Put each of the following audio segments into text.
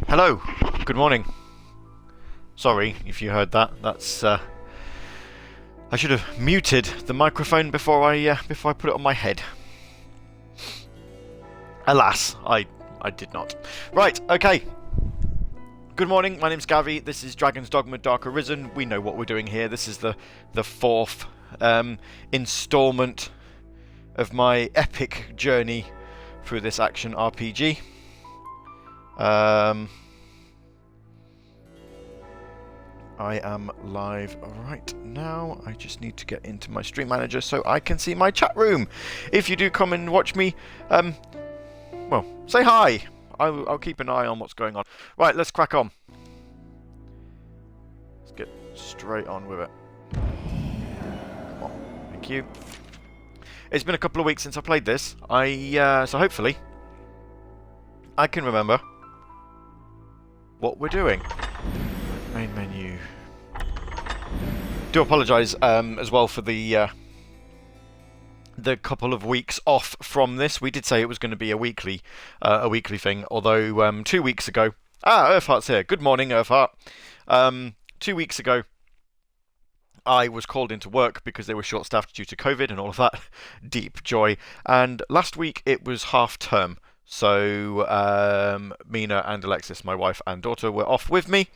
Hello, good morning. Sorry if you heard that. That's I should have muted the microphone before I put it on my head. Alas, I did not. Right, okay. Good morning, my name's Gavvie. This is Dragon's Dogma Dark Arisen. We know what we're doing here. This is the fourth installment of my epic journey through this action RPG. I am live right now. I just need to get into my stream manager so I can see my chat room. If you do come and watch me, well, say hi. I'll keep an eye on what's going on. Right, let's crack on. Let's get straight on with it. Come on. Thank you. It's been a couple of weeks since I played this. So hopefully I can remember what we're doing. Main menu. Do apologise as well for the couple of weeks off from this. We did say it was going to be a weekly thing, although 2 weeks ago. Earthheart's here. Good morning, Earthheart. 2 weeks ago, I was called into work because they were short-staffed due to COVID and all of that. Deep joy. And last week it was half term, so Mina and Alexis, my wife and daughter, were off with me.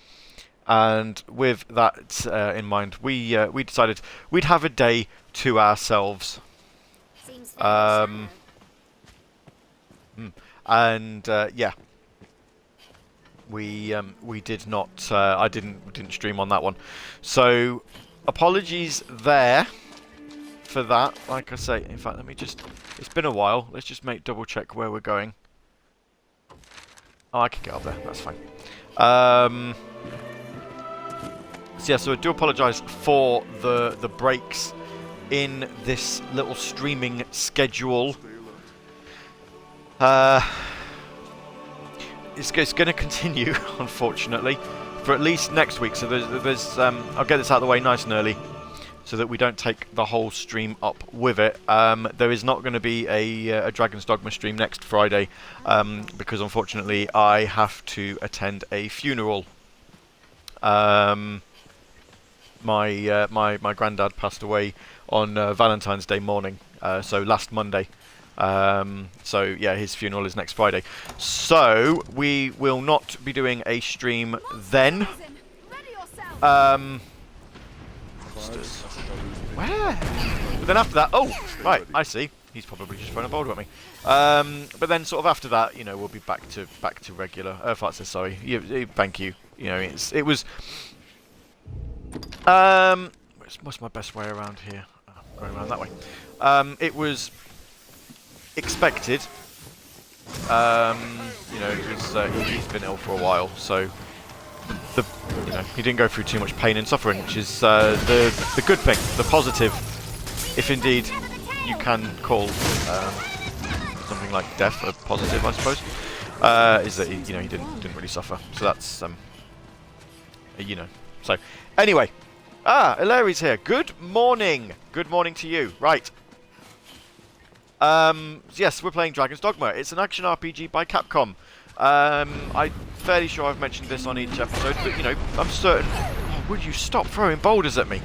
And with that in mind, we decided we'd have a day to ourselves. Yeah, we did not. I didn't stream on that one, so apologies there for that. Like I say, in fact, let me just. It's been a while. Let's just double check where we're going. Oh, I can get up there. That's fine. So yeah, so I do apologise for the breaks in this little streaming schedule. It's going to continue, unfortunately, for at least next week. So there's I'll get this out of the way nice and early, so that we don't take the whole stream up with it. There is not going to be a Dragon's Dogma stream next Friday, because unfortunately I have to attend a funeral. My granddad passed away on Valentine's Day morning, so last Monday. So yeah, his funeral is next Friday. So we will not be doing a stream then. Where? But then after that, oh, right, I see. He's probably just throwing a boulder at me. But then sort of after that, you know, we'll be back to regular. Earthheart says sorry. Thank you. You know, it was. What's my best way around here? Oh, going around that way. It was expected. You know, he's been ill for a while, so he didn't go through too much pain and suffering, which is the good thing, the positive, if indeed you can call something like death a positive, I suppose. Is that he didn't really suffer, so that's So anyway, Ilari's here. Good morning. Good morning to you. Right. Yes, we're playing Dragon's Dogma. It's an action RPG by Capcom. I'm fairly sure I've mentioned this on each episode, but I'm certain. Oh, would you stop throwing boulders at me?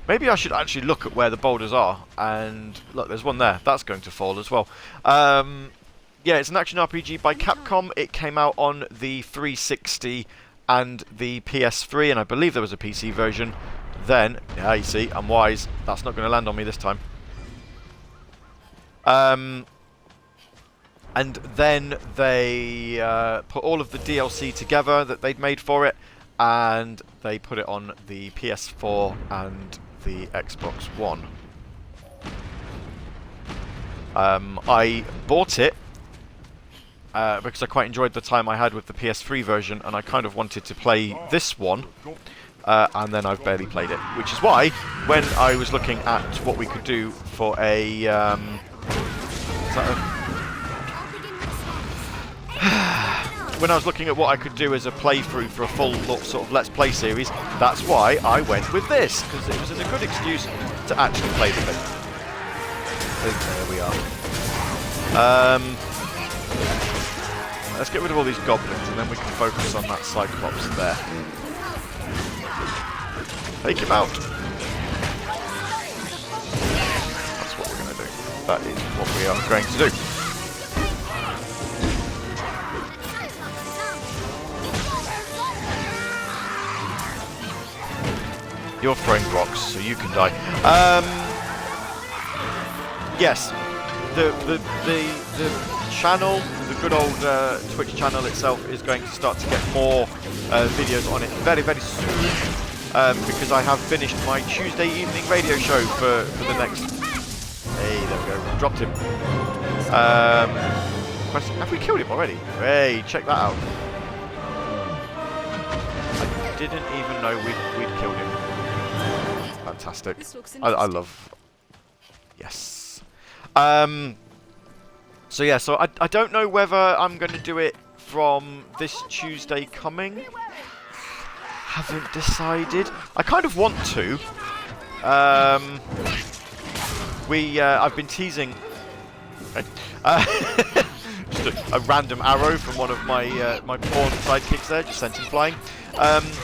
Maybe I should actually look at where the boulders are. And look, there's one there. That's going to fall as well. Yeah, it's an action RPG by Capcom. It came out on the 360 and the PS3, and I believe there was a PC version. Then, yeah, you see, I'm wise. That's not going to land on me this time. And then they put all of the DLC together that they'd made for it, and they put it on the PS4 and the Xbox One. I bought it because I quite enjoyed the time I had with the PS3 version, and I kind of wanted to play this one, and then I've barely played it. Which is why, when I was looking at what we could do for a... when I was looking at what I could do as a playthrough for a full sort of Let's Play series, that's why I went with this, because it was a good excuse to actually play the thing. So there we are. Let's get rid of all these goblins, and then we can focus on that Cyclops there. Take him out. That's what we're going to do. That is what we are going to do. You're throwing rocks, so you can die. Yes, the channel, the good old Twitch channel itself, is going to start to get more videos on it very, very soon, because I have finished my Tuesday evening radio show for the next... Hey, there we go. Dropped him. Have we killed him already? Hey, check that out. I didn't even know we'd killed him. Fantastic. I love... Yes. So yeah, so I don't know whether I'm going to do it from this Tuesday coming. Haven't decided. I kind of want to. I've been teasing... just a random arrow from one of my my pawn sidekicks there, just sent him flying.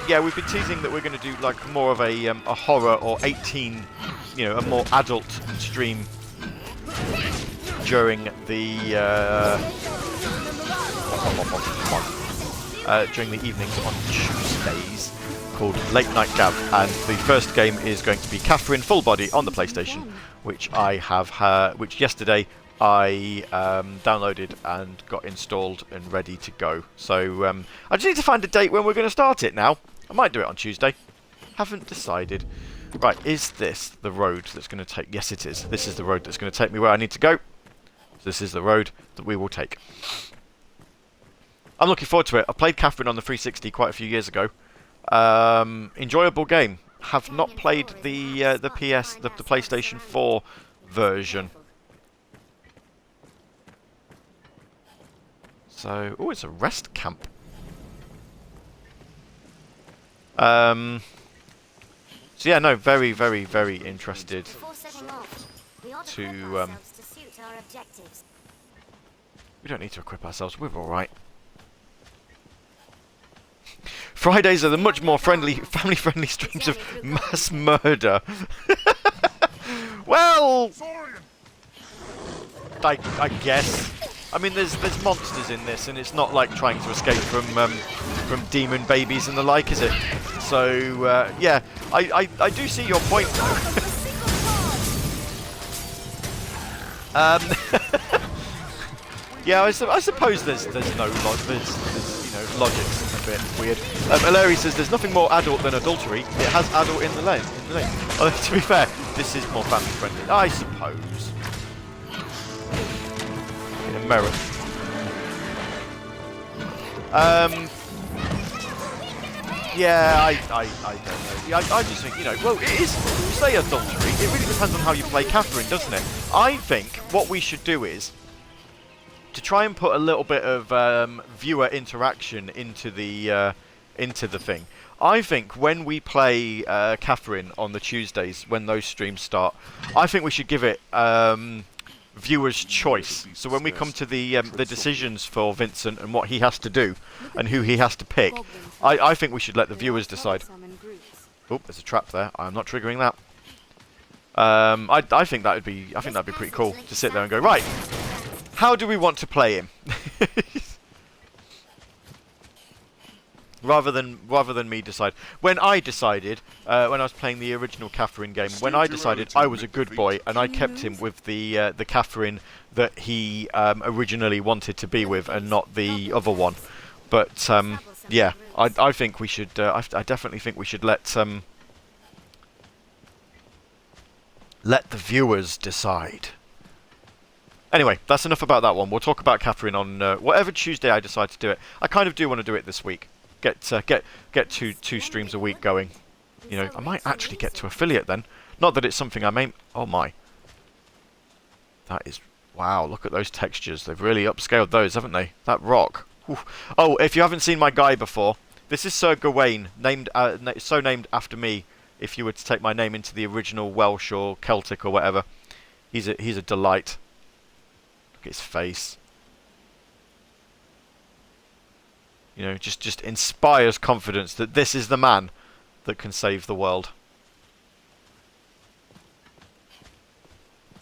Yeah, we've been teasing that we're going to do like more of a horror or 18, you know, a more adult stream during the during the evenings on Tuesdays, called Late Night Gav, and the first game is going to be Catherine Full Body on the PlayStation, which I have which yesterday I downloaded and got installed and ready to go. So I just need to find a date when we're going to start it now. I might do it on Tuesday. Haven't decided. Right, is this the road that's going to take... Yes, it is. This is the road that's going to take me where I need to go. This is the road that we will take. I'm looking forward to it. I played Catherine on the 360 quite a few years ago. Enjoyable game. Have not played the PlayStation 4 version. So, oh, it's a rest camp. So yeah, no, very, very, very interested to. We don't need to equip ourselves. We're all right. Fridays are the much more family-friendly streams of mass murder. Well, I guess. I mean, there's monsters in this, and it's not like trying to escape from demon babies and the like, is it? So yeah, I do see your point though. Yeah, I suppose there's no there's logic's a bit weird. Larry says there's nothing more adult than adultery. It has adult in the name. Oh, to be fair, this is more family friendly, I suppose. In America. Yeah, I don't know. Yeah, I just think, well, it is, you say adultery, it really depends on how you play Catherine, doesn't it? I think what we should do is to try and put a little bit of viewer interaction into the thing. I think when we play Catherine on the Tuesdays, when those streams start, I think we should give it viewers' choice. So when we come to the decisions for Vincent and what he has to do and who he has to pick, I think we should let the viewers decide. Oh, there's a trap there. I'm not triggering that. I think that'd be pretty cool to sit there and go, right, how do we want to play him? rather than me decide. When I decided, when I was playing the original Catherine game, when I decided I was a good boy and I kept him with the Catherine that he originally wanted to be with and not the other one. But yeah, I think we should. I definitely think we should let the viewers decide. Anyway, that's enough about that one. We'll talk about Catherine on whatever Tuesday I decide to do it. I kind of do want to do it this week. Get two streams a week going. I might actually get to affiliate then. Not that it's something I may... Oh my. That is... Wow, look at those textures. They've really upscaled those, haven't they? That rock. Oof. Oh, if you haven't seen my guy before, this is Sir Gawain, named after me. If you were to take my name into the original Welsh or Celtic or whatever. He's a delight. Look at his face. You know, just inspires confidence that this is the man that can save the world.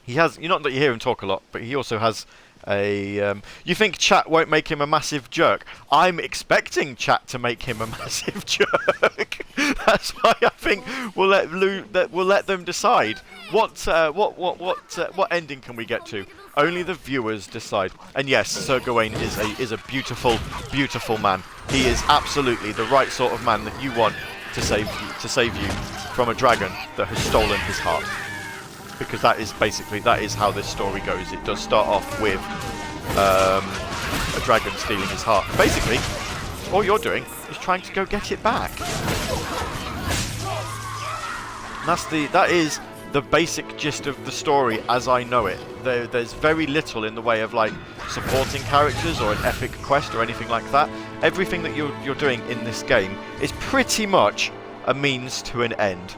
He has, not that you hear him talk a lot, but he also has a... you think chat won't make him a massive jerk? I'm expecting chat to make him a massive jerk. That's why I think we'll let them decide what ending can we get to. Only the viewers decide. And yes, Sir Gawain is a beautiful, beautiful man. He is absolutely the right sort of man that you want to save you from a dragon that has stolen his heart. Because that is how this story goes. It does start off with a dragon stealing his heart. Basically, all you're doing is trying to go get it back. And that is the basic gist of the story as I know it. There's very little in the way of like supporting characters or an epic quest or anything like that. Everything that you're doing in this game is pretty much a means to an end.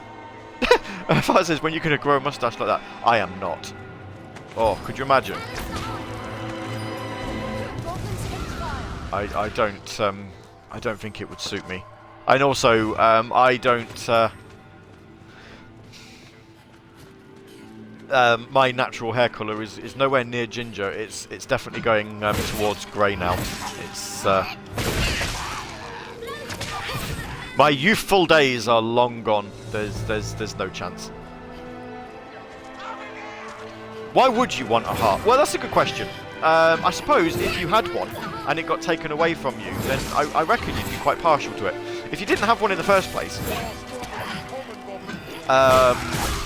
Father says, when you're going to grow a mustache like that, I am not. Oh, could you imagine? I don't think it would suit me. And also, I don't. My natural hair colour is nowhere near ginger. It's definitely going towards grey now. It's my youthful days are long gone. There's no chance. Why would you want a heart? Well, that's a good question. I suppose if you had one and it got taken away from you, then I reckon you'd be quite partial to it. If you didn't have one in the first place,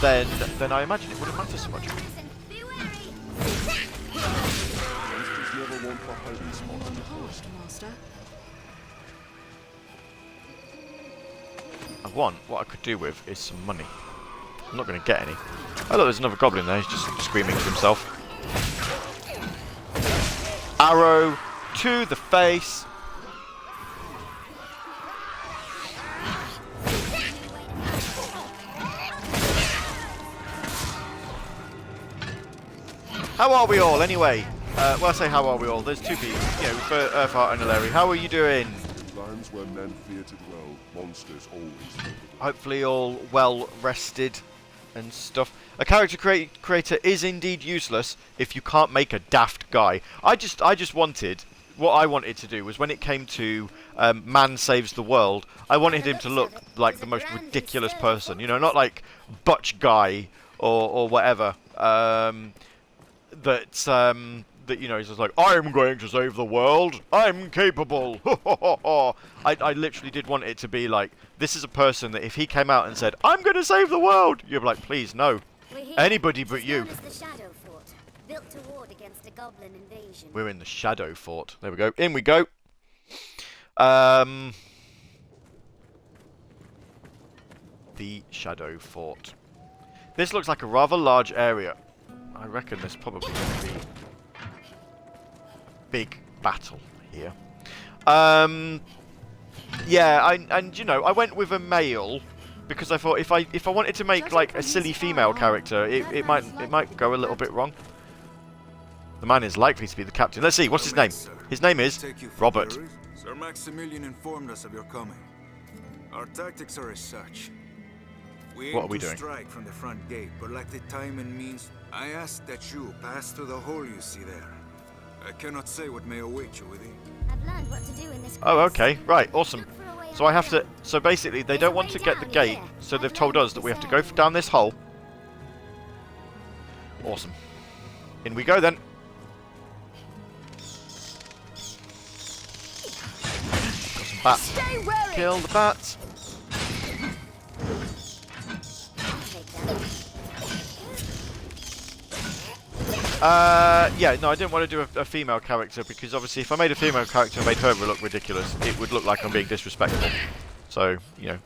then I imagine it wouldn't matter so much. What I could do with is some money. I'm not going to get any. Oh look, there's another goblin there. He's just screaming to himself. Arrow to the face. How are we all, anyway? Well, I say how are we all. There's two people, you know, for Earthheart and Larry. How are you doing? Times when men feared it well, monsters always feared it. Hopefully all well rested and stuff. A character creator is indeed useless if you can't make a daft guy. I just wanted... What I wanted to do was when it came to man saves the world, I wanted him to look like the most ridiculous person. You know, not like Butch Guy or whatever. That you know, he's just like, I'm going to save the world. I'm capable. I literally did want it to be like, this is a person that if he came out and said, I'm going to save the world, you'd be like, please, no. Anybody but you. Built to ward against a goblin invasion. We're in the Shadow Fort. There we go. In we go. The Shadow Fort. This looks like a rather large area. I reckon there's probably going to be a big battle here. Yeah, and you know, I went with a male because I thought if I wanted to make like a silly female character, it might go a little bit wrong. The man is likely to be the captain. Let's see, what's his name? His name is Robert. Sir Maximilian informed us of your coming. Our tactics are as such. What are we doing? Strike from the front gate, but lack the time and means. I ask that you pass through the hole you see there. I cannot say what may await you within. I've learned what to do in this. Oh, okay, right, awesome. So I have to. So basically, they don't want to get the gate, so they've told us that we have to go down this hole. Awesome. In we go then. Got some bats. Kill the bats. Yeah, no, I didn't want to do a female character because obviously if I made a female character and made her look ridiculous, it would look like I'm being disrespectful. So, you know.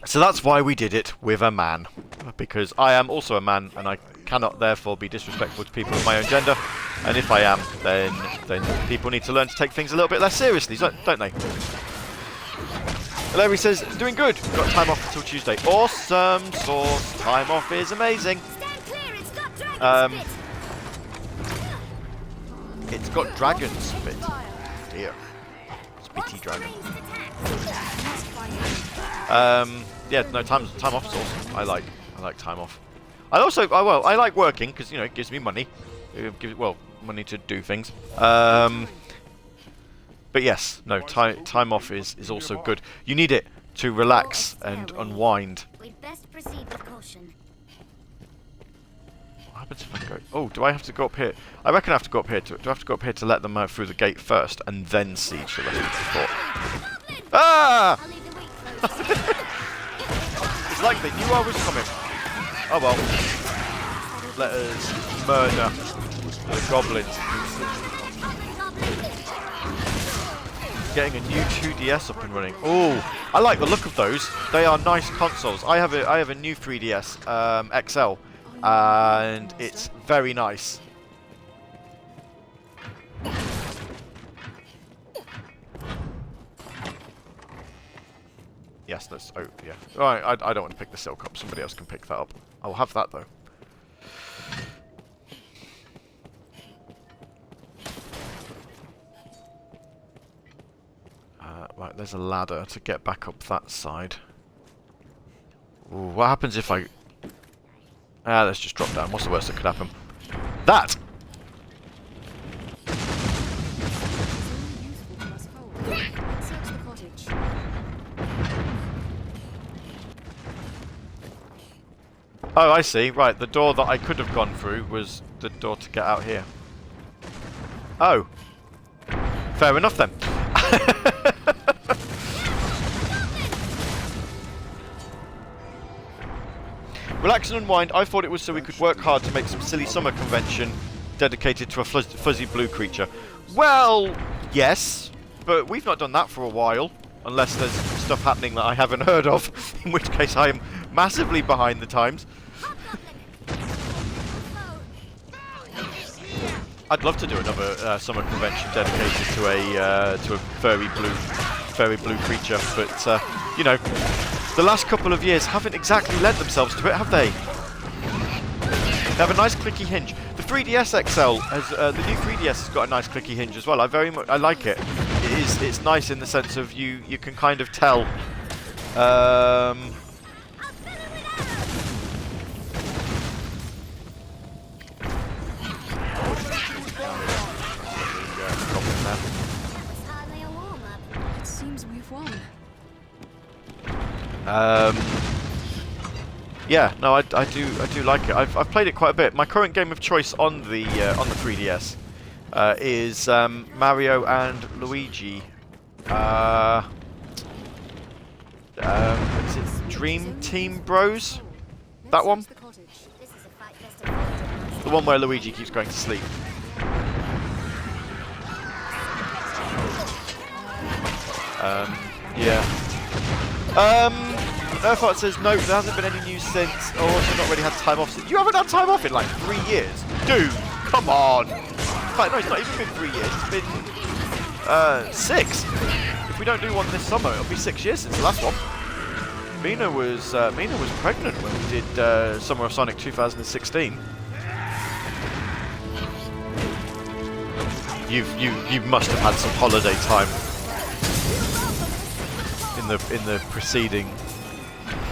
So that's why we did it with a man. Because I am also a man and I cannot therefore be disrespectful to people of my own gender. And if I am, then people need to learn to take things a little bit less seriously, don't they? Larry says, doing good. Got time off until Tuesday. Awesome sauce. Time off is amazing. It's got dragon spit. Dear. Spitty dragon. Yeah, no, time off is awesome. I like time off. I like working because, you know, it gives me money. It gives, well, money to do things. But yes, no, time off is also good. You need it to relax and unwind. We'd best proceed with caution. What happens if I go? Oh, do I have to go up here? I reckon I have to go up here. Do I have to go up here to let them out through the gate first and then siege the rest of the fort? Ah! I'll leave the weak closed. It's like they knew I was coming. Oh well. Let us murder the goblins. Getting a new 2DS up and running. Oh, I like the look of those. They are nice consoles. I have a new 3DS XL, and it's very nice. Yes, that's... Oh, yeah. Alright, I don't want to pick the silk up. Somebody else can pick that up. I'll have that, though. Right, there's a ladder to get back up that side. Ooh, what happens if I... let's just drop down. What's the worst that could happen? That! Oh, I see. Right, the door that I could have gone through was the door to get out here. Oh. Fair enough then. Relax and unwind. I thought it was so we could work hard to make some silly summer convention dedicated to a fuzzy blue creature. Well, yes, but we've not done that for a while, unless there's stuff happening that I haven't heard of, in which case I am massively behind the times. I'd love to do another summer convention dedicated to a furry blue creature, but you know, the last couple of years haven't exactly lent themselves to it, have they? They have a nice clicky hinge. The 3DS XL has the new 3DS has got a nice clicky hinge as well. I like it. It's nice in the sense of you can kind of tell. It seems we've won. Yeah, no, I do like it. I've played it quite a bit. My current game of choice on the 3DS is Mario and Luigi. Is it Dream Team Bros? That one? The one where Luigi keeps going to sleep. Yeah. Earthart says, no, there hasn't been any news since. Oh, also not really had time off since. You haven't had time off in like 3 years? Dude, come on. In fact, no, it's not even been 3 years. It's been 6. If we don't do one this summer, it'll be 6 years since the last one. Mina was pregnant when we did Summer of Sonic 2016. You must have had some holiday time in the preceding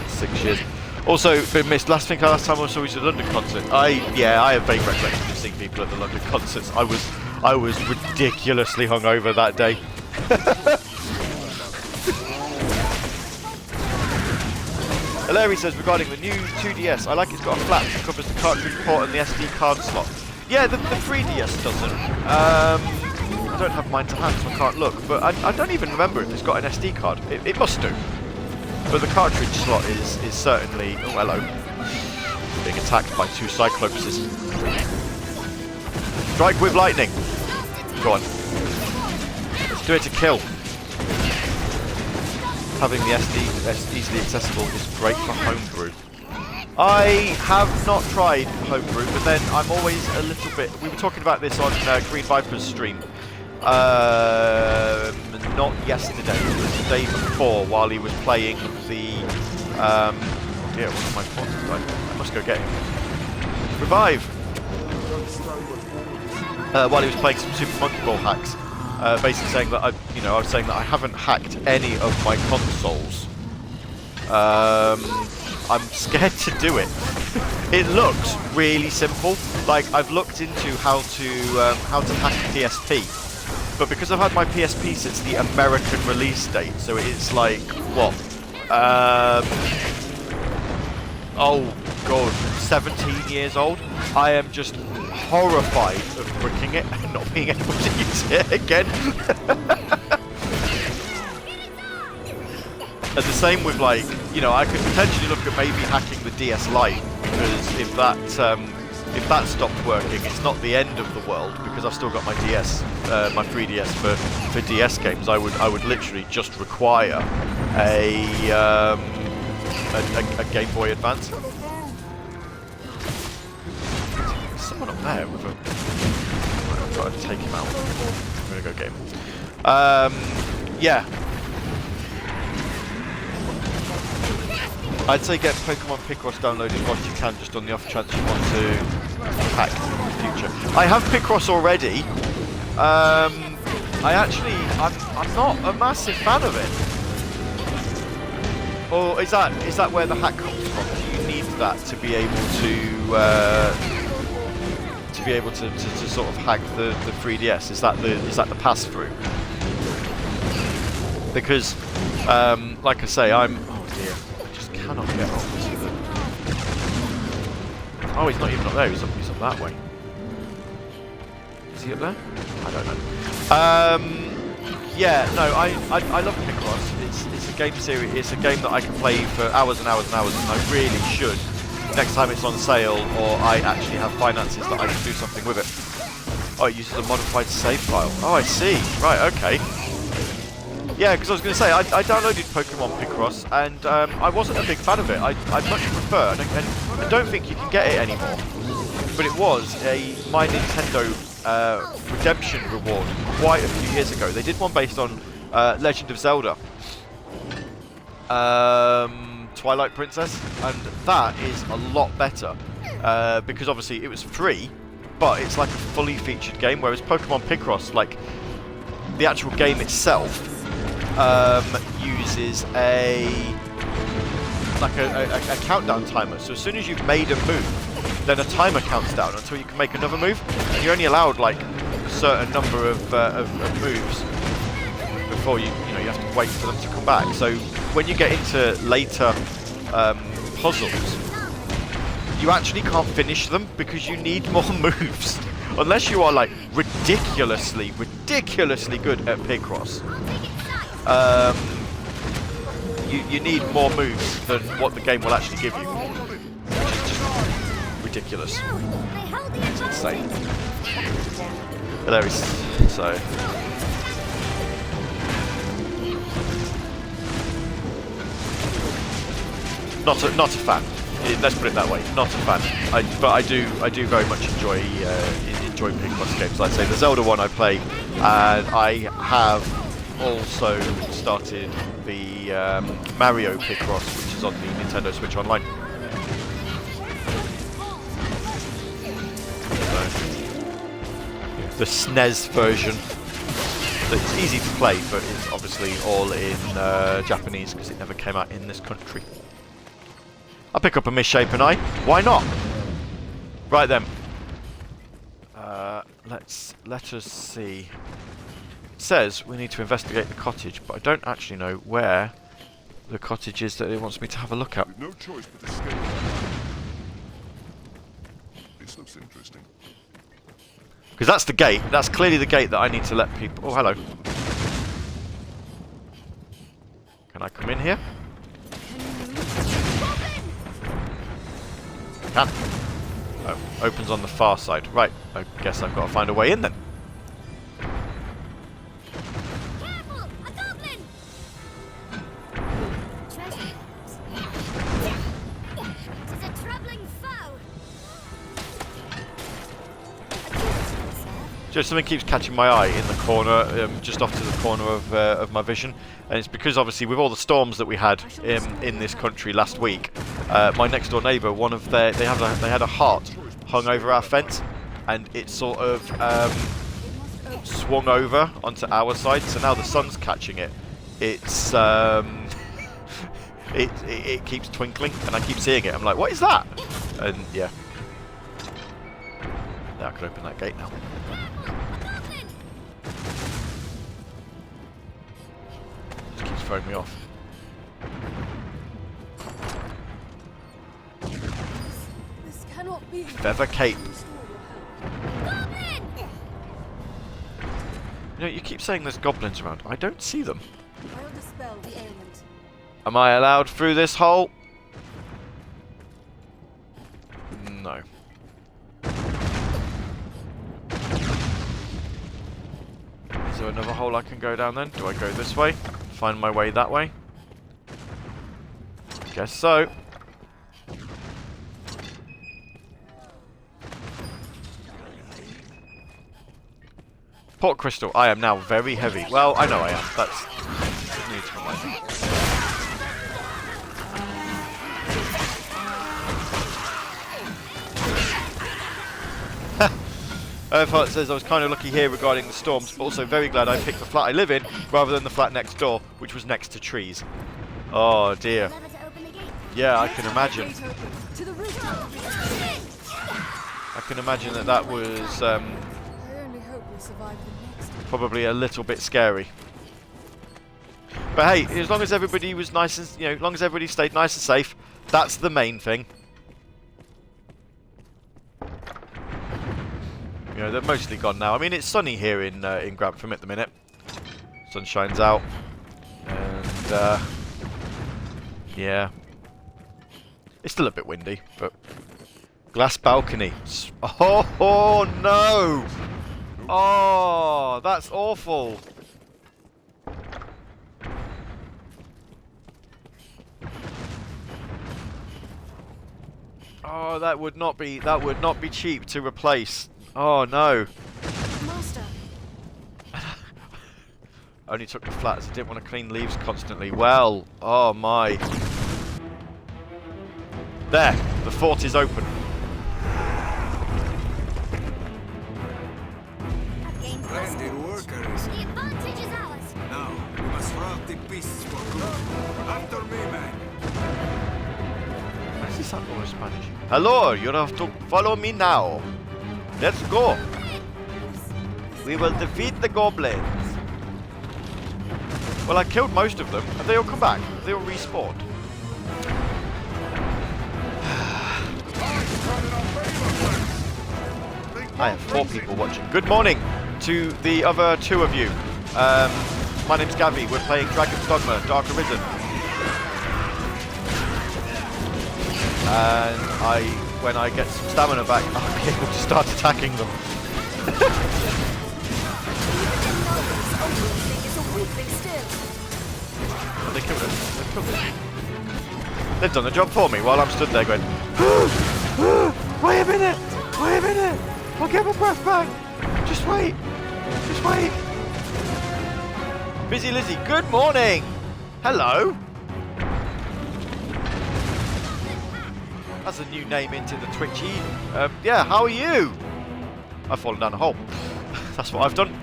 6 years. Also been missed. Last time I saw was a London concert. I have vague recollections of seeing people at the London concerts. I was ridiculously hungover that day. Larry says regarding the new 2DS, I like it's got a flap that covers the cartridge port and the SD card slot. Yeah, the 3DS doesn't. I don't have mine to hand, so I can't look. But I don't even remember if it's got an SD card. It must do. But the cartridge slot is certainly... Oh, hello. Being attacked by 2 Cyclopses. Strike with lightning. Go on. Let's do it to kill. Having the SD easily accessible is great for homebrew. I have not tried homebrew, but then I'm always a little bit... We were talking about this on Green Viper's stream. Not yesterday, it was the day before, while he was playing the... oh dear, what's my point? I must go get him. Revive! while he was playing some Super Monkey Ball hacks, basically saying that I was saying that I haven't hacked any of my consoles. I'm scared to do it. It looks really simple. Like, I've looked into how to hack a PSP, but because I've had my PSP since the American release date, so it's like what? Oh god, 17 years old. I am just horrified of bricking it and not being able to use it again. And the same with, like, you know, I could potentially look at maybe hacking the DS Lite, because if that stopped working, it's not the end of the world, because I've still got my DS, my 3DS for DS games. I would literally just require a Game Boy Advance. There's someone up there with a. I've got to take him out. I'm gonna go game. Yeah. I'd say get Pokemon Picross downloaded once you can, just on the off chance you want to hack in the future. I have Picross already. I'm not a massive fan of it. Or is that where the hack comes from? Do you need that to be able to sort of hack the 3DS? Is that the pass through? Because like I say, oh dear, I just cannot get onto the. Oh, he's not even up there. He's up that way. Is he up there? I don't know. Yeah, no, I love Picross. It's a game series. It's a game that I can play for hours and hours and hours, and I really should. Next time it's on sale, or I actually have finances that I can do something with it. Oh, it uses a modified save file. Oh, I see. Right, okay. Yeah, because I was going to say, I downloaded Pokemon Picross, and I wasn't a big fan of it. I'd much prefer, and I don't think you can get it anymore, but it was My Nintendo redemption reward quite a few years ago. They did one based on Legend of Zelda, Twilight Princess, and that is a lot better, because obviously it was free, but it's like a fully featured game, whereas Pokemon Picross, like, the actual game itself uses a countdown timer. So as soon as you've made a move, then a timer counts down until you can make another move, and you're only allowed like a certain number of moves before you have to wait for them to come back. So when you get into later puzzles, you actually can't finish them because you need more moves. Unless you are like ridiculously good at Picross, you need more moves than what the game will actually give you, which is just ridiculous. It's insane. But there is so. Not a fan. Let's put it that way. Not a fan. But I do very much enjoy Picross games. I'd say the Zelda one I play, and I have also started the Mario Picross, which is on the Nintendo Switch Online. So, the SNES version. It's easy to play, but it's obviously all in Japanese because it never came out in this country. I'll pick up a misshapen eye. Why not? Right then. Let us see. It says we need to investigate the cottage, but I don't actually know where the cottage is that it wants me to have a look at. With no choice but to escape. This looks interesting. Because that's the gate. That's clearly the gate that I need to let people. Oh, hello. Can I come in here? Can. Oh, opens on the far side. Right, I guess I've got to find a way in then. Careful! A goblin! Treasure. It is a troubling foe. Just something keeps catching my eye in the corner, just off to the corner of my vision, and it's because obviously with all the storms that we had in this country last week, my next door neighbour, they had a heart hung over our fence, and it sort of swung over onto our side. So now the sun's catching it. It's it keeps twinkling, and I keep seeing it. I'm like, what is that? And yeah, I can open that gate now. Just keeps throwing me off. This cannot be. Feather cape. You know, you keep saying there's goblins around. I don't see them. I'll dispel the ailment. Am I allowed through this hole? No. Is there another hole I can go down then? Do I go this way? Find my way that way? Guess so. Port crystal. I am now very heavy. Well, I know I am. That's need to remind me. Earthheart says I was kind of lucky here regarding the storms, but also very glad I picked the flat I live in rather than the flat next door, which was next to trees. Oh dear. Yeah, I can imagine. I can imagine that was probably a little bit scary. But hey, as long as everybody was nice and, you know, as long as everybody stayed nice and safe, that's the main thing. You know, they're mostly gone now. I mean, it's sunny here in Grantham at the minute. Sun shines out, and yeah, it's still a bit windy, but glass balcony. Oh no! Oh, that's awful. Oh, that would not be cheap to replace. Oh no. Master. Only took the flat as I didn't want to clean leaves constantly. Well, oh my. There, the fort is open. Splendid work, Arisen. The advantage is ours. Now, we must rout the beasts for good. After me, man. Why does he sound all Spanish? Hello, you have to follow me now. Let's go. We will defeat the goblins. Well, I killed most of them. Have they all come back? Have they all respawned? I have 4 people watching. Good morning to the other 2 of you. My name's Gavvie. We're playing Dragon's Dogma, Arisen. And when I get some stamina back, I'll be able to start attacking them. Oh, they killed it. They killed it. They've done the job for me while I'm stood there going, wait a minute! Wait a minute! I'll get my breath back! Just wait! Just wait! Busy Lizzie, good morning! Hello! That's a new name into the Twitchy. Yeah, how are you? I've fallen down a hole. That's what I've done.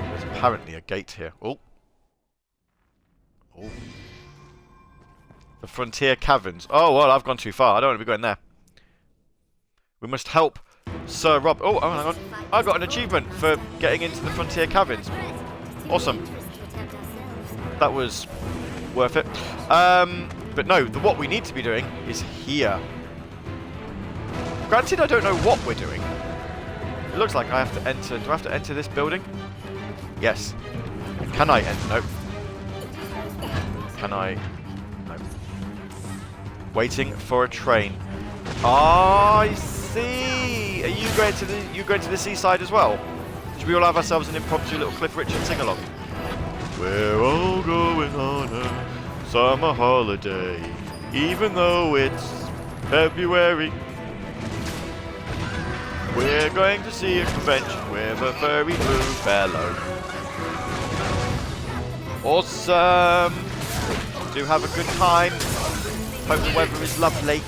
There's apparently a gate here. Oh. Oh. The Frontier Caverns. Oh, well, I've gone too far. I don't want to be going there. We must help Sir Rob. Oh, hang on. I got an achievement for getting into the Frontier Caverns. Awesome. That was worth it. But no, what we need to be doing is here. Granted, I don't know what we're doing. It looks like I have to enter. Do I have to enter this building? Yes. Can I enter? Nope. Can I? No. Waiting for a train. Oh, I see. Are you going to the seaside as well? Should we all have ourselves an impromptu little Cliff Richard sing-along? We're all going on a summer holiday, even though it's February. We're going to see a convention with a furry blue fellow. Awesome! Do have a good time. Hope the weather is lovely.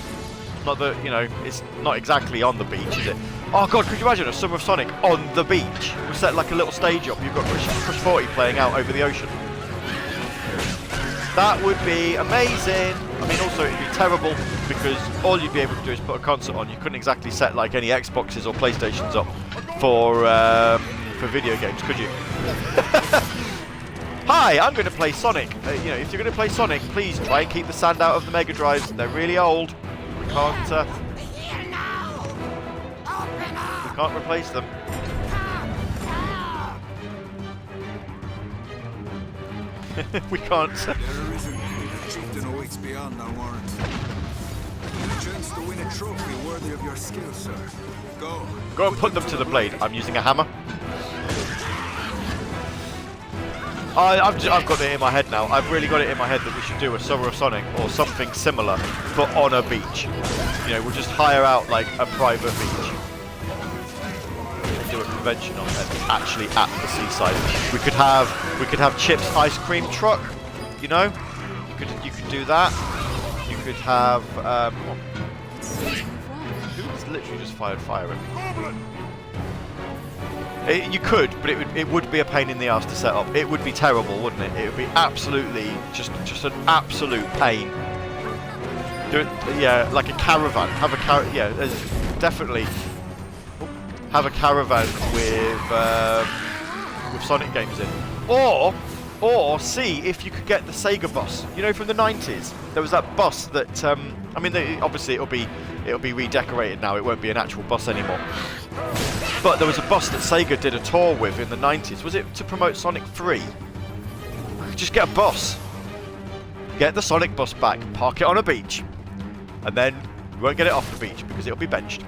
Not that, you know, it's not exactly on the beach, is it? Oh god, could you imagine a Summer of Sonic on the beach? We set like a little stage up. You've got Crush 40 playing out over the ocean. That would be amazing. I mean, also it'd be terrible because all you'd be able to do is put a concert on. You couldn't exactly set like any Xboxes or PlayStations up for video games, could you? Hi, I'm going to play Sonic. You know, if you're going to play Sonic, please try and keep the sand out of the Mega Drives. They're really old. We can't replace them. We can't. The Arisen, chieftain awaits beyond our warrant. A chance to win a trophy worthy of your skill, sir. Go. Go and put them to the blade. I'm using a hammer. I've got it in my head now. I've really got it in my head that we should do a Summer of Sonic or something similar, but on a beach. You know, we'll just hire out like a private beach. Do a convention on it, actually at the seaside. We could have Chip's ice cream truck. You know, you could do that. You could have. Who's literally just fired fire at me? You could, but it would be a pain in the ass to set up. It would be terrible, wouldn't it? It would be absolutely just an absolute pain. Do it, yeah, like a caravan. Have a yeah, definitely have a caravan with Sonic games in, or see if you could get the Sega bus. You know, from the 90s, there was that bus that I mean, obviously it'll be redecorated now. It won't be an actual bus anymore. But there was a bus that Sega did a tour with in the 90s. Was it to promote Sonic 3? Just get a bus. Get the Sonic bus back, park it on a beach, and then you won't get it off the beach because it'll be benched.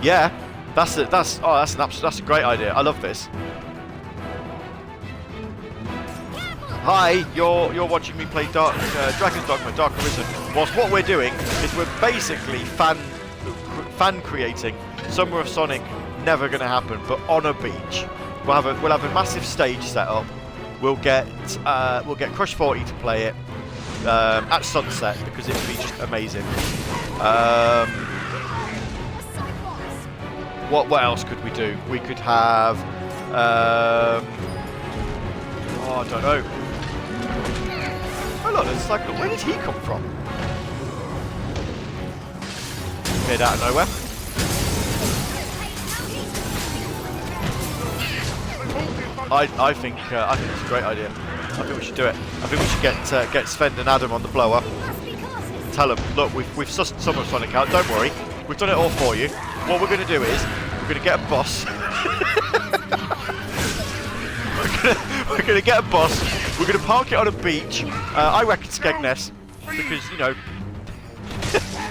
Yeah, that's a great idea. I love this. Hi, you're watching me play Dragon's Dogma, Dark Arisen. Whilst what we're doing is we're basically fan creating Summer of Sonic. Never going to happen, but on a beach. We'll have a massive stage set up. We'll get Crush 40 to play it at sunset because it'd be just amazing. What else could we do? We could have I don't know. Oh look, it's like, where did he come from? Appeared out of nowhere. I think it's a great idea. I think we should do it. I think we should get Sven and Adam on the blower. Tell them, look, we've sussed Summer of Sonic out. Don't worry, we've done it all for you. What we're going to do is we're going to get a bus. we're going to get a bus. We're going to park it on a beach. I reckon Skegness, because you know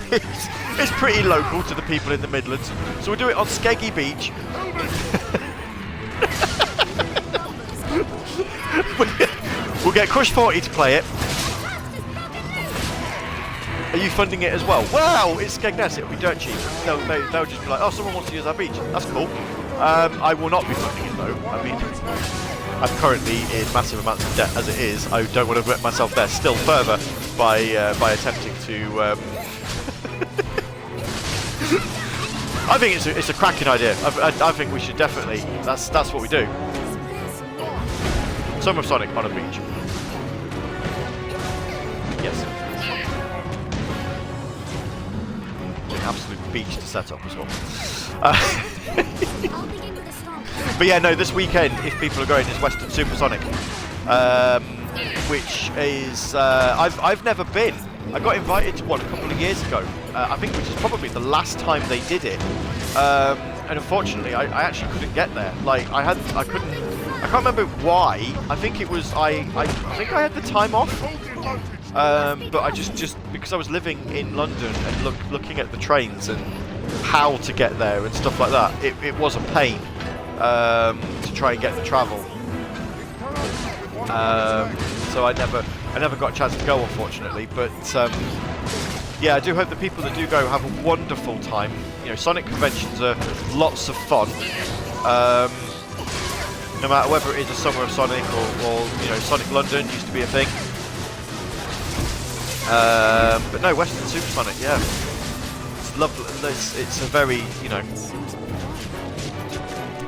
it's pretty local to the people in the Midlands. So we'll do it on Skeggy Beach. We'll get Crush 40 to play it. Are you funding it as well? Wow, it's Skegness. It'll be dirt cheap. They'll just be like, oh, someone wants to use our beach. That's cool. I will not be funding it though. I mean, I'm currently in massive amounts of debt as it is. I don't want to put myself there still further by attempting to. I think it's a cracking idea. I think we should definitely. That's what we do. Summer of Sonic on a beach. Yes. An absolute beach to set up as well. But yeah, no, this weekend, if people are going, is Western Supersonic, which is I've never been. I got invited to one a couple of years ago. I think which is probably the last time they did it. And unfortunately, I actually couldn't get there. Like I can't remember why. I think it was I think I had the time off. But I just because I was living in London and looking at the trains and how to get there and stuff like that, it was a pain to try and get the travel. So I never got a chance to go, unfortunately. But yeah, I do hope the people that do go have a wonderful time. You know, Sonic conventions are lots of fun. No matter whether it is a Summer of Sonic or you know, Sonic London used to be a thing. But no, Western Supersonic, yeah. It's lovely. It's a very, you know,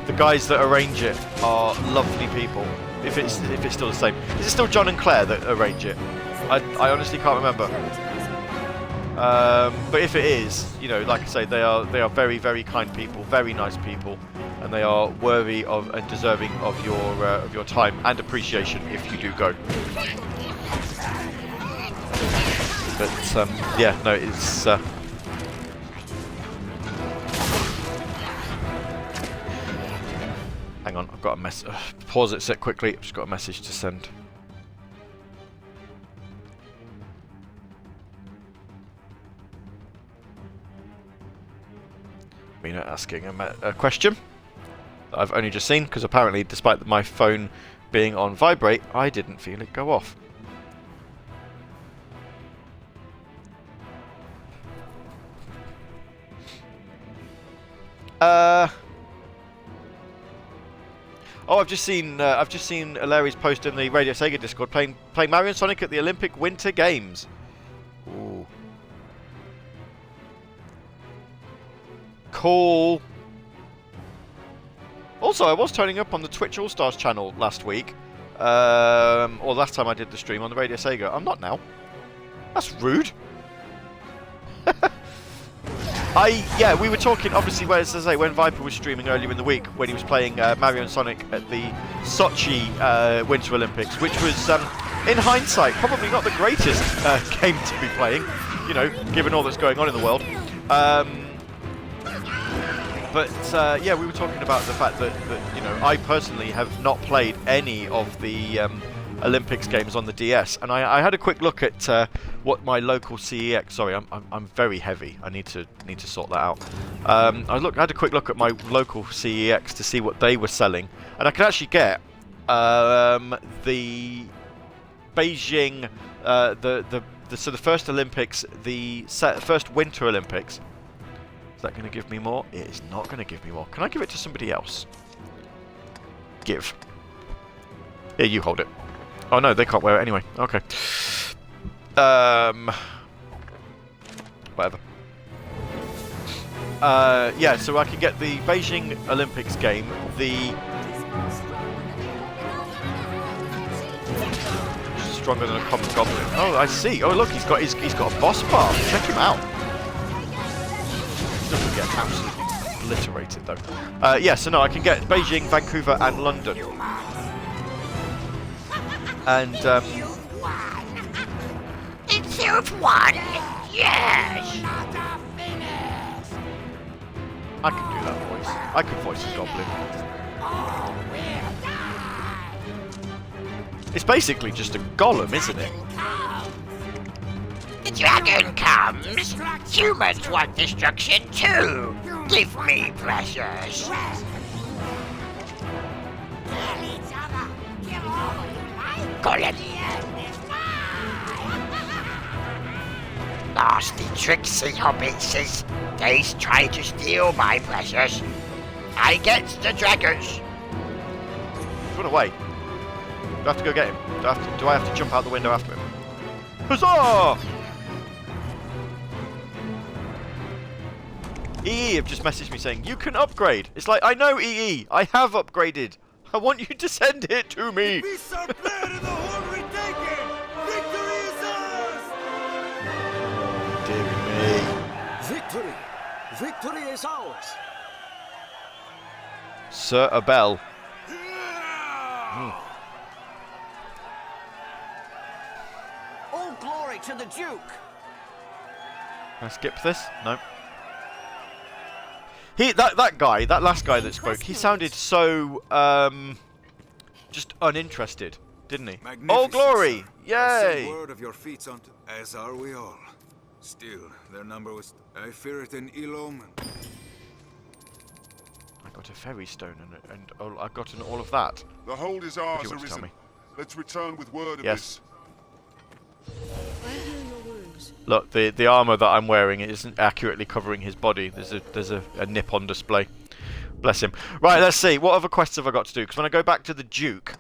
the guys that arrange it are lovely people. If it's still the same, is it still John and Claire that arrange it? I honestly can't remember. But if it is, you know, like I say, they are very, very kind people, very nice people, and they are worthy of and deserving of your time and appreciation if you do go. But yeah, no, it's. Hang on, I've got a mess. Pause it set quickly. I've just got a message to send. Mina asking a question that I've only just seen, because apparently, despite my phone being on vibrate, I didn't feel it go off. Oh, I've just seen Larry's post in the Radio Sega Discord playing Mario and Sonic at the Olympic Winter Games. Ooh. Cool. Also, I was turning up on the Twitch All Stars channel last week, or last time I did the stream on the Radio Sega. I'm not now. That's rude. Yeah, we were talking, obviously, as I say, when Viper was streaming earlier in the week, when he was playing Mario and Sonic at the Sochi Winter Olympics, which was, in hindsight, probably not the greatest game to be playing, you know, given all that's going on in the world. But yeah, we were talking about the fact that you know, I personally have not played any of the Olympics games on the DS, and I had a quick look at what my local CEX. Sorry, I'm very heavy. I need to sort that out. I had a quick look at my local CEX to see what they were selling, and I could actually get the Beijing, so the first Olympics, the first Winter Olympics. Is that going to give me more? It is not going to give me more. Can I give it to somebody else? Give. Here, you hold it. Oh no, they can't wear it anyway. Okay. Whatever. Yeah, so I can get the Beijing Olympics game, the stronger than a common goblin. Oh, I see. Oh, look, he's got a boss bar. Check him out. He's not going to get absolutely obliterated though. Yeah, so no, I can get Beijing, Vancouver, and London. And You've won! Yes! I can do that voice. I can voice a goblin. It's basically just a golem, isn't it? The dragon comes! Humans want destruction too! Give me precious! Golem! Nasty tricksy hobbitses! They try to steal my precious! I get the dragons! Run away. Do I have to go get him? Do I have to jump out the window after him? Huzzah! EE have just messaged me saying, you can upgrade. It's like, I know EE, I have upgraded. I want you to send it to me. Beasts are fled and the horn retaken! Victory is ours! Dear me. Victory! Victory is ours! Sir Abel. All glory to the Duke! Can I skip this? No. That guy, that last guy that spoke, he sounded so just uninterested, didn't he? All glory! Yay! Word of your feats unto, as are we all. Still, their number was. I fear it in ill omen. I got a fairy stone and I've gotten all of that. The hold is ours, What do you want to tell Arisen. me? Let's return with word of Yes. I heal your wounds. Look, the armor that I'm wearing isn't accurately covering his body. There's a nip on display. Bless him. Right, let's see. What other quests have I got to do? Because when I go back to the Duke...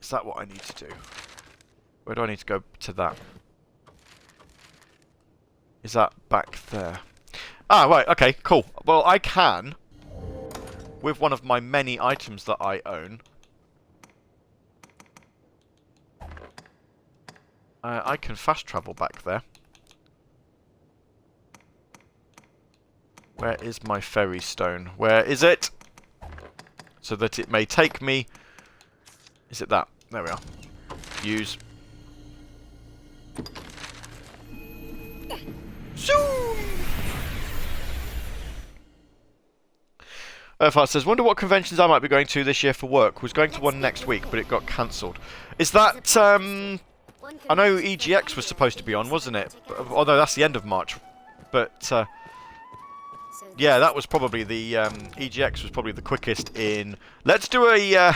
Is that what I need to do? Where do I need to go to that? Is that back there? Ah, right, okay, cool. Well, I can, with one of my many items that I own, I can fast travel back there. Where is my ferry stone? Where is it? So that it may take me... Is it that? There we are. Use. Earthheart says, wonder what conventions I might be going to this year for work. Was going to one next week, but it got cancelled. Is that, I know EGX was supposed to be on, wasn't it? Although that's the end of March. But, yeah, that was probably the, EGX was probably the quickest in... Let's do a,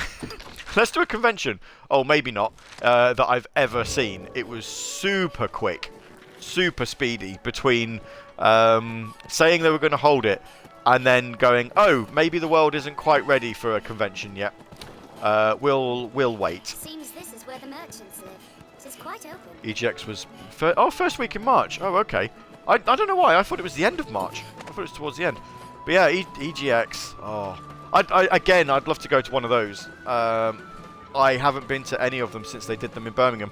let's do a convention. Oh, maybe not. That I've ever seen. It was super quick. Super speedy between, saying they were going to hold it and then going, oh, maybe the world isn't quite ready for a convention yet. We'll wait. Seems this is where the merchants live. It is quite open. EGX was... first week in March. Oh, okay. I don't know why. I thought it was the end of March. I thought it was towards the end. But yeah, EGX. Oh. Again, I'd love to go to one of those. I haven't been to any of them since they did them in Birmingham.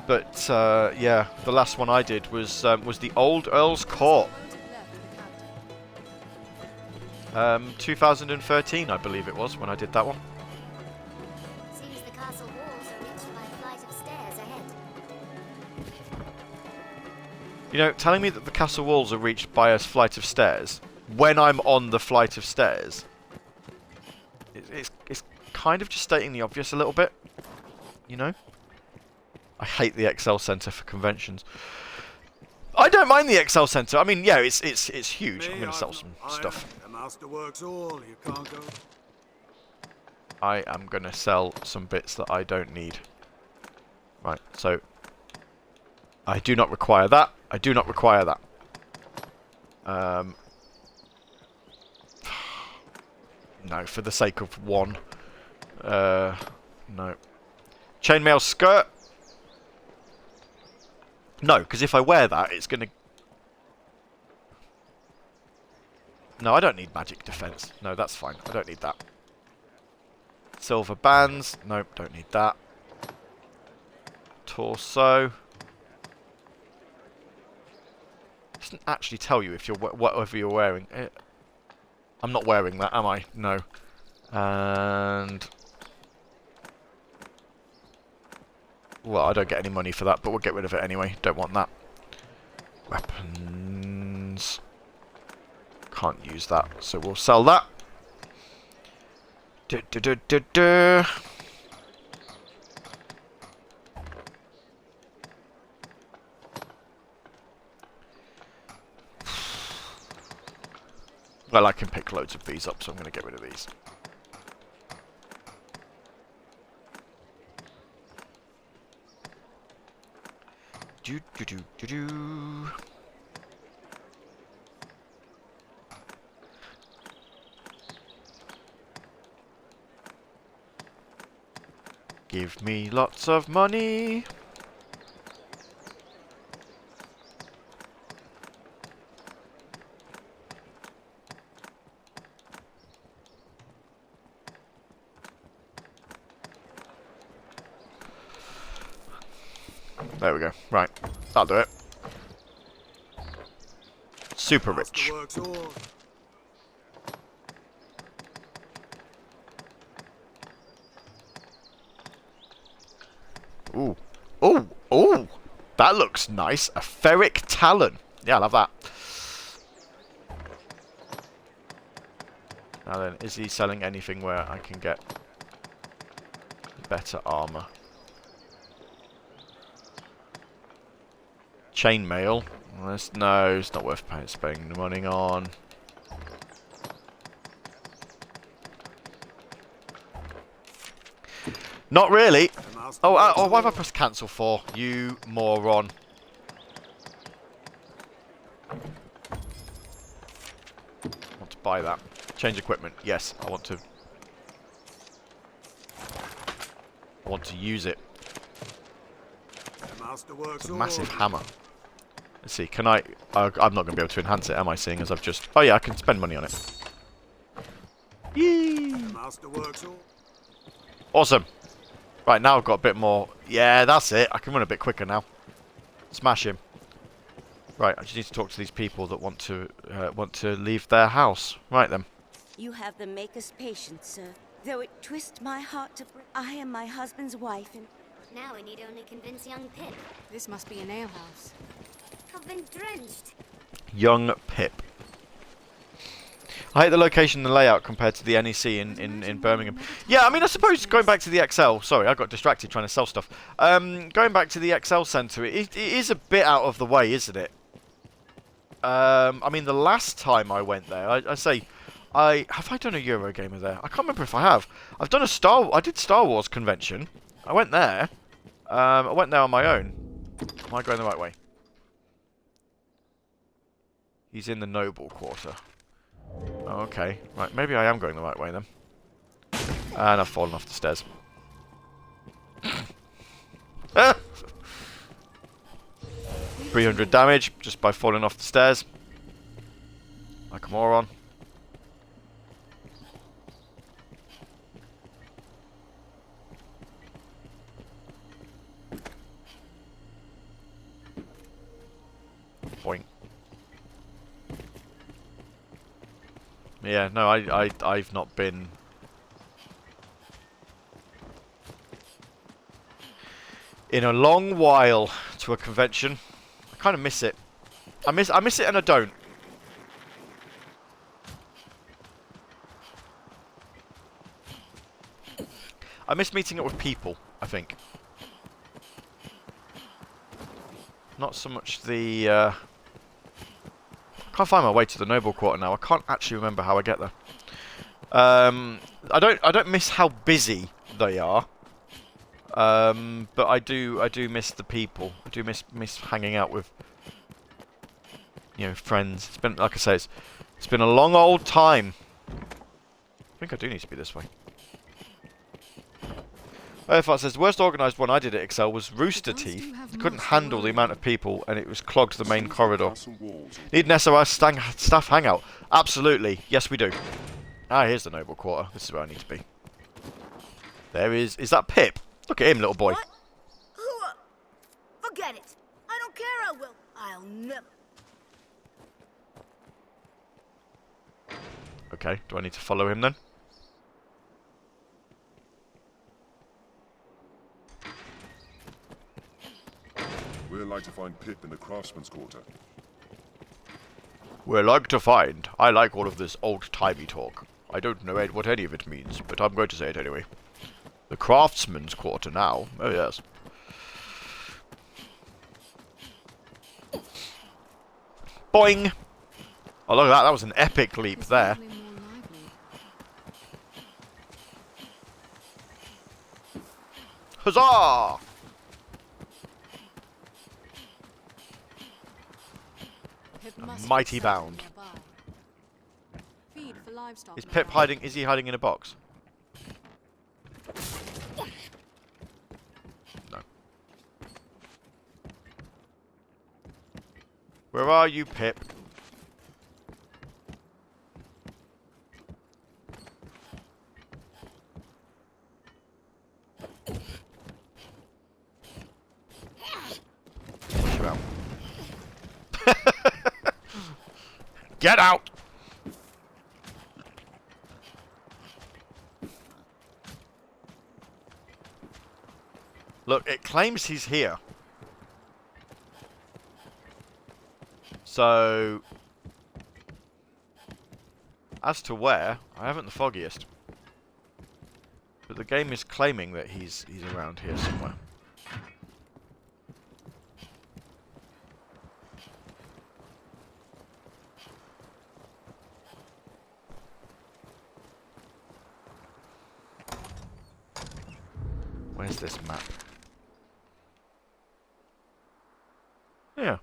But, yeah, the last one I did was the Old Earl's Court. 2013, I believe it was, when I did that one. Seems the castle walls are reached by a flight of stairs ahead. You know, telling me that the castle walls are reached by a flight of stairs, when I'm on the flight of stairs, it's kind of just stating the obvious a little bit, you know? I hate the Excel Centre for conventions. I don't mind the Excel Centre. I mean, yeah, it's huge. I'm going to sell some stuff. The master works all. You can't go. I am going to sell some bits that I don't need. Right, so I do not require that. I do not require that. No, for the sake of one. No. Chainmail skirt. No, because if I wear that, it's going to... No, I don't need magic defense. No, that's fine. I don't need that. Silver bands. Nope, don't need that. Torso. Doesn't actually tell you if you're whatever you're wearing. I'm not wearing that, am I? No. And... Well, I don't get any money for that, but we'll get rid of it anyway. Don't want that. Weapons. Can't use that, so we'll sell that. Well, I can pick loads of these up, so I'm going to get rid of these. Give me lots of money. There we go. Right. That'll do it. Super rich. Ooh. Ooh. Ooh. That looks nice. A ferric talon. Yeah, I love that. Now then, is he selling anything where I can get better armor? Chainmail. No, it's not worth spending the money on. Not really. The master Oh, works oh, what have I all. pressed cancel for? You moron. I want to buy that. Change equipment. Yes, I want to. I want to use it. The master works It's a all. massive hammer. Let's see, can I... I'm not going to be able to enhance it, am I, seeing as I've just... Oh yeah, I can spend money on it. Yee! The master works all. Awesome. Right, now I've got a bit more... Yeah, that's it. I can run a bit quicker now. Smash him. Right, I just need to talk to these people that want to leave their house. Right then. You have the maker's patience, sir. Though it twists my heart to break. I am my husband's wife, and Now we need only convince young Pip. This must be an alehouse. I've been drenched. Young Pip. I hate the location and the layout compared to the NEC in Birmingham. Yeah, I mean, I suppose going back to the XL... Sorry, I got distracted trying to sell stuff. Going back to the XL Centre, it is a bit out of the way, isn't it? I mean, the last time I went there, I say... Have I done a Eurogamer there? I can't remember if I have. I've done I did Star Wars convention. I went there. I went there on my own. Am I going the right way? He's in the Noble Quarter. Oh, okay. Right, maybe I am going the right way then. And I've fallen off the stairs. Ah! 300 damage just by falling off the stairs. Like a moron. Boing. Yeah, no, I've not been in a long while to a convention. I kind of miss it. I miss it and I don't. I miss meeting up with people, I think. Not so much the can't find my way to the Noble Quarter now. I can't actually remember how I get there. I don't miss how busy they are. But I do miss the people. I do miss hanging out with, you know, friends. It's been, like I say, it's been a long old time. I think I do need to be this way. Earthart says, the worst organised one I did at Excel was Rooster Teeth. They couldn't handle the amount of people and it was clogged the main corridor. Castle walls. Need an SOS staff hangout. Absolutely. Yes, we do. Ah, here's the Noble Quarter. This is where I need to be. There is that Pip? Look at him, little boy. What? Forget it. I don't care, I will. I'll never. Okay, do I need to follow him then? We're like to find Pip in the craftsman's quarter. We're like to find. I like all of this old-timey talk. I don't know what any of it means, but I'm going to say it anyway. The craftsman's quarter now. Oh, yes. Boing! Oh, look at that. That was an epic leap there. Huzzah! Mighty bound. Is Pip hiding? Is he hiding in a box? No. Where are you, Pip? Push you out. Get out! Look, it claims he's here. So, as to where, I haven't the foggiest. But the game is claiming that he's around here somewhere. Where's this map? Yeah.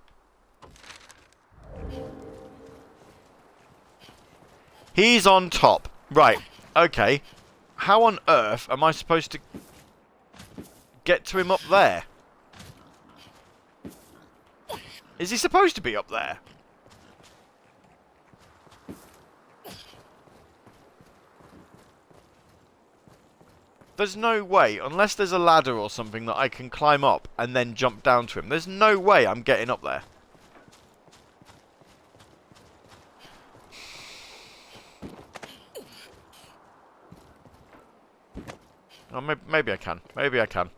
He's on top. Right. Okay. How on earth am I supposed to get to him up there? Is he supposed to be up there? There's no way, unless there's a ladder or something that I can climb up and then jump down to him. There's no way I'm getting up there. Oh, maybe I can. Maybe I can.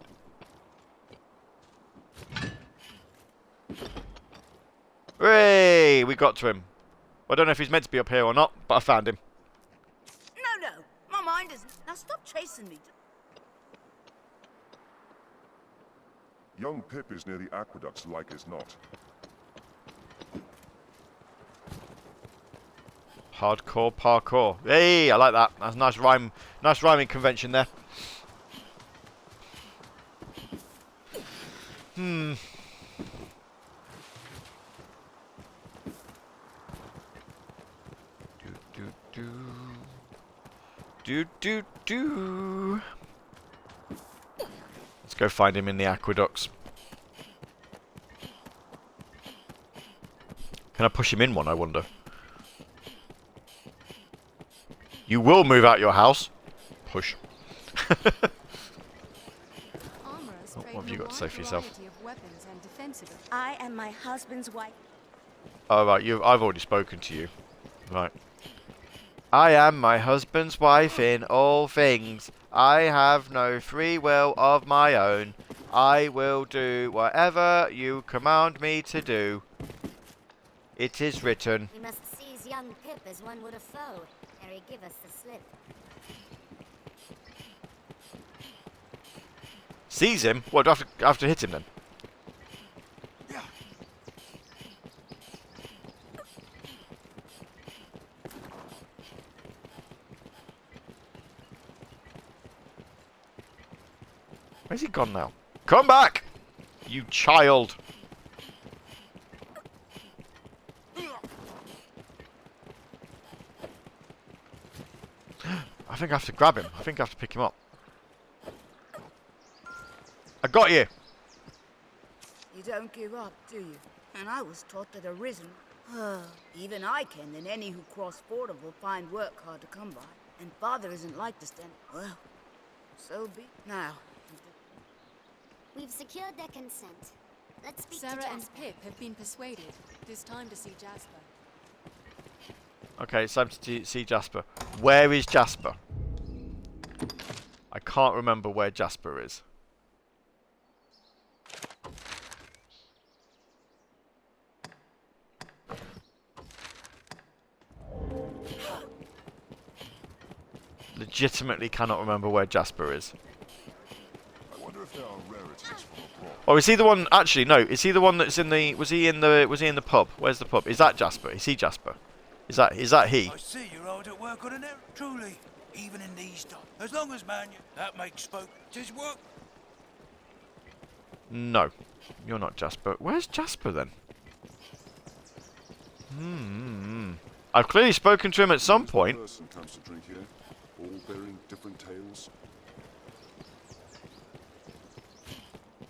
Hooray! We got to him. I don't know if he's meant to be up here or not, but I found him. No, my mind isn't. Now stop chasing me. Young Pip is near the aqueducts like as not. Hardcore parkour. Hey, I like that. That's a nice rhyme. Nice rhyming convention there. Hmm. Do. Let's go find him in the aqueducts. Can I push him in one, I wonder? You will move out your house. Push. What have you got to say for yourself? I am my husband's wife. Oh, right. I've already spoken to you. Right. I am my husband's wife in all things. I have no free will of my own. I will do whatever you command me to do. It is written. We must seize young Pip as one would a foe, ere he give us the slip. Seize him? What, do I have to hit him then? Where's he gone now? Come back! You child! I think I have to grab him. I think I have to pick him up. I got you! You don't give up, do you? And I was taught that Arisen. Even I can, and any who cross border will find work hard to come by. And father isn't like to stand. Well, so be. Now. We've secured their consent. Let's speak to Sarah Jasper. and Pip have been persuaded. It is time to see Jasper. Okay, it's time to see Jasper. Where is Jasper? I can't remember where Jasper is. Legitimately cannot remember where Jasper is. I wonder if there are rarities from abroad. Oh, is he the one? Actually, no. Is he the one that's in the? Was he in the pub? Where's the pub? Is that Jasper? Is he Jasper? Is that he? I see you're hard at work on an errand, truly. Even in these times. As long as, man, that makes spoke. 'Tis work. No, you're not Jasper. Where's Jasper then? I've clearly spoken to him at some point. Person comes to drink here, all bearing different tales.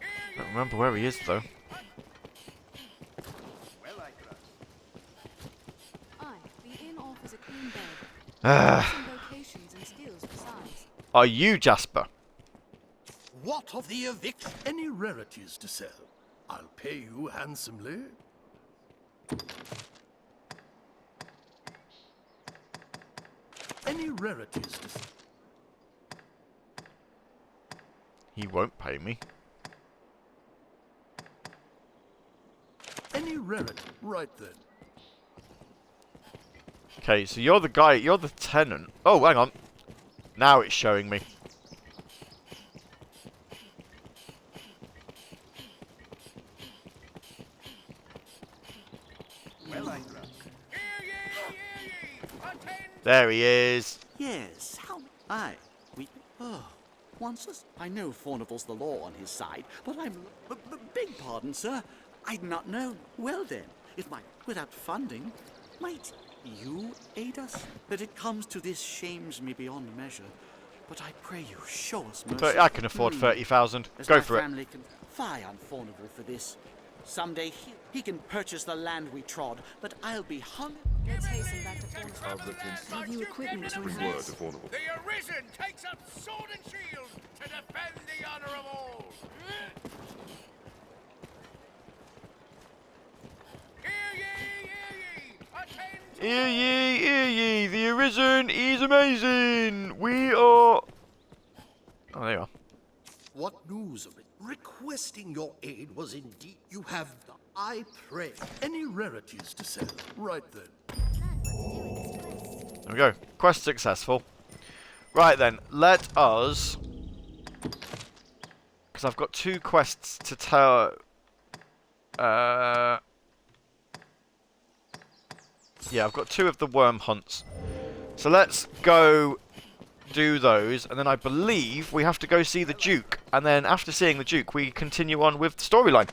I don't remember where he is though. The inn offers a clean bed. Ah. Some locations and skills besides. Are you Jasper? What of the eviction? Any rarities to sell? I'll pay you handsomely. Any rarities to sell? He won't pay me. Any rarity? Right then. Okay, so you're the guy. You're the tenant. Oh, hang on. Now it's showing me. There he is. Yes, how... Aye, we... Oh, wants us. I know Fornival's the law on his side, but beg pardon, sir. I'd not known. Well then, if without funding, might you aid us? That it comes to this shames me beyond measure. But I pray you, show us mercy. I can afford 30,000. Go for it. Family can fie on Fornival for this. Someday he can purchase the land we trod, but I'll be hung. Let's hasten back to Fornival. Give you equipment to Bring word enhance. to Fornival. The Arisen takes up sword and shield to defend the honor of all. Hear ye, hear ye! Attend to Hear ye, hear ye! The Arisen is amazing! We are... Oh, there you are. What news of it? Requesting your aid was indeed. You have, I pray, any rarities to sell. Right then. There we go. Quest successful. Right then, let us... Because I've got 2 quests to tell... Yeah, I've got 2 of the worm hunts. So let's go do those, and then I believe we have to go see the Duke, and then after seeing the Duke we continue on with the storyline.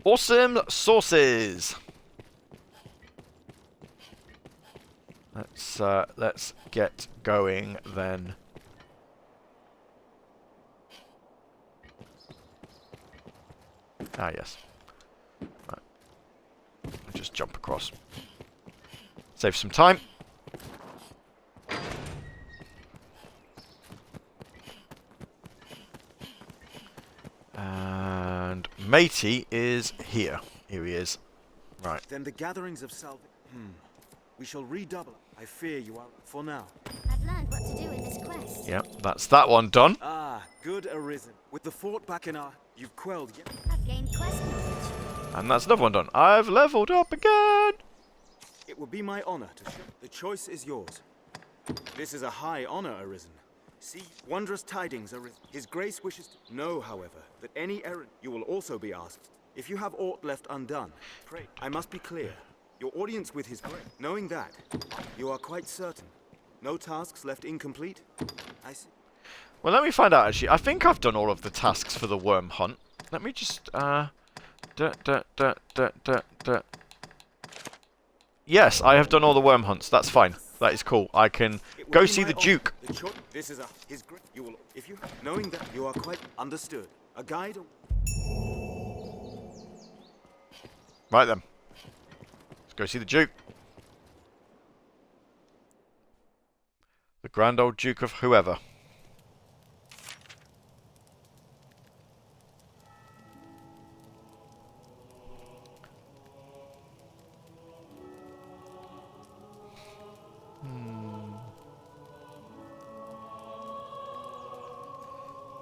Awesome sources. Let's get going then. Ah yes. Right. I'll just jump across. Save some time. And Matey is here. Here he is. Right. Then the gatherings of salvation. We shall redouble. I fear you are for now. I've learned what to do in this quest. Yep, that's that one done. Ah, good Arisen. With the fort back in our... You've quelled yet. I've gained quest knowledge. And that's another one done. I've leveled up again. It will be my honor to show. The choice is yours. This is a high honor, Arisen. See, wondrous tidings, Arisen. His grace wishes to... Know, however, that any errand you will also be asked. If you have aught left undone, pray. I must be clear. Your audience with his grace. Knowing that, you are quite certain. No tasks left incomplete? I see. Well, let me find out, actually. I think I've done all of the tasks for the worm hunt. Let me just... Yes, I have done all the worm hunts. That's fine. That is cool. I can go see the Duke. This is his grace. You will... If you... Knowing that, you are quite understood. A guide... Right then. Let's go see the Duke. The grand old Duke of whoever.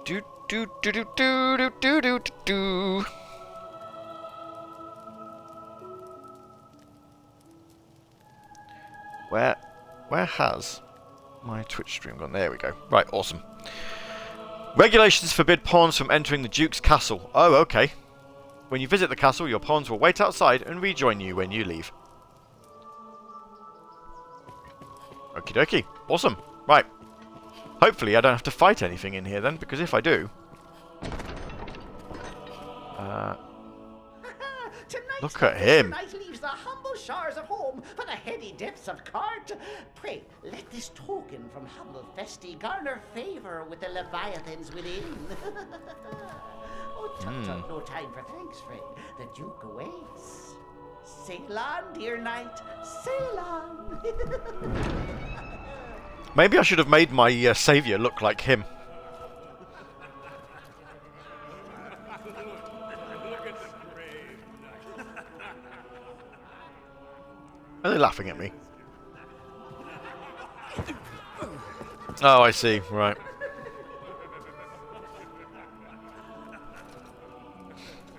Do do do do do do do do do. Where has my Twitch stream gone? There we go. Right, awesome. Regulations forbid pawns from entering the Duke's castle. Oh, okay. When you visit the castle, your pawns will wait outside and rejoin you when you leave. Okie dokie. Awesome. Right. Hopefully I don't have to fight anything in here then, because if I do... look at him. Tonight leaves the humble shores of home for the heady depths of court. Pray, let this token from humble Festi garner favour with the leviathans within. Oh, tut, no time for thanks, friend. The Duke awaits. Sail on, dear knight, sail on. Maybe I should have made my saviour look like him. Are they laughing at me? Oh, I see. Right.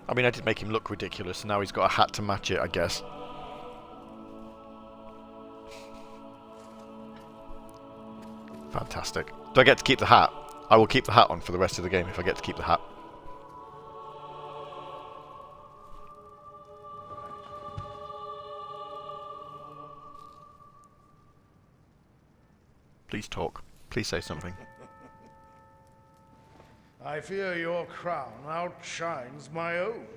I mean, I did make him look ridiculous, and now he's got a hat to match it, I guess. Fantastic. Do I get to keep the hat? I will keep the hat on for the rest of the game if I get to keep the hat. Please talk. Please say something. I fear your crown outshines my own.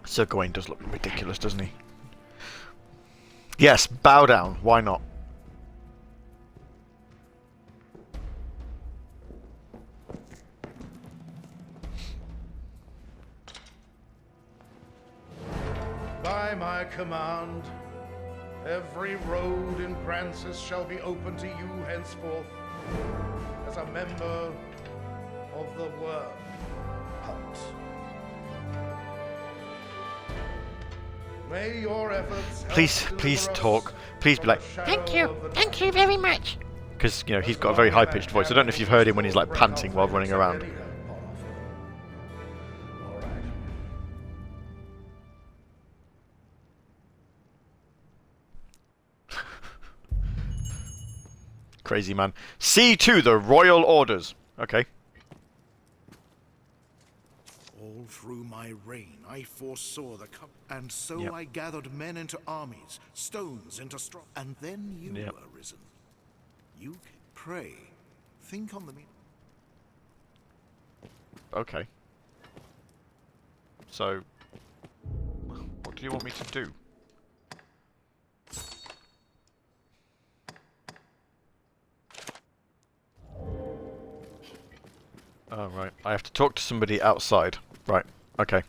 Sir Gawain does look ridiculous, doesn't he? Yes, bow down. Why not? By my command, every road in Francis shall be open to you henceforth as a member of the Worm Hunt. May your efforts Please talk. Please be like, thank you very much. Because, you know, he's got a very high-pitched voice. I don't know if you've heard him when he's like panting while running around. Crazy man. See to the royal orders. Okay. All through my reign, I foresaw the and so I gathered men into armies, stones into strong. And then you were risen. You can pray. Think on the meaning. Okay. So, what do you want me to do? Oh, right. I have to talk to somebody outside. Right. Okay.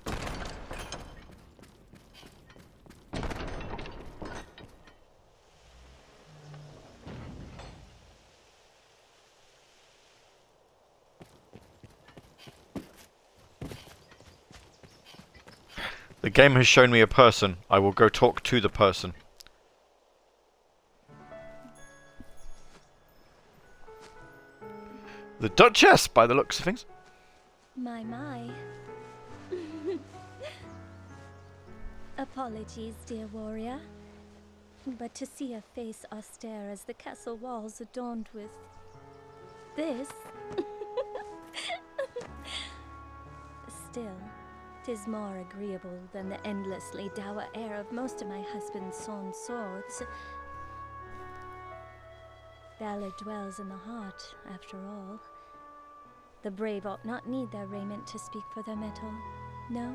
The game has shown me a person. I will go talk to the person. The Duchess, by the looks of things. My. Apologies, dear warrior. But to see a face austere as the castle walls adorned with this... Still, 'tis more agreeable than the endlessly dour air of most of my husband's sawn swords. Valor dwells in the heart, after all. The brave ought not need their raiment to speak for their mettle, no?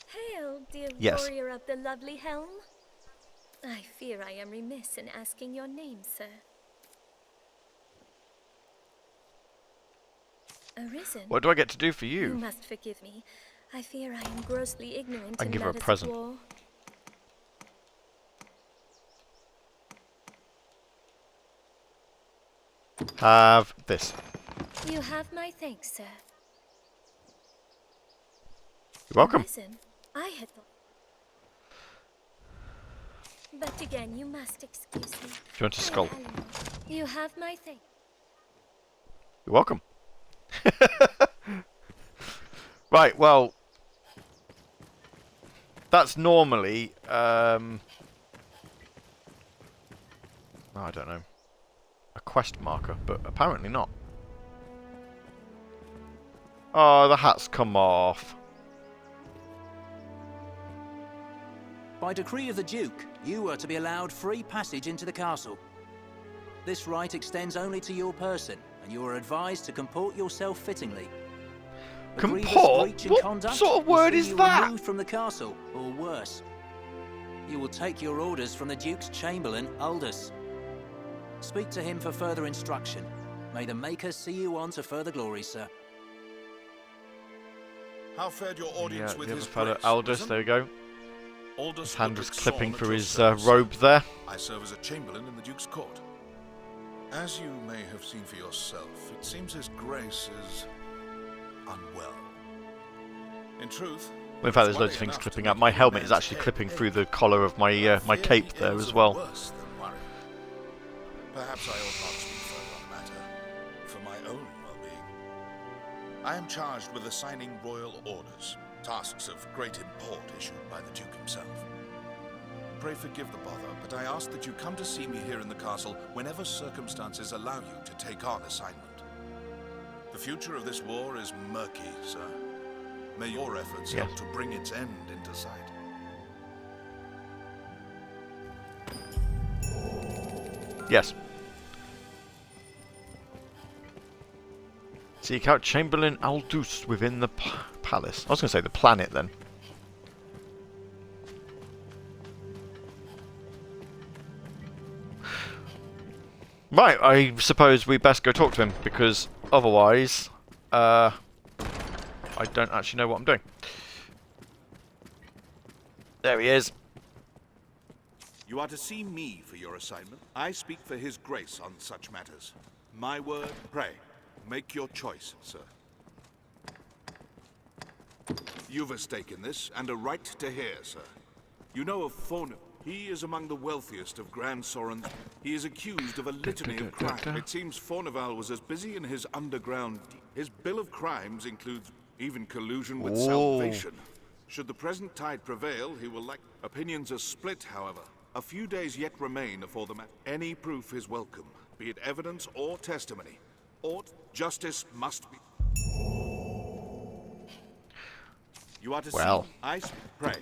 Hail, dear warrior of the lovely helm. I fear I am remiss in asking your name, sir. Arisen. What do I get to do for you? You must forgive me. I fear I am grossly ignorant. I can give her a present. Have this. You have my thanks, sir. You're welcome. Arisen, I had thought. But again, you must excuse me. If you want to skull. You have my thanks. You're welcome. Right, well, that's normally, I don't know, a quest marker, but apparently not. Oh, the hat's come off. By decree of the Duke, you are to be allowed free passage into the castle. This right extends only to your person, and you are advised to comport yourself fittingly. Comport? What sort of word is that? Removed from the castle, or worse. You will take your orders from the Duke's Chamberlain, Aldous. Speak to him for further instruction. May the Maker see you on to further glory, sir. How fared your audience with the his other fellow, grace, Aldous, Arisen? there we go. Aldous His hand was Woodrick clipping Sawn through at your his service. robe there. I serve as a chamberlain in the Duke's court. As you may have seen for yourself, it seems his grace is unwell. In truth, In fact, there's loads of things clipping up. My helmet is actually clipping through the collar of my my cape there as well. Perhaps I ought not speak further on the matter, for my own well-being. I am charged with assigning royal orders, tasks of great import issued by the Duke himself. Pray forgive the bother, but I ask that you come to see me here in the castle whenever circumstances allow you to take on assignment. The future of this war is murky, sir. May your efforts Yeah. help to bring its end into sight. Yes. Seek out Chamberlain Aldous within the palace. I was going to say the planet then. Right, I suppose we best go talk to him, because otherwise, I don't actually know what I'm doing. There he is. You are to see me for your assignment. I speak for His Grace on such matters. My word, pray. Make your choice, sir. You've a stake in this, and a right to hear, sir. You know of Forno. He is among the wealthiest of Grand Sorens. He is accused of a litany of crimes. It seems Forneval was as busy in his underground. His bill of crimes includes even collusion with salvation. Should the present tide prevail, he will like. Opinions are split, however. A few days yet remain before the any proof is welcome, be it evidence or testimony. Or justice must be. You are to see. I pray.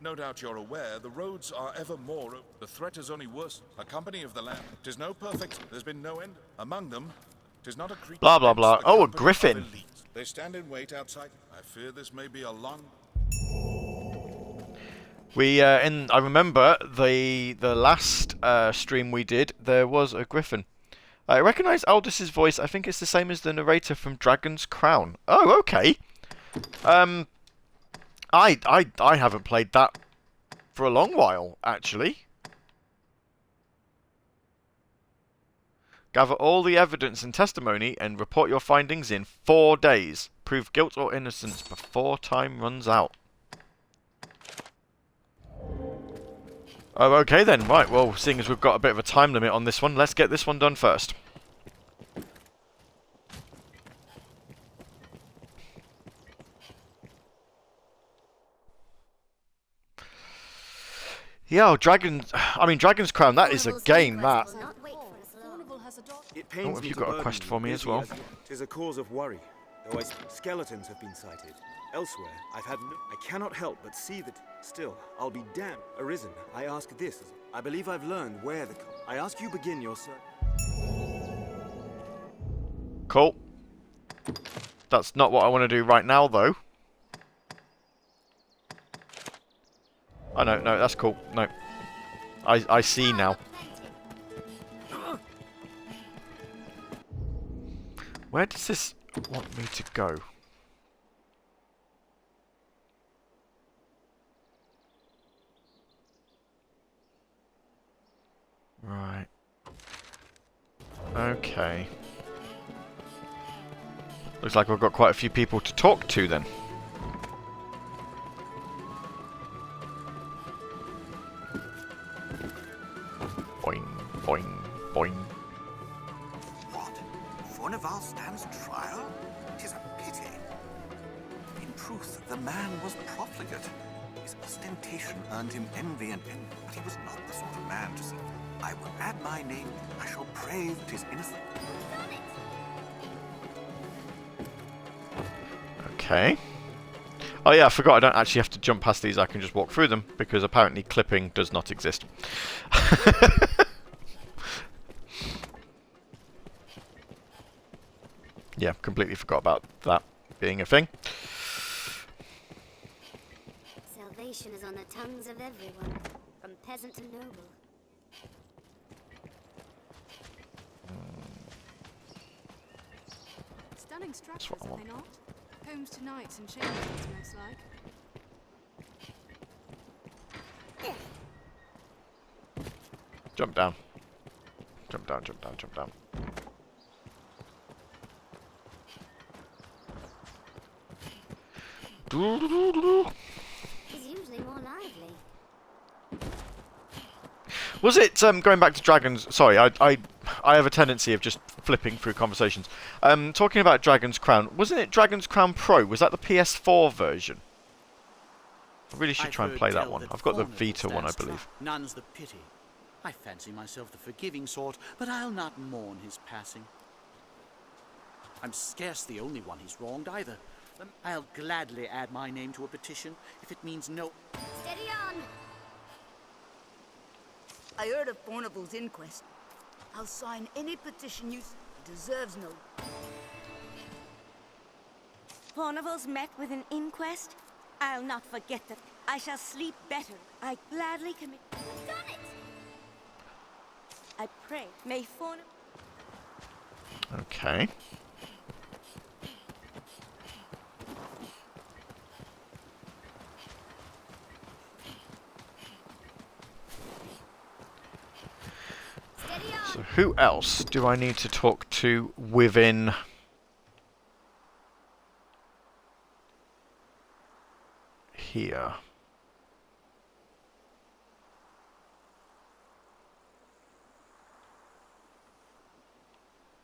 No doubt you're aware, the roads are ever more. The threat is only worse. A company of the land. 'Tis no perfect. There's been no end. Among them, 'tis not a creature. Blah blah blah. Oh, a griffin. They stand in wait outside. I fear this may be a long. We I remember the last stream we did. There was a griffin. I recognise Aldous' voice. I think it's the same as the narrator from Dragon's Crown. Oh, okay. I haven't played that for a long while, actually. Gather all the evidence and testimony and report your findings in 4 days. Prove guilt or innocence before time runs out. Oh, okay then. Right, well, seeing as we've got a bit of a time limit on this one, let's get this one done first. Yeah, Dragon's Crown, that is a game, that. Oh, have you got a quest for me as well? Tis a cause of worry, though skeletons have been sighted. Elsewhere, I cannot help but see that. Still, I'll be damned. Arisen, I ask this. I believe I've learned where the. I ask you begin your search. Cool. That's not what I want to do right now, though. Oh, no, that's cool. No. I see now. Where does this want me to go? Right. Okay. Looks like we've got quite a few people to talk to then. Boing, boing, boing. What? Forneval stands trial? 'Tis a pity. In truth, the man was profligate. His ostentation earned him envy and but he was not the sort of man to see. I will add my name. I shall pray that his innocent. Okay. Oh yeah, I forgot I don't actually have to jump past these, I can just walk through them, because apparently clipping does not exist. Yeah, completely forgot about that being a thing. Salvation is on the tongues of everyone, from peasant to noble. Stunning structures, are they not? Homes to knights and chamberlains, most like. Jump down. Jump down, jump down, jump down. He's usually more lively. Was it, going back to Dragons... Sorry, I have a tendency of just flipping through conversations. Talking about Dragon's Crown, wasn't it Dragon's Crown Pro? Was that the PS4 version? I really should try and play that one. I've got the Vita one, I believe. None's the pity. I fancy myself the forgiving sort, but I'll not mourn his passing. I'm scarce the only one he's wronged either. I'll gladly add my name to a petition if it means no... Steady on! I heard of Fornival's inquest. I'll sign any petition you... deserves no... Fornival's met with an inquest? I'll not forget that. I shall sleep better. I gladly commit... I've done it! I pray, may Fornival... Okay. So who else do I need to talk to within here?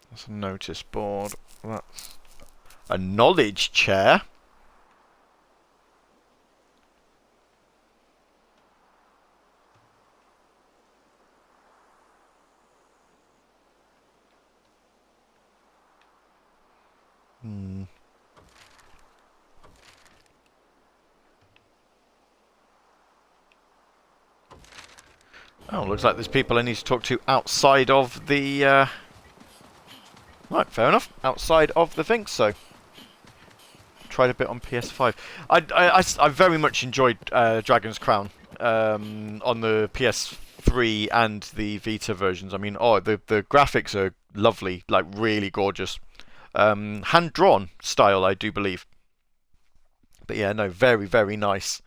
That's a notice board. That's a knowledge chair. Oh, looks like there's people I need to talk to outside of the... Right, fair enough. Outside of the thing, so... Tried a bit on PS5. I very much enjoyed Dragon's Crown on the PS3 and the Vita versions. I mean, oh, the graphics are lovely, like really gorgeous. Hand-drawn style, I do believe. But yeah, no, very, very nice.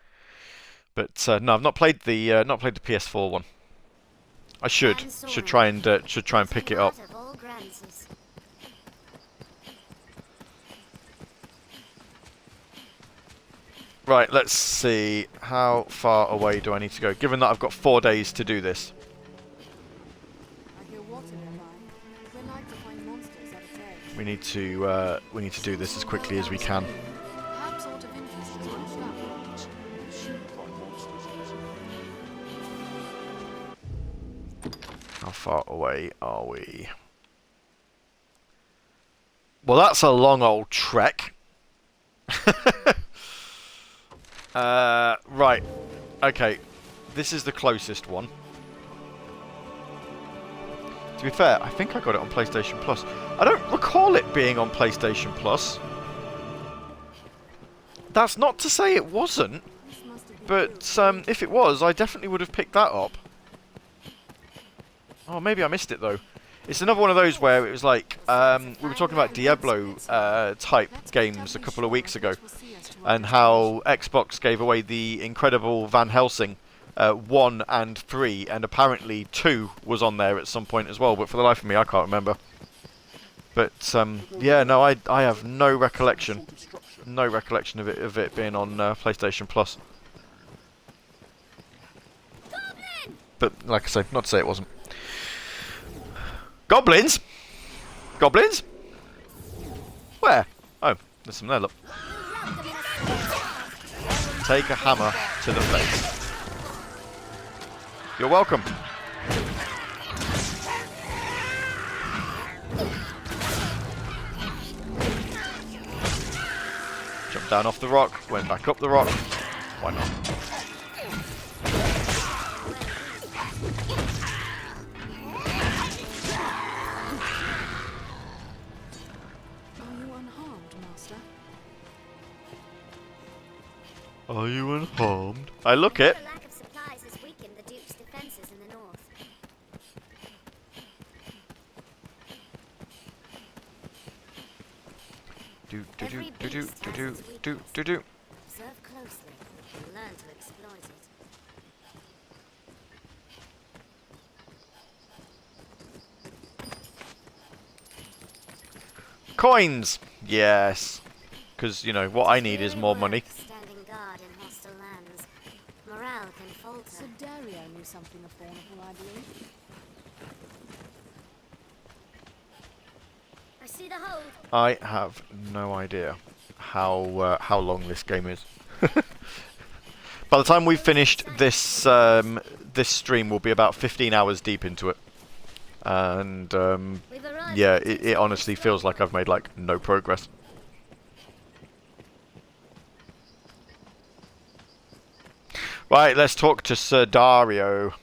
But no, I've not played the PS4 one. I should try and pick it up. Right, let's see. How far away do I need to go? Given that I've got 4 days to do this. We need to do this as quickly as we can. How far away are we? Well, that's a long old trek. Right. Okay. This is the closest one. To be fair, I think I got it on PlayStation Plus. I don't recall it being on PlayStation Plus. That's not to say it wasn't. But if it was, I definitely would have picked that up. Oh, maybe I missed it though. It's another one of those where it was like, we were talking about Diablo type games a couple of weeks ago, and how Xbox gave away the incredible Van Helsing 1 and 3, and apparently 2 was on there at some point as well, but for the life of me I can't remember. But yeah, no, I have no recollection of it being on PlayStation Plus. But like I say, not to say it wasn't. Goblins? Goblins? Where? Oh, there's some there, look. Take a hammer to the face. You're welcome. Jumped down off the rock, went back up the rock. Why not? Are you unharmed? I look it. The lack of supplies has weakened the Duke's defenses in the north. Do. Observe closely and learn to exploit it. Coins! Yes. Because, you know, what I need is more money. Standing guard in hostile lands. Morale can falter. So Dario knew something of Fornival, I believe. I see the hold. I have no idea how long this game is. By the time we've finished this this stream, we'll be about 15 hours deep into it. And yeah, it honestly feels like I've made like no progress. Right, let's talk to Sir Dario.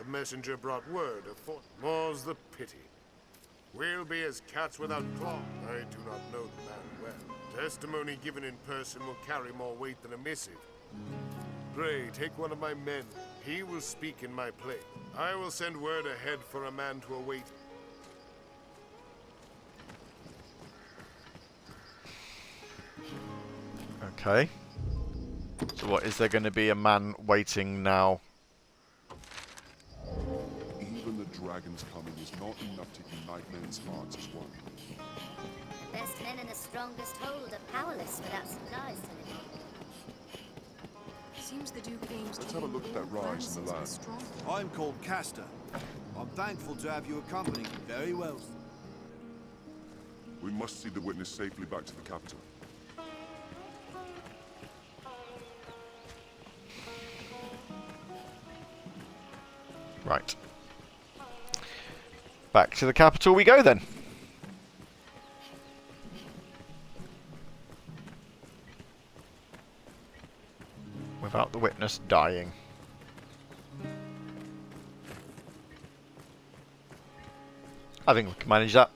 A messenger brought word of more's the pity. We'll be as cats without claws. I do not know the man well. Testimony given in person will carry more weight than a missive. Pray, take one of my men. He will speak in my place. I will send word ahead for a man to await. Okay. So what, is there going to be a man waiting now? Even the dragon's coming is not enough to unite men's hearts as one. The best men in the strongest hold are powerless without supplies to live on. Seems the Duke aims Let's to have a look at that rise in the land. I'm called Castor. I'm thankful to have you accompany me. Very well. We must see the witness safely back to the capital. Right. Back to the capital we go then. Without the witness dying. I think we can manage that.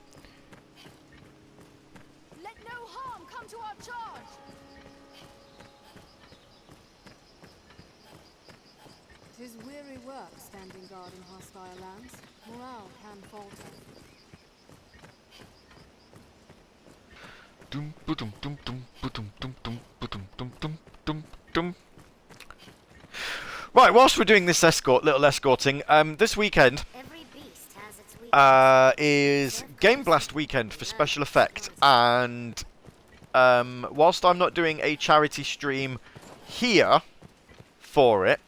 Let no harm come to our charge. Tis weary work standing guard in hostile lands. Morale can falter. Dum ba-dum dum dum ba-dum dum dum ba-dum dum dum dum dum. Right, whilst we're doing this little escorting, this weekend is Game Blast weekend for special effect, and whilst I'm not doing a charity stream here for it,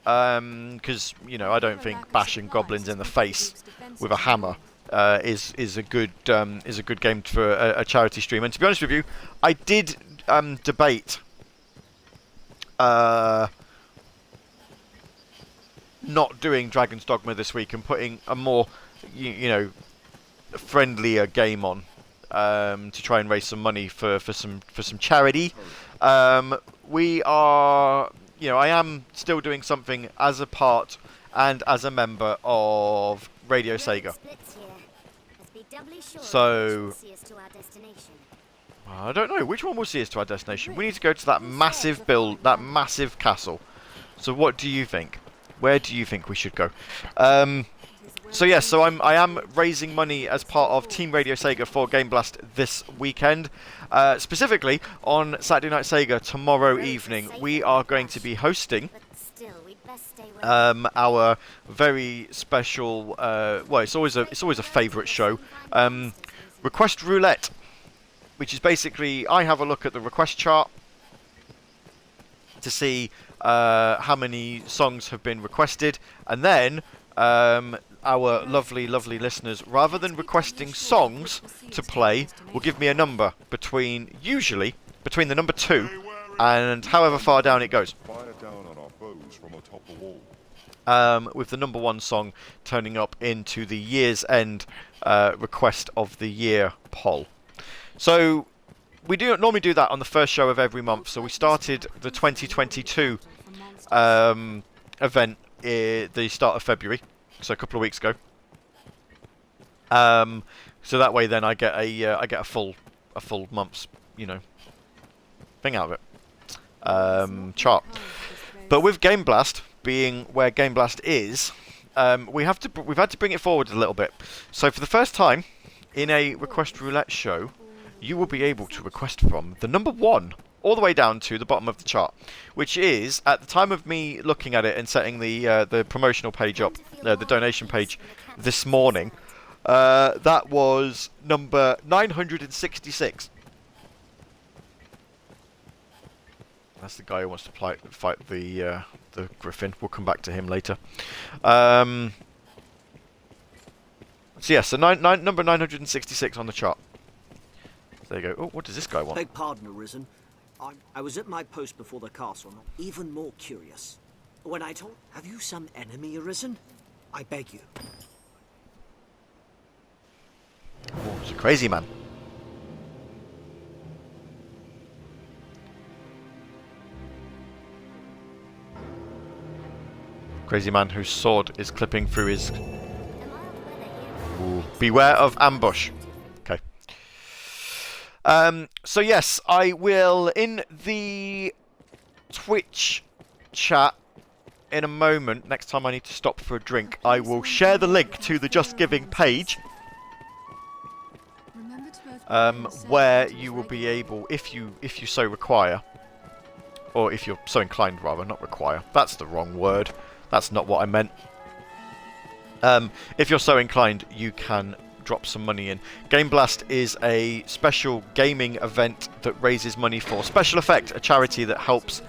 because you know I don't think bashing goblins in the face with a hammer is a good game for a charity stream. And to be honest with you, I did debate not doing Dragon's Dogma this week and putting a more you know friendlier game on to try and raise some money for some charity. We are, you know, I am still doing something as a part and as a member of Radio Sega. So I don't know which one will see us to our destination. We need to go to that massive that massive castle. So what do you think? Where do you think we should go? So yes, so I am raising money as part of Team Radio Sega for Game Blast this weekend. Specifically on Saturday Night Sega tomorrow evening, we are going to be hosting our very special. Well, it's always a favourite show. Request Roulette, which is basically I have a look at the request chart to see how many songs have been requested, and then our lovely listeners, rather than requesting songs to play, will give me a number usually between the number 2 and however far down it goes. Fire down on our bows from atop the wall. With the number 1 song turning up into the year's end request of the year poll. So we do normally do that on the first show of every month. So we started the 2022 event at the start of February, so a couple of weeks ago. So that way, then I get a full month's thing out of it, chart. But with Game Blast being where Game Blast is, we've had to bring it forward a little bit. So for the first time in a Request Roulette show, you will be able to request from the number 1 all the way down to the bottom of the chart, which is, at the time of me looking at it and setting the promotional page up, the donation page this morning, that was number 966. That's the guy who wants to fight the Griffin. We'll come back to him later. So yeah, so number 966 on the chart. There you go. Oh, what does this guy want? Beg pardon, Arisen. I was at my post before the castle, even more curious. When I told... Have you some enemy, Arisen? I beg you. Crazy man. Crazy man whose sword is clipping through his... Ooh. Beware of ambush. Okay. So yes, I will, in the Twitch chat in a moment, next time I need to stop for a drink, I will share the link to the Just Giving page, where you will be able, if you so require, or if you're so inclined rather, not require, that's the wrong word, that's not what I meant. If you're so inclined, you can drop some money in. Game Blast is a special gaming event that raises money for Special Effect, a charity that helps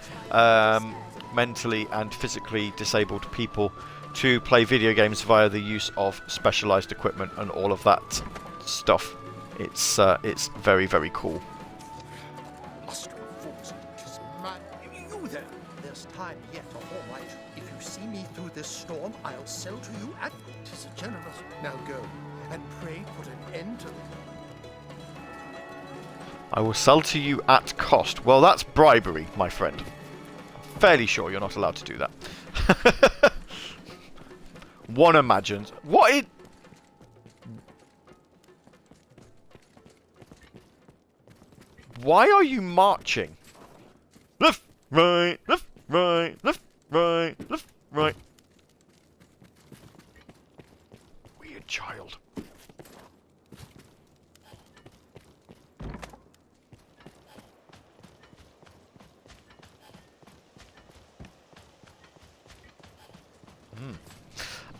mentally and physically disabled people to play video games via the use of specialized equipment and all of that stuff. It's very, very cool. You there! There's time yet, all right. If you see me through this storm, I'll sell to you at... 'Tis a generous... Now go, and pray put an end to... I will sell to you at cost. Well, that's bribery, my friend. I'm fairly sure you're not allowed to do that. One imagines... What it... Why are you marching? Left, right, left, right, left, right, left, right. Weird child.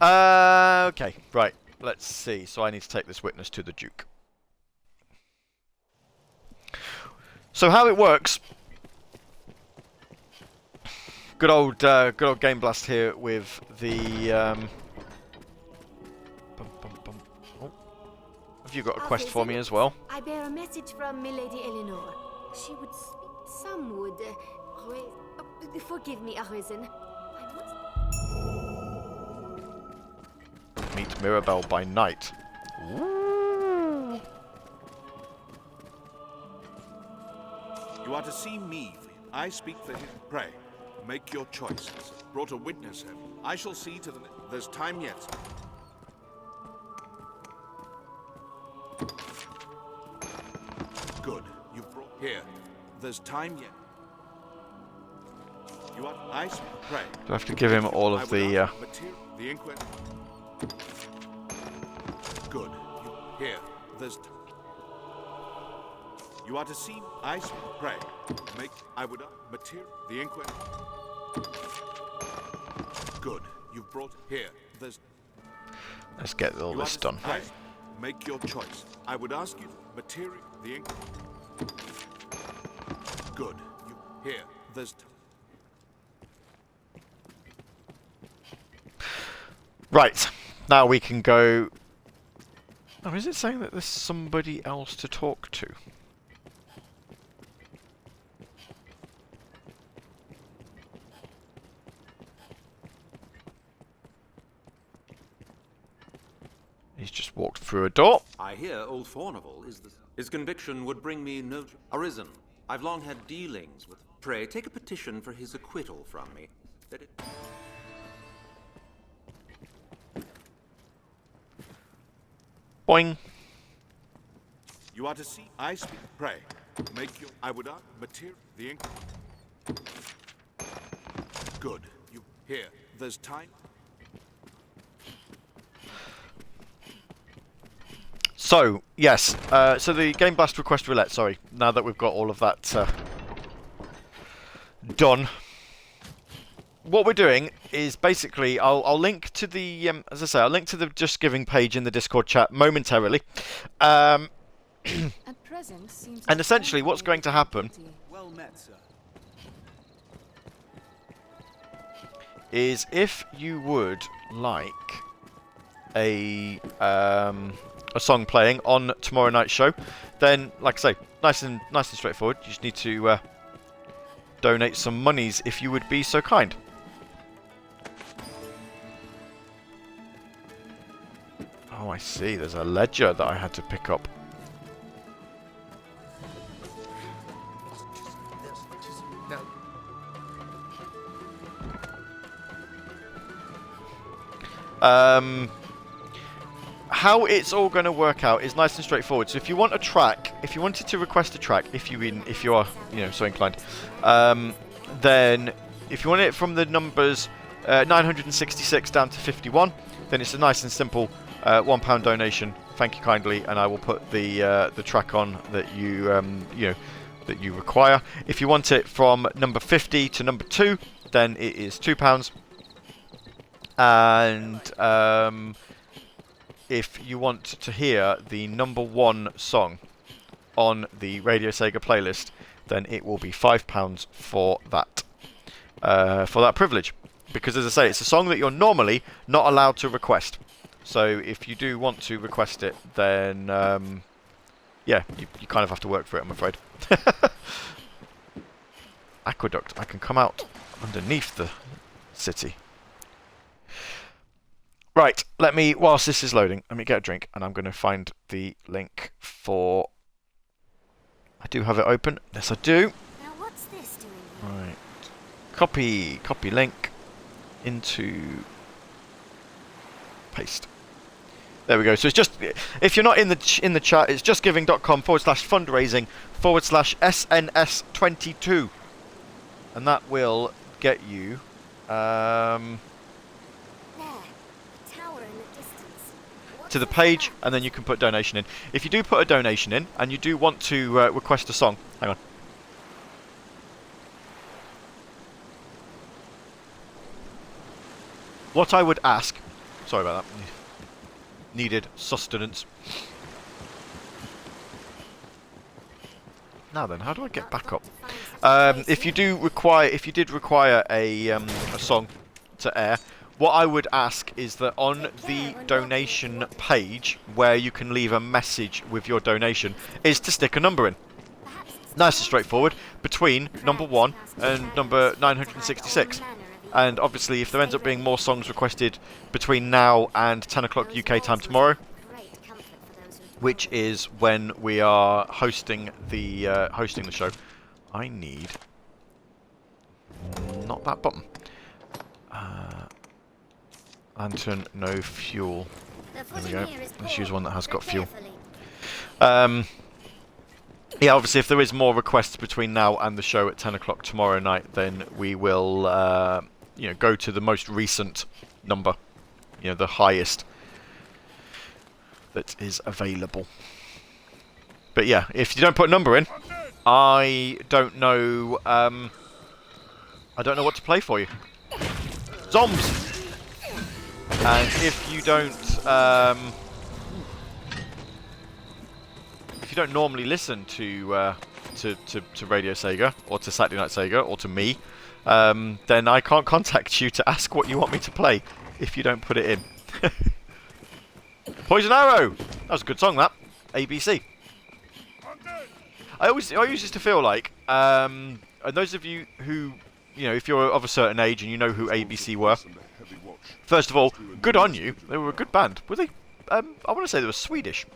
Okay, right. Let's see. So I need to take this witness to the Duke. So how it works, good old Game Blast here with the. Oh. Have you got a quest for me as well? I bear a message from Milady Eleanor. She would some would forgive me, Arisen. Meet Mirabelle by night. Ooh. You are to see me. I speak for him. Pray, make your choices. Brought a witness him. I shall see to the... There's time yet. Good. You've brought... Here. There's time yet. You are... I speak. Pray. Do I have to give him all of the... The inquest... Good. Here. There's... You are to see... I speak. Pray. Make... I would... Material... The inquest... Good. You've brought... Here. There's... Let's get all this done. Pray. Make your choice. I would ask you... Material... The inquest... Good. You... Here. There's... Right. Now we can go... Oh, is it saying that there's somebody else to talk to? He's just walked through a door. I hear old Fornival is the... His conviction would bring me no... Arisen, I've long had dealings with... Pray, take a petition for his acquittal from me. That it... Boing. You are to see... I speak... Pray. Make your... I would ask... Material... The ink... Good. You... Here. There's time... So, yes. So the Game Blast request roulette, sorry. Now that we've got all of that done. What we're doing is basically, I'll link to the, as I say, I'll link to the Just Giving page in the Discord chat momentarily. And essentially what's going to happen Well met, sir. is if you would like a song playing on tomorrow night's show, then, like I say, nice and straightforward. You just need to donate some monies if you would be so kind. Oh, I see. There's a ledger that I had to pick up. How it's all going to work out is nice and straightforward. So if you want a track, if you wanted to request a track, if you are so inclined, then if you want it from the numbers 966 down to 51, then it's a nice and simple £1 donation. Thank you kindly, and I will put the track on that you that you require. If you want it from number 50 to number 2, then it is £2. And if you want to hear the number 1 song on the Radio Sega playlist, then it will be £5 for that privilege. Because, as I say, it's a song that you're normally not allowed to request. So if you do want to request it, then yeah, you kind of have to work for it, I'm afraid. Aqueduct. I can come out underneath the city. Right, whilst this is loading, let me get a drink, and I'm going to find the link for... I do have it open. Yes, I do. Now what's this doing? Right. Copy link into... paste. There we go. So it's just, if you're not in the chat, it's justgiving.com/fundraising/SNS22. And that will get you... to the page, and then you can put donation in. If you do put a donation in and you do want to request a song, hang on. What I would ask, sorry about that, needed sustenance. Now then, how do I get back up? If you did require a song to air, what I would ask is that on the donation page, where you can leave a message with your donation, is to stick a number in. Nice and straightforward, between number 1 and number 966. And obviously, if there ends up being more songs requested between now and 10 o'clock UK time tomorrow, which is when we are hosting the show, I need... not that button. Lantern, no fuel. There we go. Let's use one that has got fuel. Yeah, obviously, if there is more requests between now and the show at 10 o'clock tomorrow night, then we will, go to the most recent number, the highest that is available. But yeah, if you don't put a number in, I don't know what to play for you. Zombs. And if you don't normally listen to Radio Sega or to Saturday Night Sega or to me, then I can't contact you to ask what you want me to play if you don't put it in. Poison Arrow. That was a good song. That ABC. I used to feel like, and those of you who, if you're of a certain age and you know who ABC were. First of all, good on you. They were a good band. Were they? I want to say they were Swedish.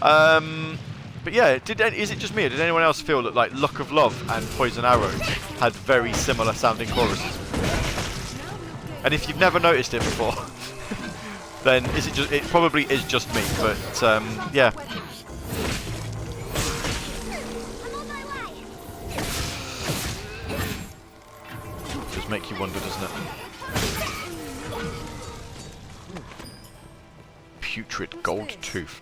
But yeah, is it just me, or did anyone else feel that like Luck of Love and Poison Arrow had very similar sounding choruses? And if you've never noticed it before, then it probably is just me. But yeah. Does make you wonder, doesn't it? Putrid gold tooth.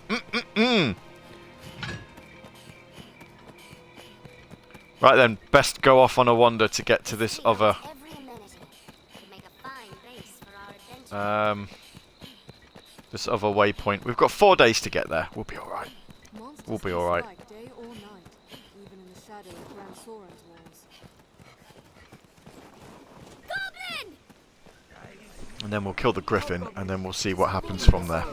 Right then, best go off on a wander to get to this other waypoint. We've got 4 days to get there. We'll be alright. We'll be alright. And then we'll kill the griffin, and then we'll see what happens from there.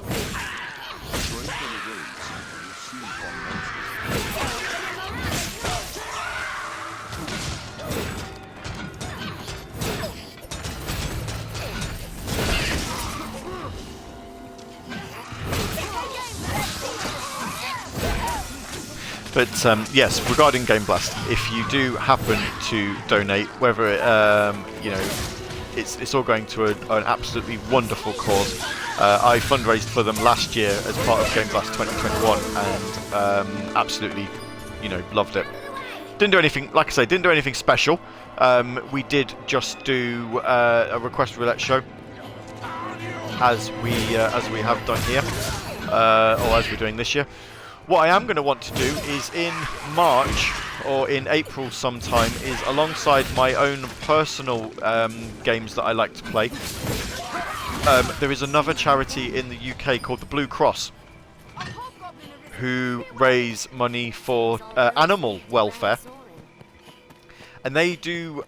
But yes, regarding Game Blast, if you do happen to donate, whether it, it's all going to an absolutely wonderful cause. I fundraised for them last year as part of Game Blast 2021, and absolutely, loved it. Didn't do anything, like I say, didn't do anything special. We did just do a request roulette show, as we have done here, or as we're doing this year. What I am going to want to do is in March or in April sometime is alongside my own personal games that I like to play. There is another charity in the UK called the Blue Cross, who raise money for animal welfare, and they do.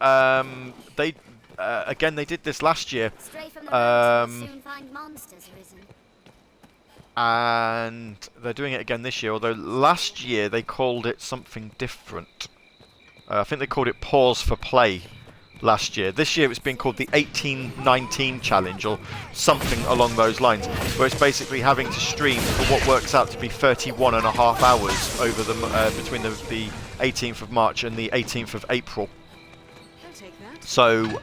Again, they did this last year. And they're doing it again this year, although last year they called it something different. I think they called it Pause for Play last year. This year it's been called the 1819 Challenge, or something along those lines, where it's basically having to stream for what works out to be 31 and a half hours over the between the 18th of March and the 18th of April. So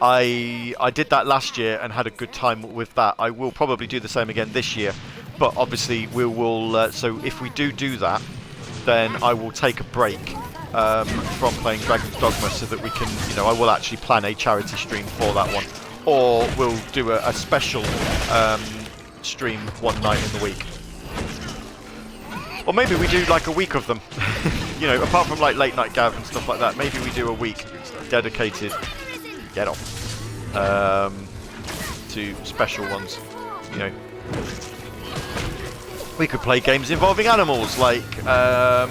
I did that last year and had a good time with that. I will probably do the same again this year, but obviously we will. So if we do that, then I will take a break from playing Dragon's Dogma, so that we can, I will actually plan a charity stream for that one, or we'll do a special stream one night in the week, or maybe we do like a week of them. Apart from like late night Gav and stuff like that, maybe we do a week dedicated. Get on. To special ones, We could play games involving animals, like, I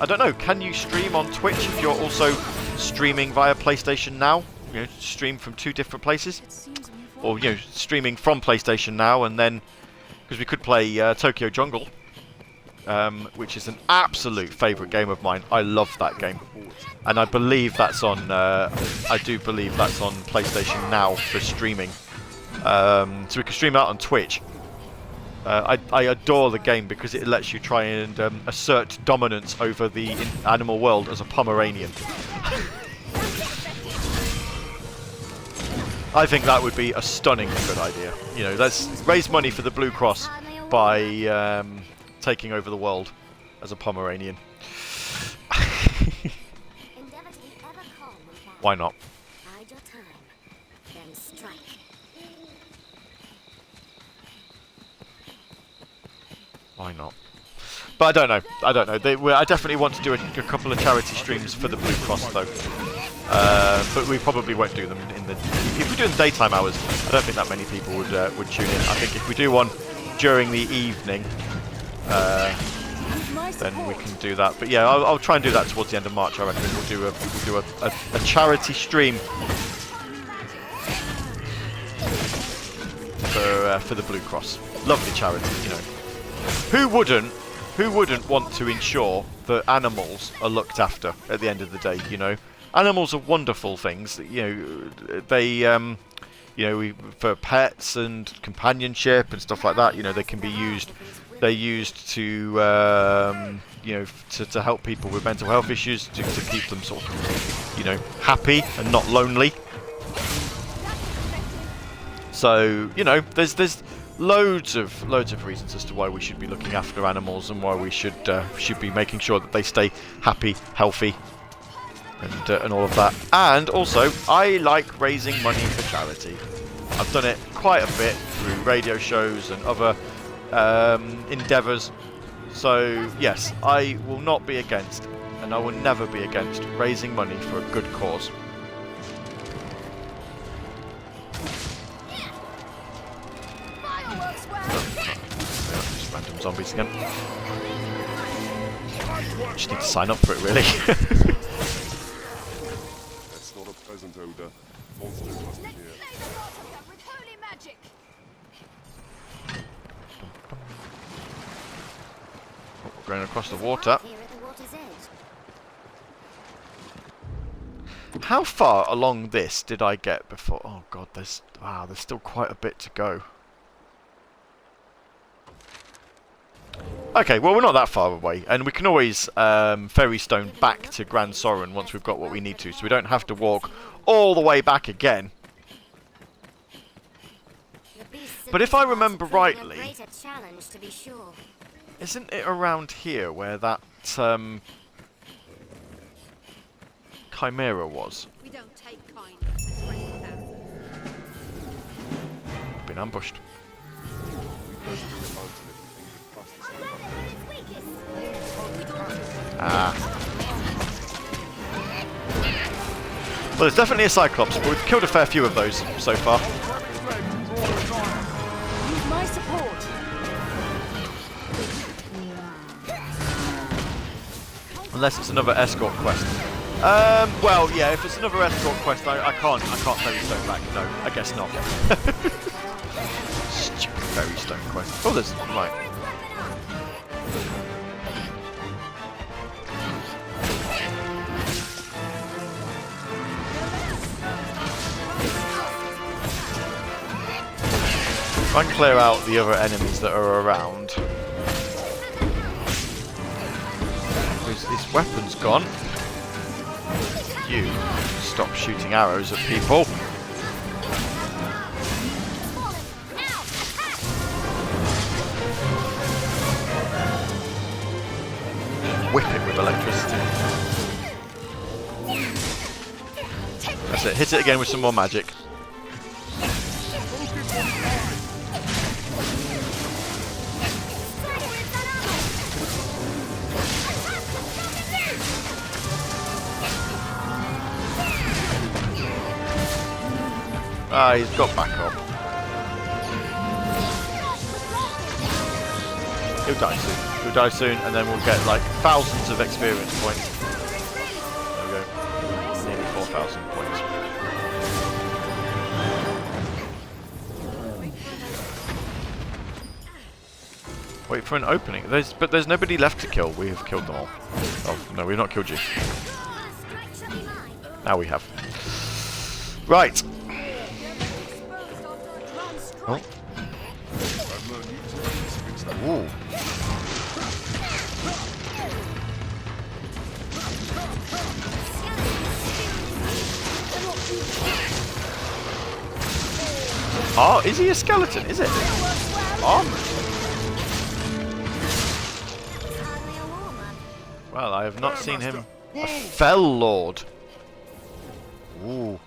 don't know, can you stream on Twitch if you're also streaming via PlayStation Now? Stream from 2 different places? Or, streaming from PlayStation Now, and then, because we could play Tokyo Jungle, which is an absolute favourite game of mine. I love that game. And I believe that's on, I do believe that's on PlayStation Now for streaming. So we can stream out on Twitch. I adore the game because it lets you try and assert dominance over the animal world as a Pomeranian. I think that would be a stunning good idea. Let's raise money for the Blue Cross by taking over the world as a Pomeranian. Why not? Why not? But I don't know. I definitely want to do a couple of charity streams for the Blue Cross, though. But we probably won't do them in the. If we do in daytime hours, I don't think that many people would tune in. I think if we do one during the evening, then we can do that. But yeah, I'll try and do that towards the end of March. I reckon we'll do a charity stream for the Blue Cross. Lovely charity, Who wouldn't want to ensure that animals are looked after at the end of the day? Animals are wonderful things. They for pets and companionship and stuff like that. They can be used. They're used to to help people with mental health issues, to keep them sort of happy and not lonely. So there's loads of reasons as to why we should be looking after animals, and why we should be making sure that they stay happy, healthy, and all of that. And also, I like raising money for charity. I've done it quite a bit through radio shows and other endeavours. So yes, I will not be against, and I will never be against, raising money for a good cause. Just random zombies again. Just need to sign up for it, really. That's not a pleasant odor. Monsters must be here. With holy magic. We're going across the water. How far along this did I get before? Oh god, there's still quite a bit to go. Okay, well, we're not that far away, and we can always ferry stone back to Grand Soren once we've got what we need to, so we don't have to walk all the way back again. But if I remember rightly, greater challenge, to be sure. isn't it around here where that Chimera was? We don't take kindness. Been ambushed. Ah. Well, there's definitely a Cyclops, but we've killed a fair few of those so far. Need my support. Unless it's another escort quest. Well, yeah, if it's another escort quest, I can't Fairy Stone back. No, I guess not. Stupid Fairy Stone quest. Oh, there's right. Try and clear out the other enemies that are around. His weapon's gone. You stop shooting arrows at people. Whip it with electricity. That's it. Hit it again with some more magic. Ah, he's got back up. He'll die soon. He'll die soon, and then we'll get like thousands of experience points. There we go. Nearly 4,000 points. Wait for an opening. But there's nobody left to kill. We have killed them all. Oh, no, we've not killed you. Now we have. Right. Oh. Ooh. Oh, is he a skeleton? Is it? Armored. Well, I have not seen him. A Fell Lord. Ooh.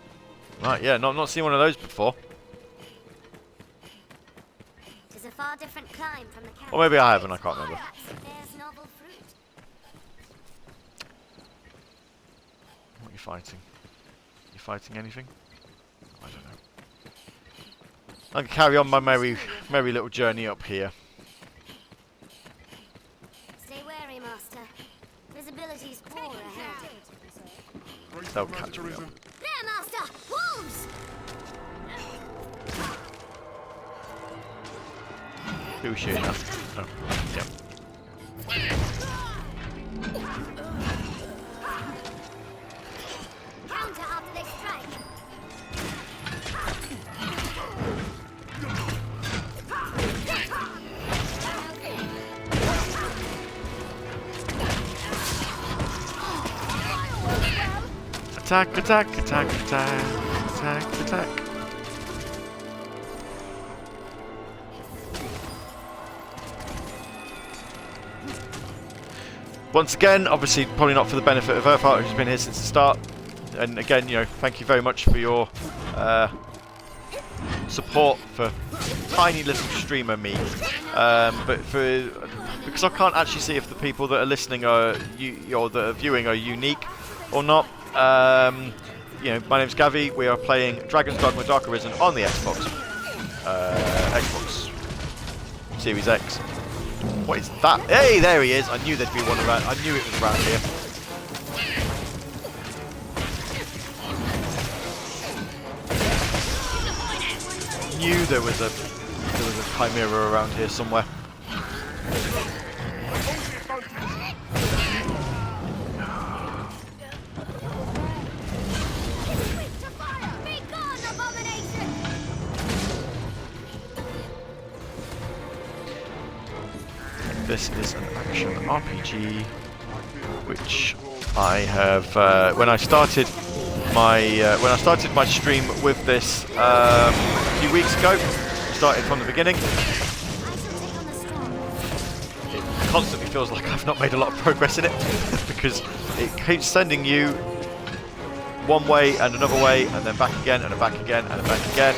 Right, yeah, not seen one of those before. It's a far different climb from the Or maybe I haven't, I can't remember. What are you fighting? You fighting anything? I don't know. I can carry on my merry little journey up here. Stay wary, Master. Visibility's poor ahead. They'll catch me up. There, Master! Wolves! Who's shooting us? Oh, yep. Counter after they strike. Attack, attack, attack, attack, attack, attack. Once again, obviously, probably not for the benefit of Earthheart, who's been here since the start. And again, you know, thank you very much for your support for tiny little streamer me. But because I can't actually see if the people that are listening or that are viewing are unique or not. You know, my name's Gavvie. We are playing Dragon's Dogma Dark Arisen on the Xbox Series X. What is that? Hey, there he is. I knew there'd be one around. I knew it was around here. Knew there was a chimera around here somewhere. This is an action RPG, which I have when I started my stream with this a few weeks ago, started from the beginning. It constantly feels like I've not made a lot of progress in it because it keeps sending you one way and another way and then back again and back again and back again.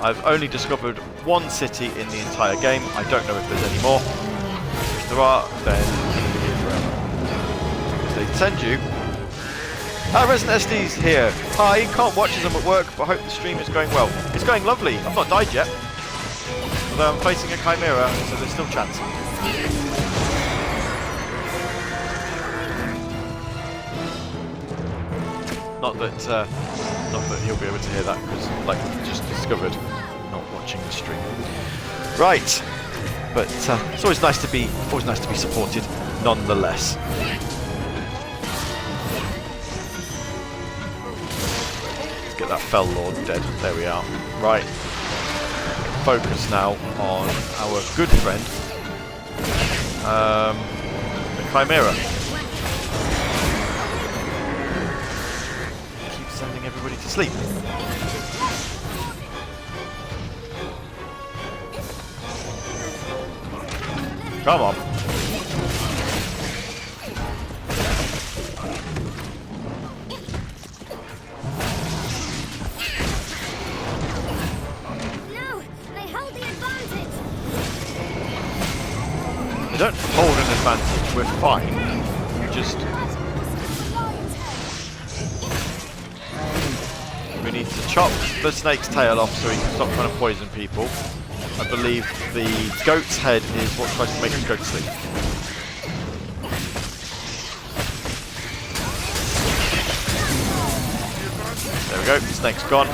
I've only discovered one city in the entire game. I don't know if there's any more. If there are, then I'm going to be here forever. Because they send you... Arisen SD's here. Hi, can't watch as I'm at work, but hope the stream is going well. It's going lovely. I've not died yet. Although I'm facing a chimera, so there's still chance. Not that he'll be able to hear that, because like we just discovered, not watching the stream. Right, but it's always nice to be supported, nonetheless. Let's get that Fell Lord dead. There we are. Right. Focus now on our good friend, the Chimera. Keep sending everybody to sleep. Come on. We don't hold an advantage, we're fine. We need to chop the snake's tail off so he can stop trying to poison people. I believe the goat's head is what tries to make us go to sleep. There we go, the snake's gone.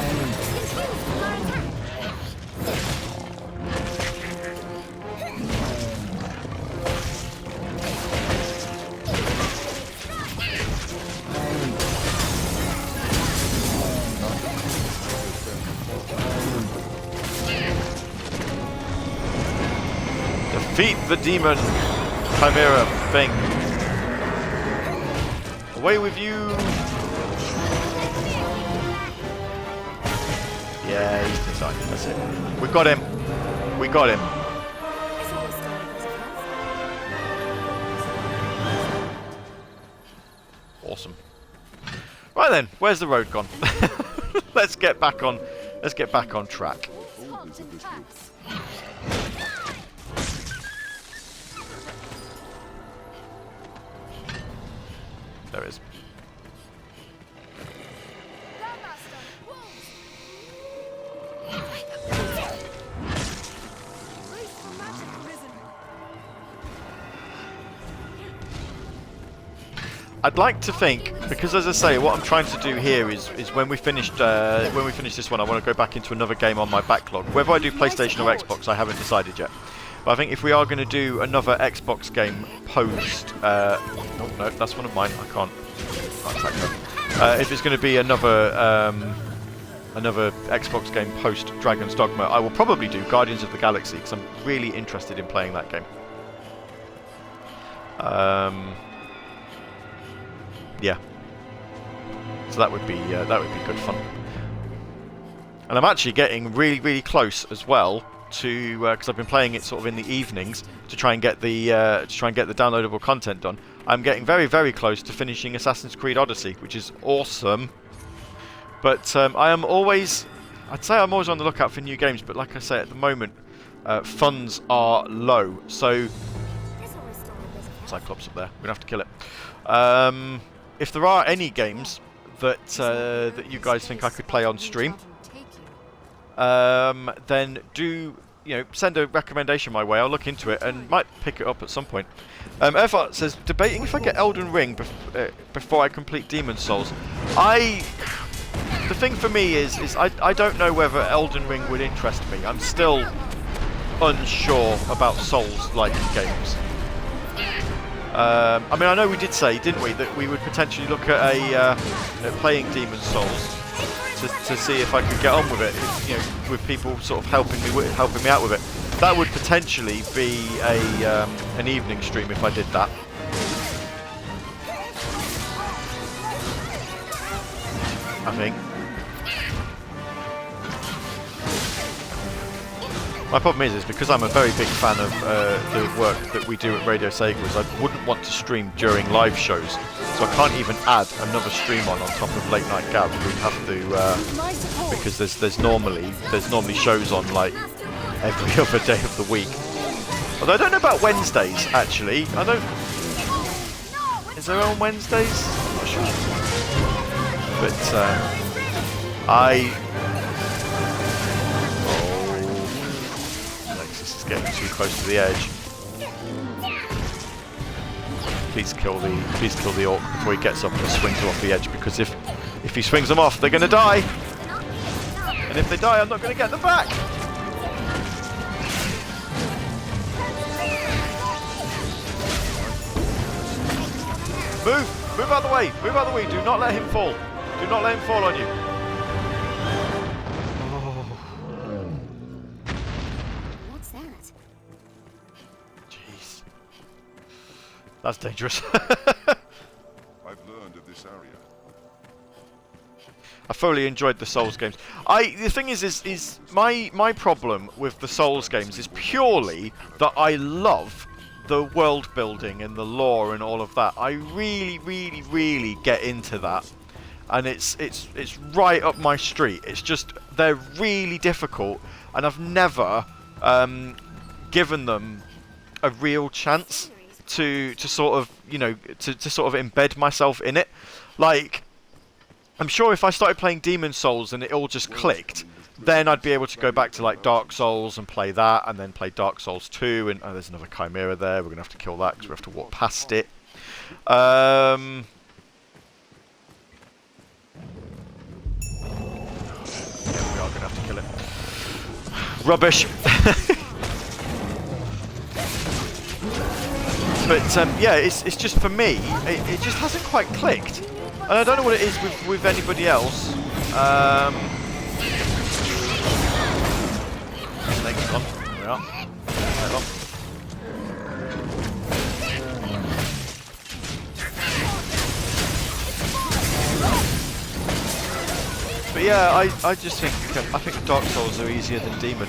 Defeat the demon chimera thing. Away with you. Yeah, he's decided. That's it. We got him. We got him. Awesome. Right then, where's the road gone? Let's get back on. Let's get back on track. There is. I'd like to think, because as I say, what I'm trying to do here is when we finish this one, I want to go back into another game on my backlog. Whether I do PlayStation or Xbox, I haven't decided yet. But I think if we are going to do another Xbox game post... oh, no, that's one of mine. I can't attack that. If it's going to be another Xbox game post Dragon's Dogma, I will probably do Guardians of the Galaxy, because I'm really interested in playing that game. Yeah. So that would be good fun. And I'm actually getting really, really close as well to because I've been playing it sort of in the evenings to try and get the downloadable content done. I'm getting very, very close to finishing Assassin's Creed Odyssey, which is awesome. But I'd say I'm always on the lookout for new games. But like I say, at the moment, funds are low. So Cyclops up there. We're gonna have to kill it. If there are any games that that you guys think I could play on stream, then do send a recommendation my way. I'll look into it and might pick it up at some point. Earthart says, debating if I get Elden Ring before I complete Demon's Souls. The thing for me is I don't know whether Elden Ring would interest me. I'm still unsure about Souls-like games. I mean, I know we did say, didn't we, that we would potentially look at at playing Demon's Souls to see if I could get on with it, with people sort of helping me out with it. That would potentially be an evening stream if I did that. I think. My problem is because I'm a very big fan of the work that we do at Radio Sega, I wouldn't want to stream during live shows, so I can't even add another stream on top of Late Night Gav. We'd have to because there's normally shows on like every other day of the week. Although I don't know about Wednesdays actually. I don't. Is there on Wednesdays? I'm not sure. But Alexis is getting too close to the edge. Please kill the orc before he gets up and swings them off the edge, because if he swings them off, they're going to die. And if they die, I'm not going to get them back. Move out of the way. Move out of the way. Do not let him fall. Do not let him fall on you. What's that? Jeez. That's dangerous. I've learned of this area. I thoroughly enjoyed the Souls games. The thing is my problem with the Souls games is purely that I love the world building and the lore and all of that. I really get into that, and it's right up my street. It's just they're really difficult, and I've never given them a real chance to sort of to sort of embed myself in it. Like, I'm sure if I started playing Demon Souls and it all just clicked, then I'd be able to go back to like Dark Souls and play that, and then play Dark Souls 2, and there's another Chimera there, we're going to have to kill that because we have to walk past it. Yeah, we are going to have to kill it. Rubbish! But yeah, it's just for me, it just hasn't quite clicked. And I don't know what it is with anybody else. Legs on. There we are. Head on. But yeah, I just think Dark Souls are easier than Demon.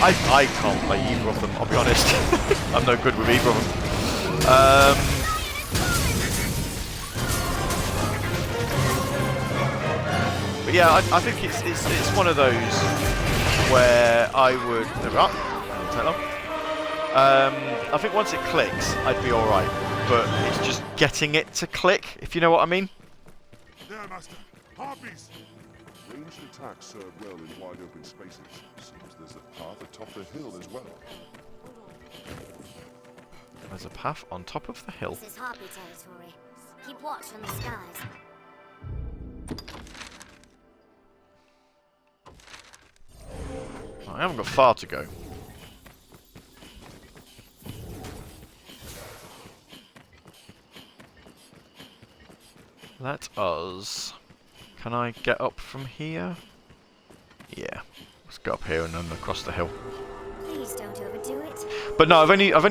I can't play either of them, I'll be honest. I'm no good with either of them. But yeah, I think it's one of those where I would. There we are. Take long. I think once it clicks, I'd be all right. But it's just getting it to click, if you know what I mean. There, Master. Harpies. Ranged attacks serve well in wide open spaces. Seems there's a path atop the hill as well. There's a path on top of the hill. This is Harpy territory. Keep watch from the skies. I haven't got far to go. Let us. Can I get up from here? Yeah. Let's go up here and then across the hill. Please don't overdo it. But no, I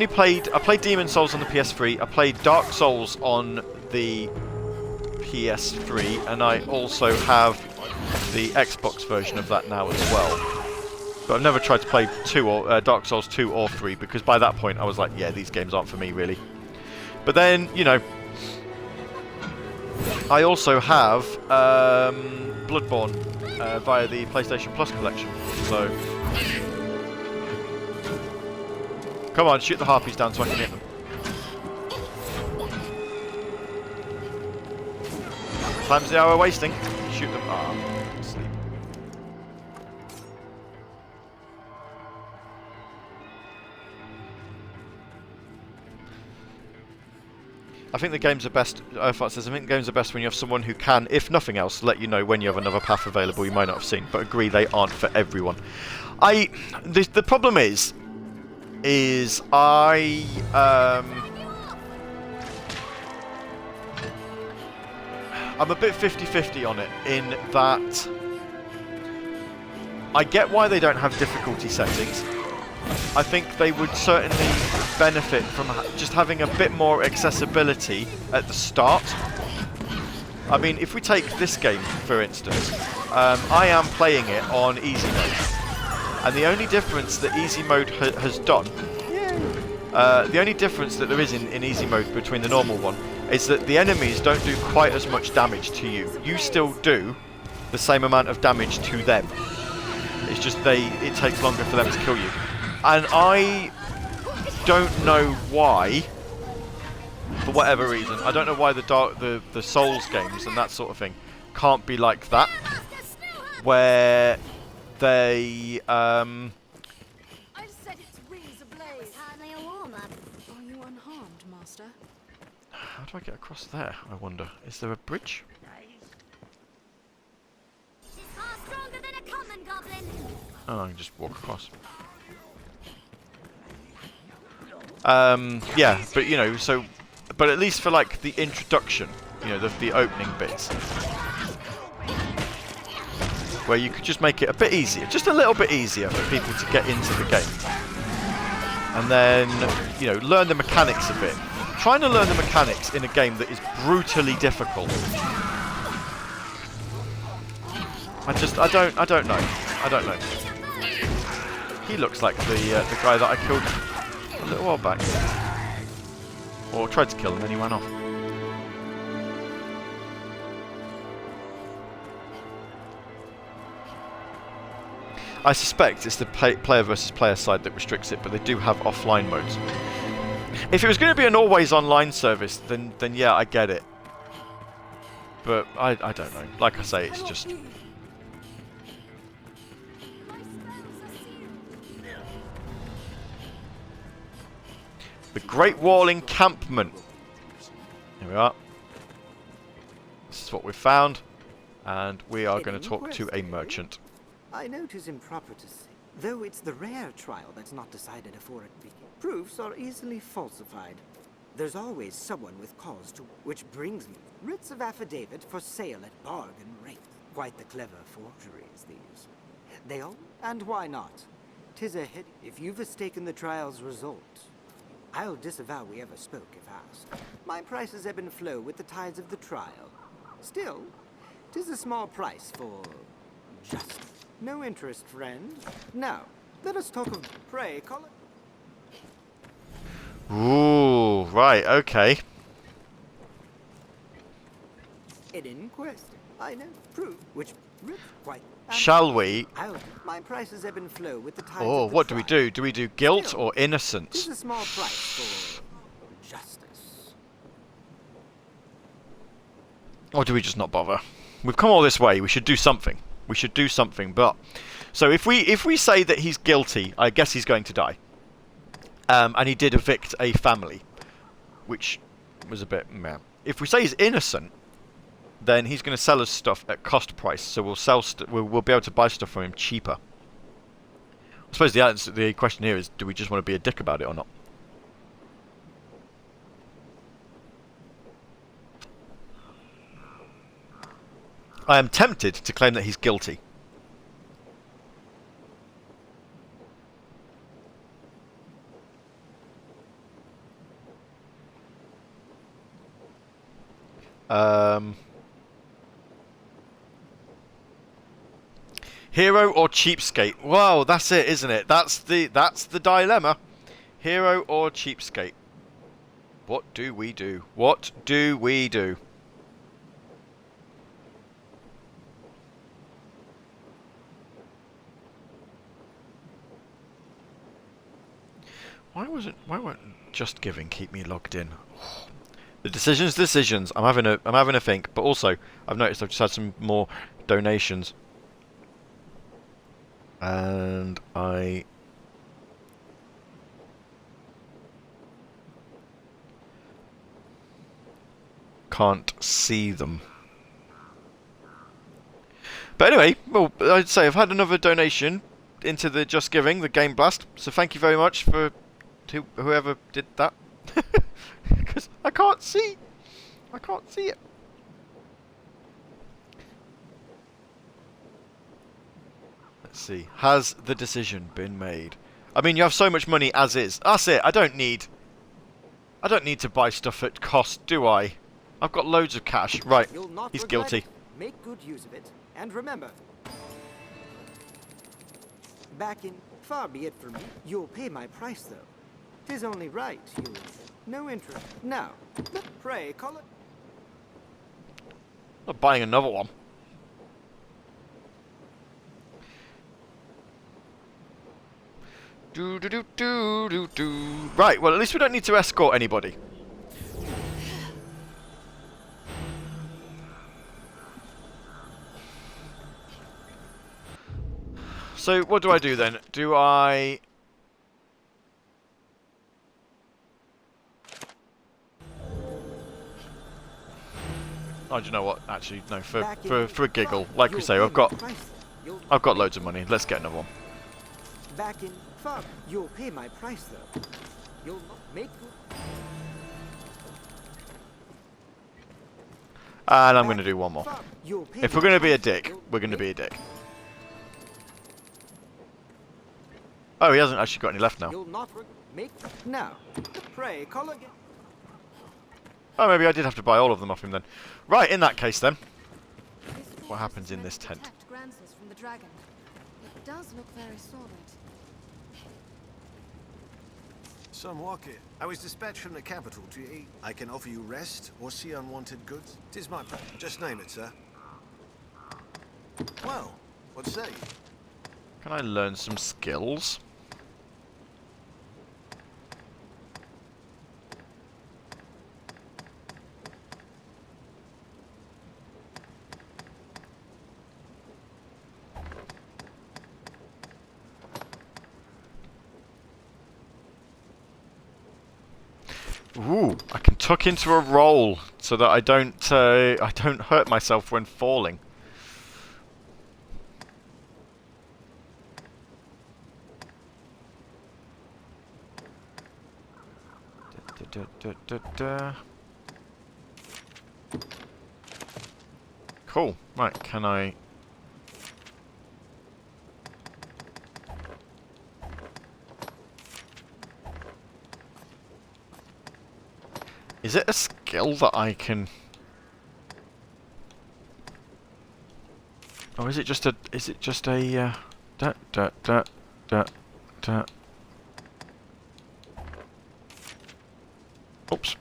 played Demon Souls on the PS3. I played Dark Souls on the PS3, and I also have the Xbox version of that now as well. But I've never tried to play Dark Souls 2 or 3, because by that point I was like, yeah, these games aren't for me really. But then, you know, I also have Bloodborne via the PlayStation Plus collection. So, come on, shoot the harpies down so I can hit them. Time's the hour wasting. Shoot them. Ah, sleep. I think the games are best. Earthart says, I think the games are best when you have someone who can, if nothing else, let you know when you have another path available you might not have seen. But agree, they aren't for everyone. The problem is I'm a bit 50-50 on it, in that I get why they don't have difficulty settings. I think they would certainly benefit from just having a bit more accessibility at the start. I mean, if we take this game, for instance, I am playing it on easy mode. And the only difference that easy mode has done, the only difference that there is in easy mode between the normal one is that the enemies don't do quite as much damage to you. You still do the same amount of damage to them. It's just it takes longer for them to kill you. And I don't know why, for whatever reason, I don't know why the Souls games and that sort of thing can't be like that, where they I set its rings ablaze. Hardly a warm-up. Are you unharmed, Master? How do I get across there, I wonder? Is there a bridge? She's far stronger than a common goblin. Oh, I can just walk across. Yeah, but you know, but at least for like the introduction, you know, the opening bits, where you could just make it a bit easier, just a little bit easier for people to get into the game, and then, you know, learn the mechanics a bit. Trying to learn the mechanics in a game that is brutally difficult. I don't know. He looks like the guy that I killed a little while back. Or tried to kill him and he ran off. I suspect it's the player versus player side that restricts it, but they do have offline modes. If it was going to be an always online service, then yeah, I get it. But I don't know. Like I say, it's just... The Great Wall Encampment. Here we are. This is what we've found. And we are going to talk to a merchant. I know 'tis improper to say, though it's the rare trial that's not decided afore it begins. Proofs are easily falsified. There's always someone with cause to, which brings me writs of affidavit for sale at bargain rate. Quite the clever forgeries, these. They all, and why not? 'Tis a hit if you've mistaken the trial's result. I'll disavow we ever spoke if asked. My prices ebb and flow with the tides of the trial. Still, 'tis a small price for justice. No interest, friend. Now, let us talk of pray, call it. Ooh, right, okay. An inquest. I know. Proof, which quite. Shall we? My prices ebb and flow with the tides Oh, of the what do we do? Do we do guilt Still, or innocence? 'tis a small price for justice. Or do we just not bother? We've come all this way. We should do something. We should do something. But so if we say that he's guilty, I guess he's going to die. And he did evict a family, which was a bit meh. If we say he's innocent, then he's going to sell us stuff at cost price. So we'll sell. We'll be able to buy stuff from him cheaper. I suppose the question here is: do we just want to be a dick about it or not? I am tempted to claim that he's guilty. Hero or cheapskate? Wow, that's it, isn't it? That's the dilemma. Hero or cheapskate? What do we do? What do we do? Why won't Just Giving keep me logged in? The decisions. I'm having a think, but also I've noticed I've just had some more donations, and I can't see them. But anyway, well, I'd say I've had another donation into the Just Giving, the Game Blast. So thank you very much to whoever did that. Because I can't see. I can't see it. Let's see. Has the decision been made? I mean, you have so much money as is. That's it. I don't need to buy stuff at cost, do I? I've got loads of cash. Right. He's guilty. Make good use of it, and remember. Back in, far be it from me. You'll pay my price, though. 'Tis only right, you would say. No interest. Now, pray, call it. Not buying another one. Do do do do do do. Right. Well, at least we don't need to escort anybody. So what do I do then? Do I... Oh, do you know what? Actually, no. For a giggle, like we say, I've got loads of money. Let's get another one. Back in far, you'll pay my price though. You'll not make. And I'm going to do one more. If we're going to be a dick, we're going to be a dick. Oh, he hasn't actually got any left now. You'll not make now. Pray, call again. Oh, maybe I did have to buy all of them off him then. Right, in that case then. What happens in this tent? From the dragon. It does look very solid. Some walk here. I was dispatched from the capital to eat. I can offer you rest or see unwanted goods. 'Tis my pleasure. Just name it, sir. Well, what say you? Can I learn some skills? Ooh, I can tuck into a roll so that I don't hurt myself when falling. Cool. Right, can I... Is it a skill that I can... Or is it just a... Is it just a... Oops.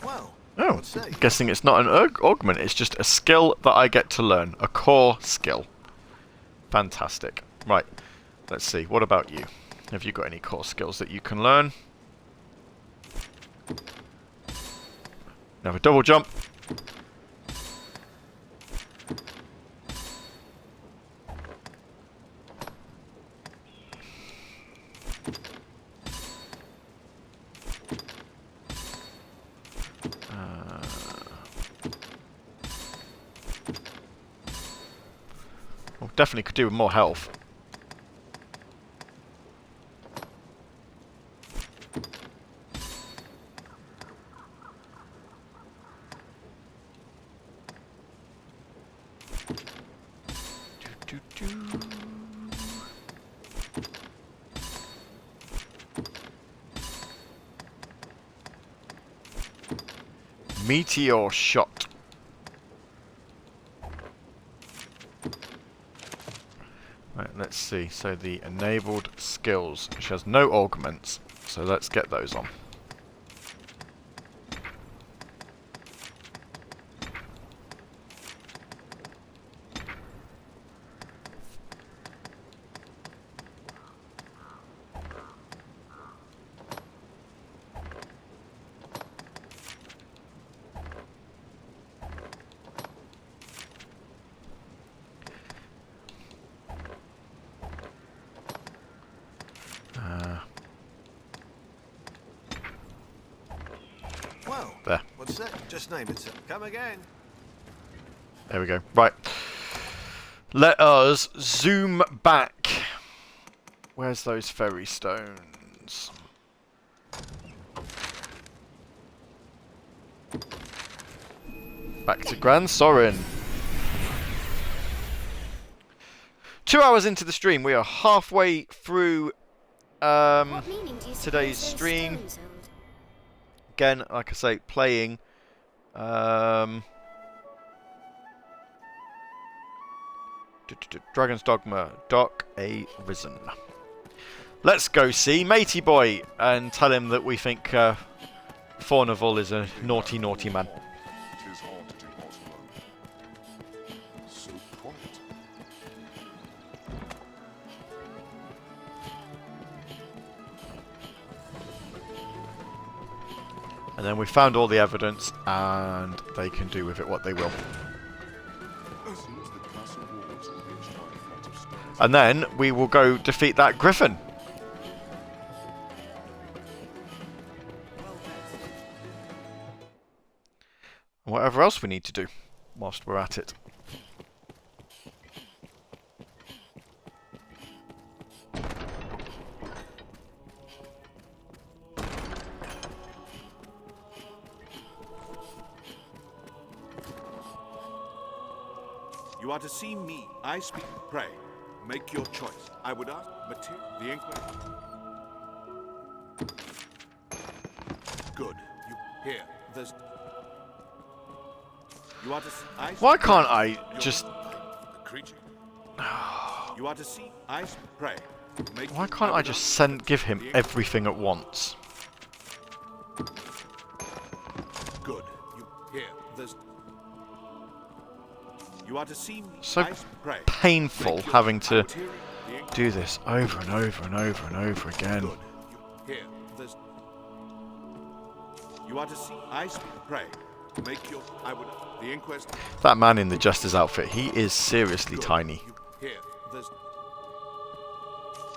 Well, Oh, I'm guessing it's not an augment, it's just a skill that I get to learn. A core skill. Fantastic. Right, let's see. What about you? Have you got any core skills that you can learn? Now a double jump. Well, definitely could do with more health. Meteor shot. Right, let's see. So the enabled skills, which has no augments. So let's get those on. Well, there. What's that? Just name it, sir. Come again. There we go. Right. Let us zoom back. Where's those fairy stones? Back to Gran Sorin. 2 hours into the stream. We are halfway through today's stream. Again, like I say, playing Dragon's Dogma. Doc Arisen. Let's go see Matey Boy and tell him that we think Fornival is a naughty, naughty man. It is hard to do possible. So quiet. And then we found all the evidence, and they can do with it what they will. And then we will go defeat that griffin. Whatever else we need to do whilst we're at it. You are to see me. I speak. Pray. Make your choice. I would ask material. The inquiry. Good. You here. There's. You are to see. Why can't I just? The creature. You are to see. I pray. Make Why can't I just give him everything at once? Good. You here. There's. You are to see me. So painful having to do this over and over and over and over again. Here, there's. You are to see. I speak. Pray. Make your. I would. The inquest. That man in the Jester's outfit, he is seriously tiny. Here, there's.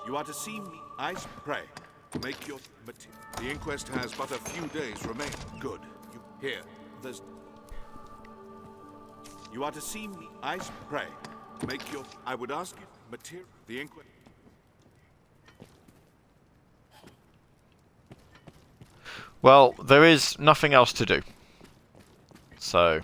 You are to see me. I pray. Make your material. The inquest has but a few days remaining. Good. You here. There's. You are to see me. I pray. Make your. I would ask you. Material. The inquest. Well, there is nothing else to do. So.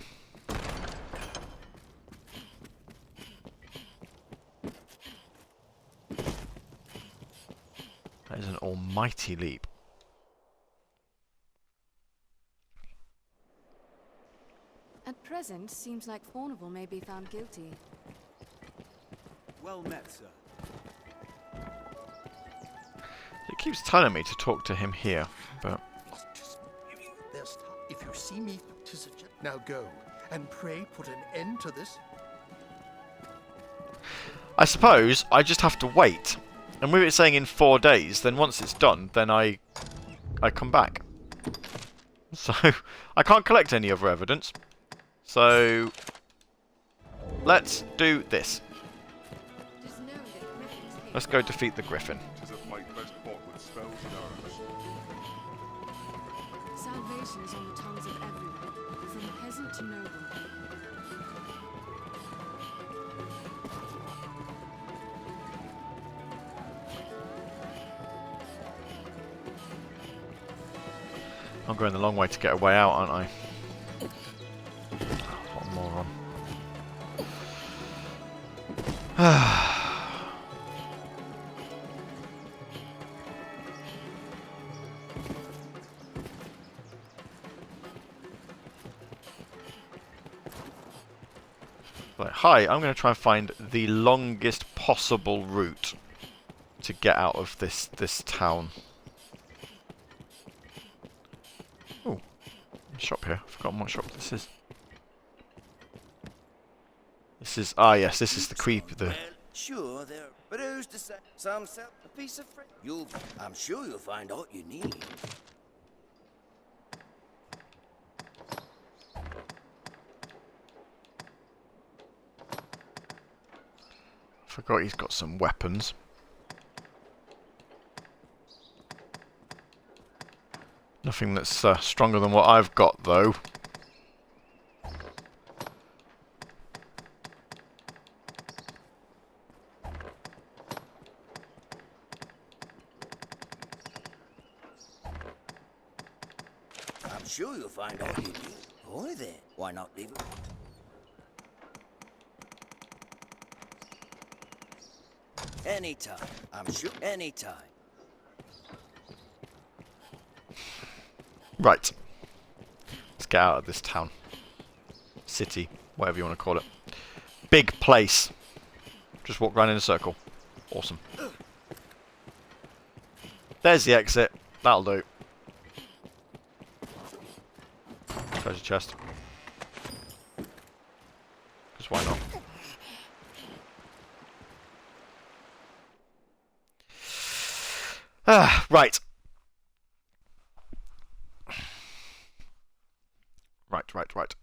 That is an almighty leap. At present, seems like Fornival may be found guilty. Well met, sir. It keeps telling me to talk to him here, but... If you see me, now go, and pray put an end to this. I suppose I just have to wait. And with it saying in 4 days, then once it's done, then I come back. So, I can't collect any other evidence. So, let's do this. Let's go defeat the griffin. Salvation is on the tongues of everyone, from peasant to noble. I'm going the long way to get a way out, aren't I? What a moron. Right, hi, I'm going to try and find the longest possible route to get out of this town. Oh, shop here. I've forgotten what shop this is. This is yes, this is the creep. The sure, there. But who's to say? Some sell a piece of fruit. I'm sure you'll find all you need. forgot he's got some weapons. Nothing that's stronger than what I've got, though. I'm sure you'll find all you need. Boy, then, why not leave it? Anytime. I'm sure. Anytime. Right. Let's get out of this town. City. Whatever you want to call it. Big place. Just walk around in a circle. Awesome. There's the exit. That'll do. Treasure chest. Because why not? Right. Right.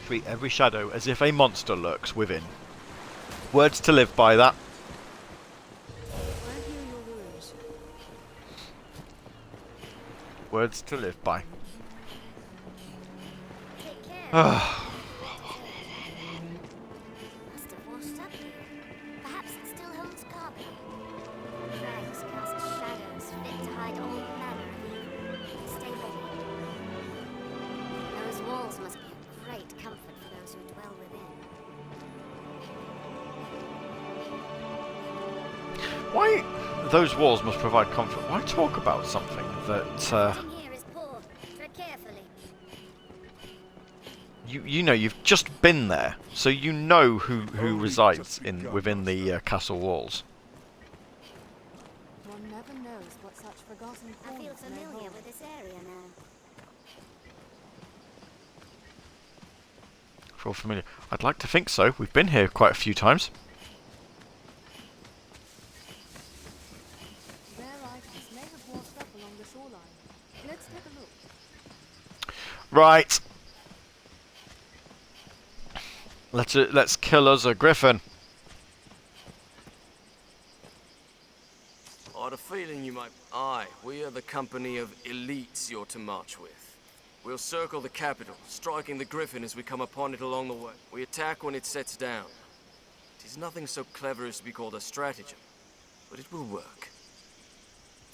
Treat every shadow as if a monster lurks within. Words to live by, that. Words to live by. Must have washed up here. Perhaps it still holds cargo. Crags cast shadows fit to hide all manner of evil. Stay ready. Those walls must be a great comfort for those who dwell within. Why? Those walls must provide comfort. Why talk about something that... Here is poor. Tread carefully. You know, you've just been there, so you know who resides within the castle walls. One never knows what such forgotten I feel corners may familiar hold. with this area now. Feel familiar? I'd like to think so. We've been here quite a few times. Rare items may have washed up along the shoreline. Let's take a look. Right. Let's kill us a griffin. I had a feeling you might... Aye, we are the company of elites you're to march with. We'll circle the capital, striking the griffin as we come upon it along the way. We attack when it sets down. It is nothing so clever as to be called a stratagem, but it will work.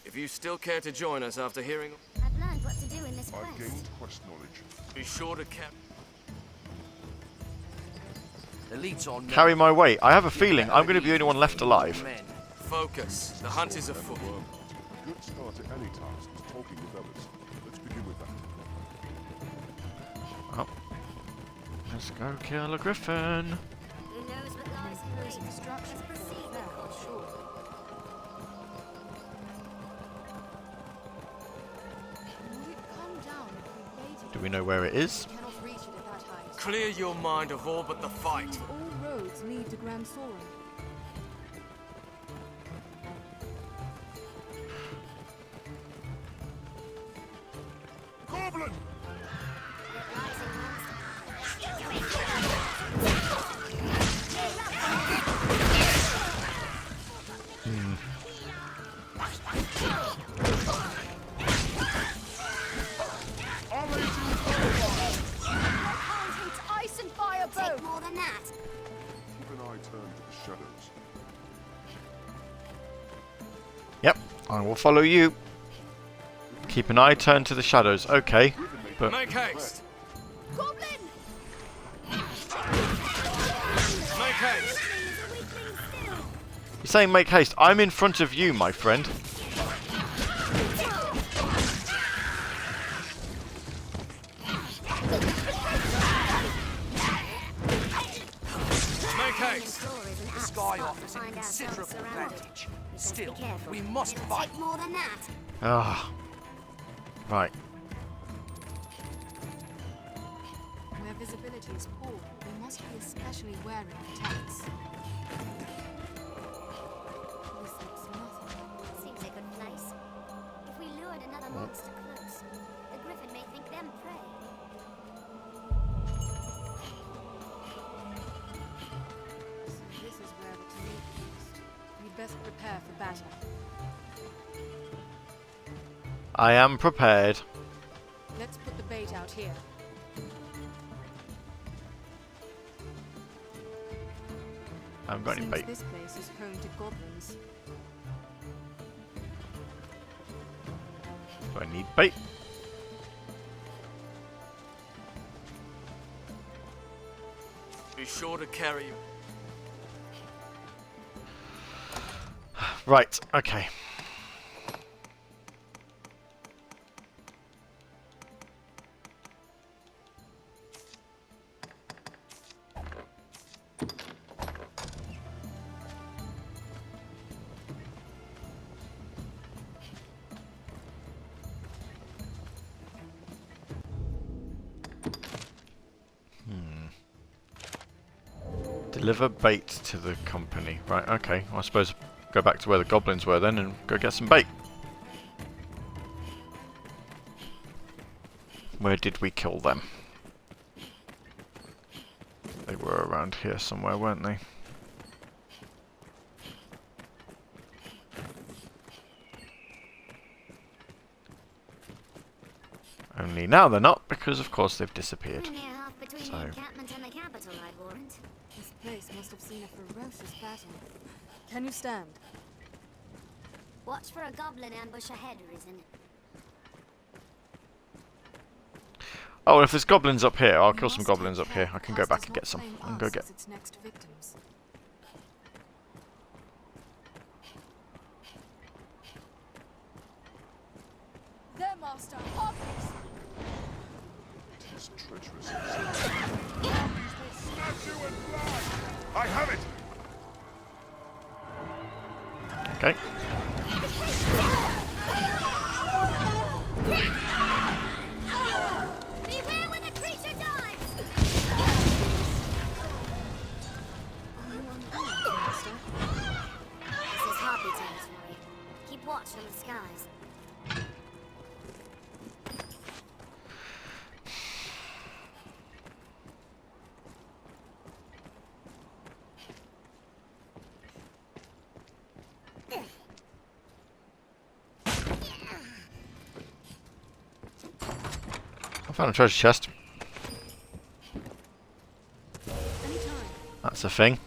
If you still care to join us after hearing... I've learned what to do in this I've quest. gained quest knowledge. Be sure to Elites on Carry my weight. I have a feeling I'm going to be the only one left alive. Focus. The hunt is afoot. Good start to any task is talking with others. Let's begin with that. Oh. Let's go kill a griffin. Who knows what lies in wait? Destruction. Proceed with caution. Would it come down if we waited? Do we know where it is? We cannot reach it at that height. Clear your mind of all but the fight. All roads lead to Grand Soren. Goblin! Ice and fire both. Take more than that. Keep an eye turned to the shadows. Yep, I will follow you. Keep an eye turned to the shadows. Okay, but Make haste. Goblin! Make haste. you're saying make haste. I'm in front of you, my friend. Make haste. The sky offers a considerable advantage. Still, we must fight. Take more than that. Ah, right. Where visibility is poor, we must be especially wary of attacks. This looks nothing. Seems a good place. If we lured another monster close, the griffin may think them prey. So this is where the Tanith is. We'd best prepare for battle. I am prepared. Let's put the bait out here. I haven't got any Seems bait. this place is home to goblins. Do I need bait? Be sure to carry. Right, okay. Deliver bait to the company. Right, okay. Well, I suppose go back to where the goblins were then and go get some bait. Where did we kill them? They were around here somewhere, weren't they? Only now they're not, because of course they've disappeared. Near half between So. the encampment and the capital, I'd warrant. This place must have seen a ferocious battle. Can you stand? Watch for a goblin ambush ahead, Arisen. Oh, if there's goblins up here, I'll kill some goblins up here. I can go back and get some. And go get. Its next victims. Their master, Harpies! It is treacherous. Harpies will snatch you in blood! I have it! Okay. Beware when the creature dives! This is Harpy territory. Keep watch from the skies. I found a treasure chest. That's a thing.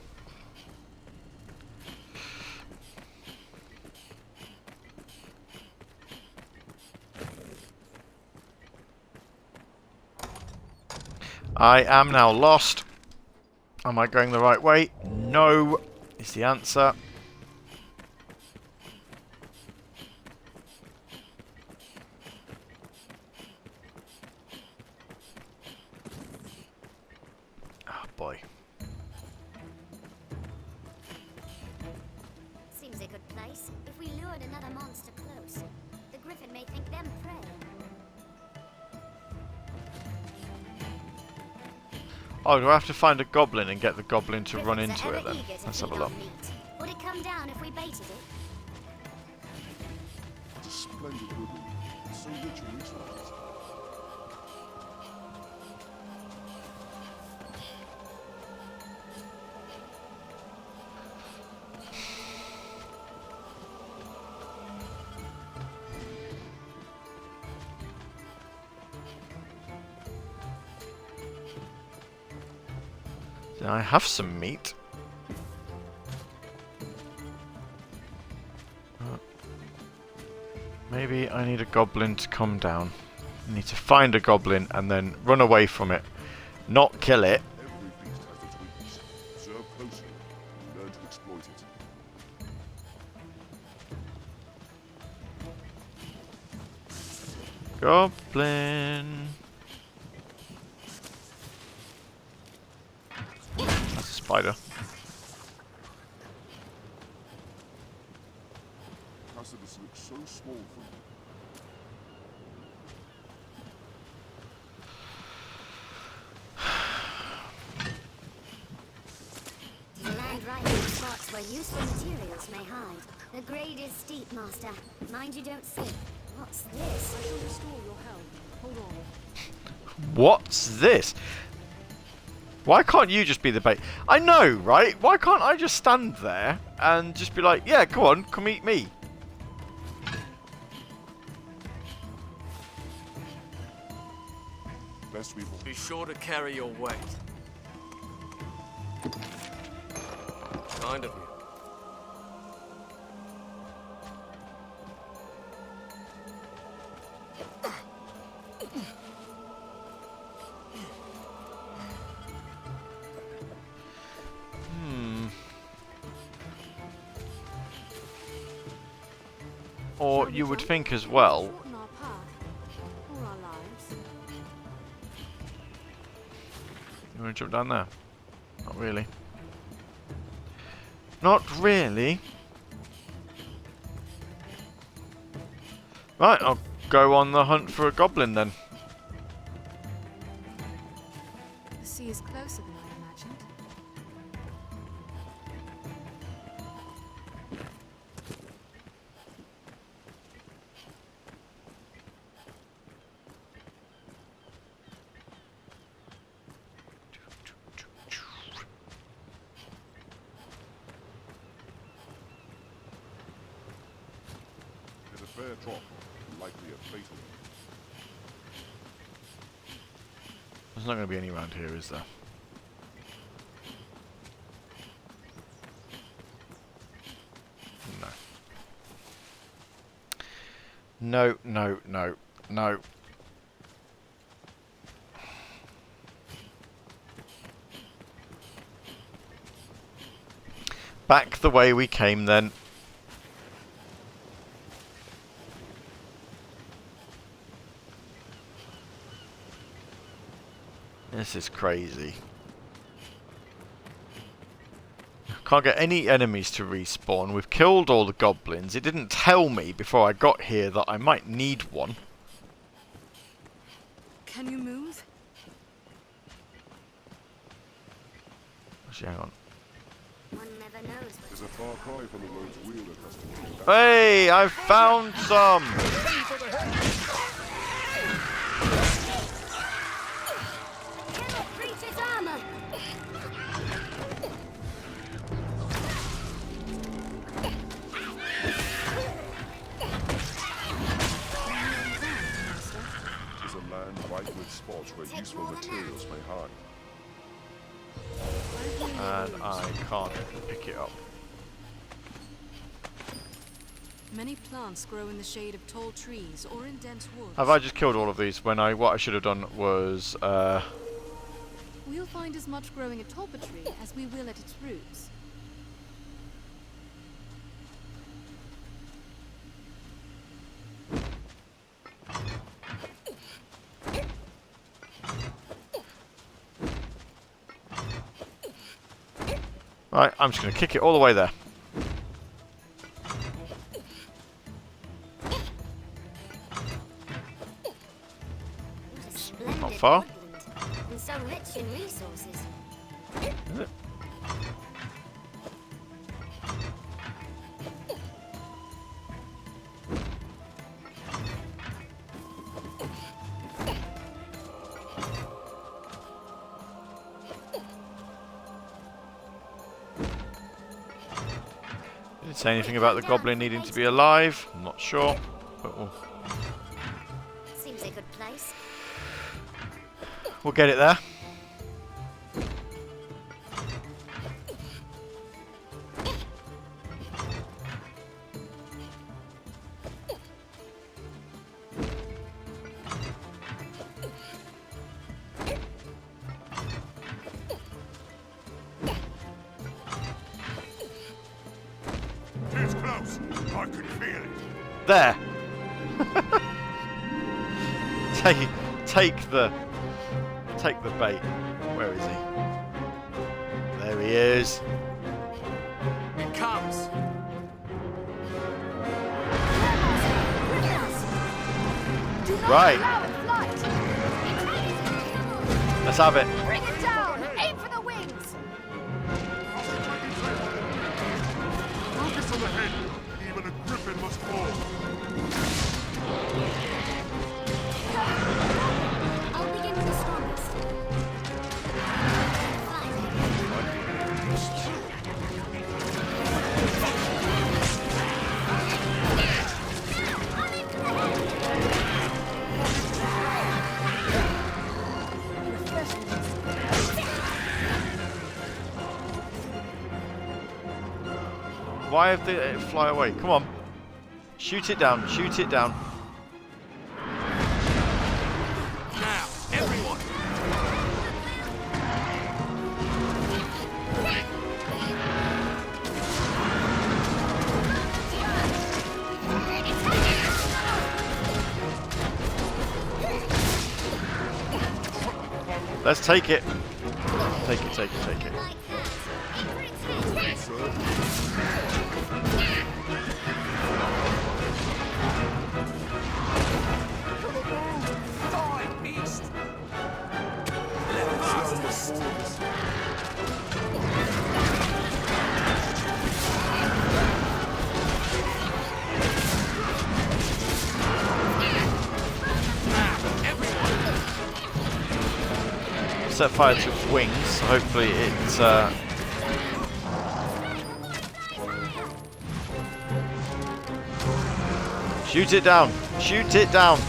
I am now lost. Am I going the right way? No, is the answer. Oh boy. Seems a good place. If we lured another monster close, the griffin may think them prey. Oh, do I have to find a goblin and get the goblin to run into it then? Let's have a look. Would it come down if we baited it? It's a splendid woodland. So rich in resources. I have some meat. Maybe I need a goblin to come down. I need to find a goblin and then run away from it. Not kill it. Every beast has its weakness. Observe closely. Learn to exploit it. Goblin. That's a spider. Tacitus looks so small from you. To land right in spots where useful materials may hide. The grade is steep, Master. Mind you don't slip. What's this? I shall restore your health. Hold on. What's this? Why can't you just be the bait? I know, right? Why can't I just stand there and just be like, yeah, go on, come eat me? Best we Be sure to carry your weight. Kind of you. Or you would think as well. Shorten our path, or our lives. You want to jump down there? Not really. Not really. Right, I'll go on the hunt for a goblin then. The sea is closer than I imagined. fair drop, likely a fatal. There's not going to be any around here, is there? No. No, no, no, no. Back the way we came then. This is crazy. Can't get any enemies to respawn. We've killed all the goblins. It didn't tell me before I got here that I might need one. Can you move? Actually, hang on. One never knows. There's a far cry from the roads we're accustomed to. Hey, I found some! Creature's armor. There's a land ripe with spots where useful materials may hide. And I can't pick it up. Many plants grow in the shade of tall trees or in dense woods. Have I just killed all of these when what I should have done was We'll find as much growing atop a tree as we will at its roots. right, I'm just going to kick it all the way there. Not far. And so rich in resources. Is it? Didn't say anything about the goblin needing to be alive. I'm not sure, but Seems a good place. we'll get it there. It's close. I can feel it. There. Take the bait. Where is he? There he is. It comes. Right. Let's have it. Bring it down! Aim for the wings! Focus on the head. Even a griffin must fall. I'll begin with the strongest. Why have they fly away? Come on. Shoot it down. Shoot it down. Now, everyone. Let's take it. Take it, take it, take it. Set fire to its wings, so hopefully it Shoot it down. Shoot it down.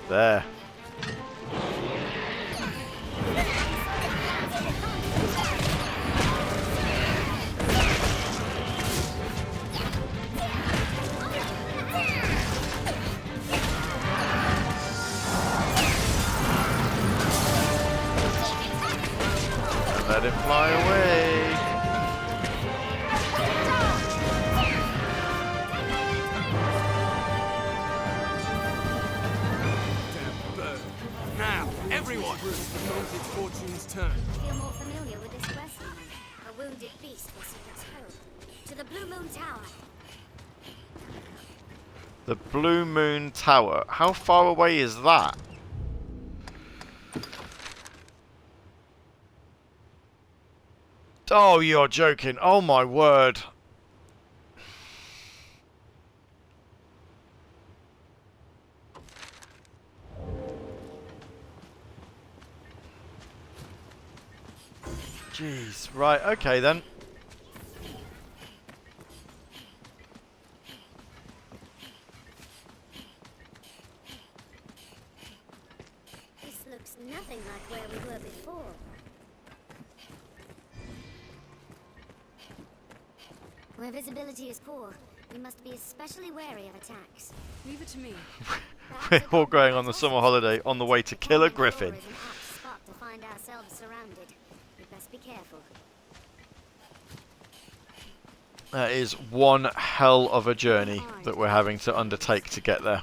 There. Let it fly away. Now, everyone! Its fortune's turn. Feel more familiar with this quest? A wounded beast will seek us home. To the Blue Moon Tower. The Blue Moon Tower. How far away is that? Oh, you're joking. Oh my word. Jeez. Right, okay then. This looks nothing like where we were before. Where visibility is poor, we must be especially wary of attacks. Leave it to me. We're all going on the summer holiday on the way to kill a griffin. Is an apt spot to find ourselves surrounded. We best be careful. That is one hell of a journey that we're having to undertake to get there.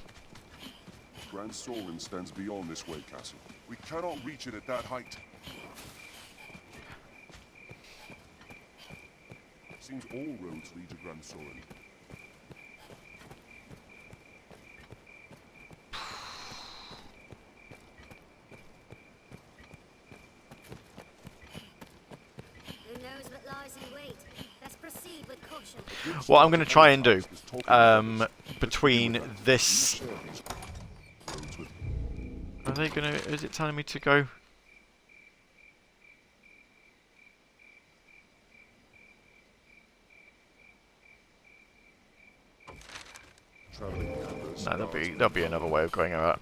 Grand Sorin stands beyond this way castle. We cannot reach it at that height. Seems all roads lead to Grand Sorin. Who knows what lies in wait? Let's proceed with caution. What I'm going to try and do between this... Are they going to... Is it telling me to go... No, there'll be another way of going about.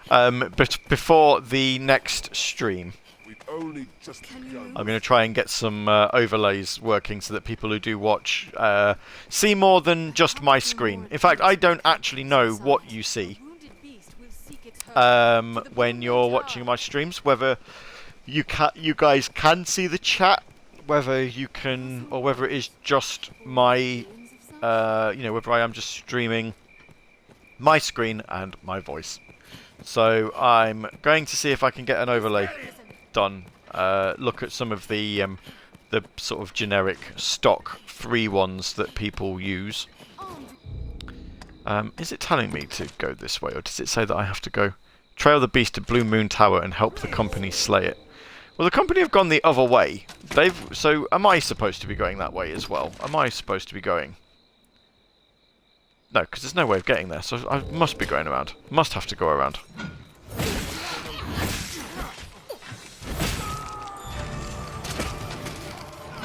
But before the next stream, I'm going to try and get some overlays working so that people who do watch see more than just my screen. In fact, I don't actually know what you see when you're watching my streams. Whether you guys can see the chat, whether you can, or whether it is just my, whether I am just streaming my screen and my voice. So I'm going to see if I can get an overlay done. Look at some of the sort of generic stock free ones that people use. Is it telling me to go this way, or does it say that I have to go trail the beast to Blue Moon Tower and help the company slay it? Well, the company have gone the other way. So am I supposed to be going that way as well? Am I supposed to be going? No, because there's no way of getting there, so I must be going around. Must have to go around.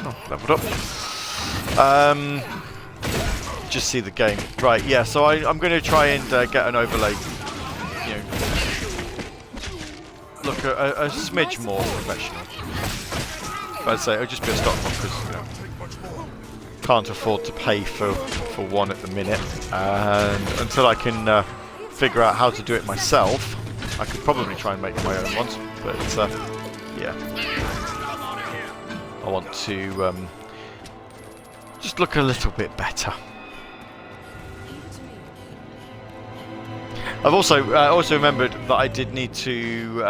Oh, leveled up. Just see the game. Right, yeah, so I'm going to try and get an overlay. You know, look a smidge more professional. I'd say it'll just be a stock one because, you know, can't afford to pay for one at the minute, and until I can figure out how to do it myself, I could probably try and make my own ones, but yeah, I want to just look a little bit better. I've also remembered that I did need to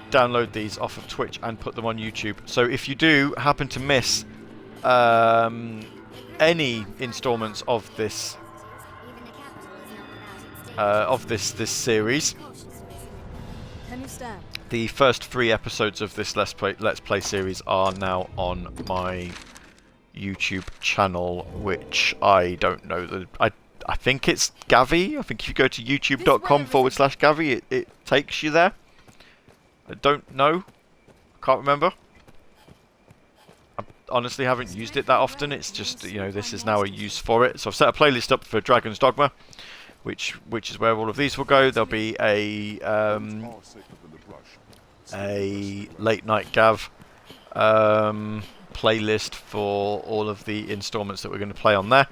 download these off of Twitch and put them on YouTube. So if you do happen to miss any installments of this this series, the first 3 episodes of this Let's Play series are now on my YouTube channel, which I don't know. I think it's Gavvie. I think if you go to youtube.com/Gavvie, it takes you there. I don't know. Can't remember. I honestly haven't used it that often. It's just, you know, this is now a use for it. So I've set a playlist up for Dragon's Dogma, which is where all of these will go. There'll be a late night Gav playlist for all of the installments that we're going to play on there.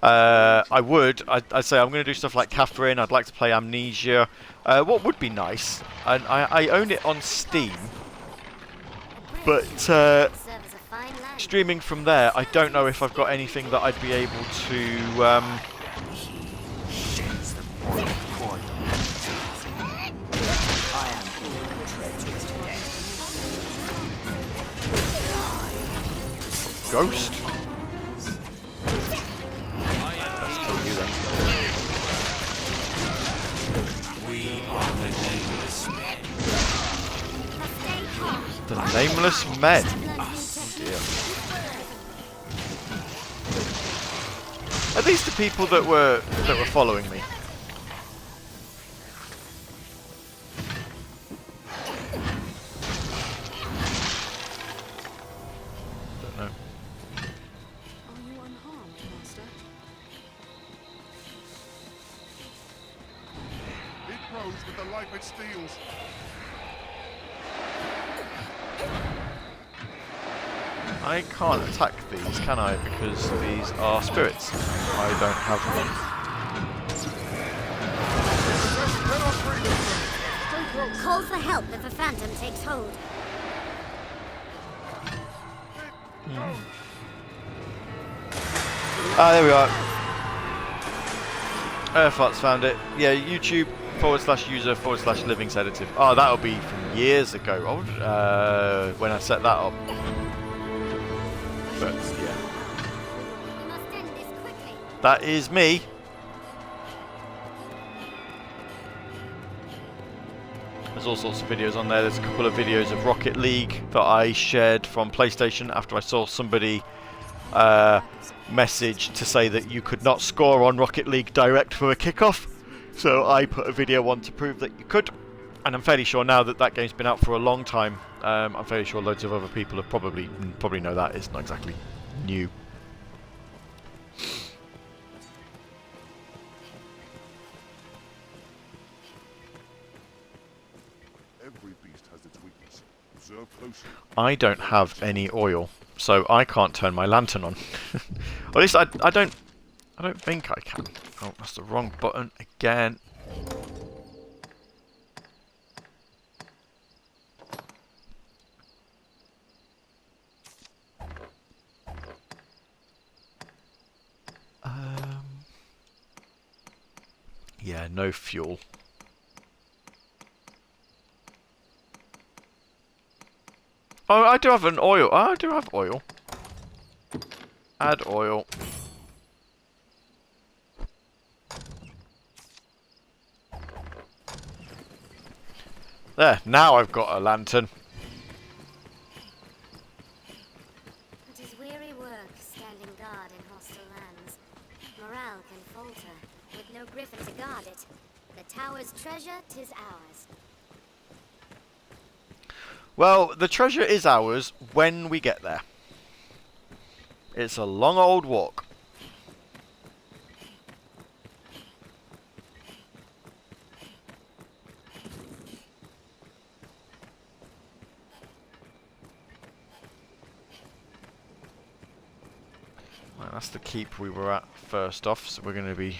I'd say I'm going to do stuff like Catherine. I'd like to play Amnesia. What would be nice, and I own it on Steam, but streaming from there, I don't know if I've got anything that I'd be able to Ghost? Let's kill you then. We are the Nameless Men. The Nameless Men? Oh dear. Are these the people that were following me? Don't know. With the life it steals. I can't attack these, can I? Because these are spirits. I don't have them. Call for help if a phantom takes hold. Ah, there we are. Earthheart's found it. Yeah, YouTube.com/user/living sedative. Oh, that'll be from years ago. When I set that up. But yeah. That is me. There's all sorts of videos on there. There's a couple of videos of Rocket League that I shared from PlayStation after I saw somebody message to say that you could not score on Rocket League direct from a kickoff. So I put a video on to prove that you could. And I'm fairly sure now that that game's been out for a long time. I'm fairly sure loads of other people have probably know that. It's not exactly new. Every beast has its weakness. Observe closely. I don't have any oil, so I can't turn my lantern on. Or at least I don't think I can. Oh, that's the wrong button again. Yeah, no fuel. Oh, I do have an oil. Oh, I do have oil. Add oil. There, now I've got a lantern. It is weary work standing guard in hostile lands. Morale can falter, with no griffin to guard it. The tower's treasure, 'tis ours. Well, the treasure is ours when we get there. It's a long old walk. Right, that's the keep we were at first off, so we're going to be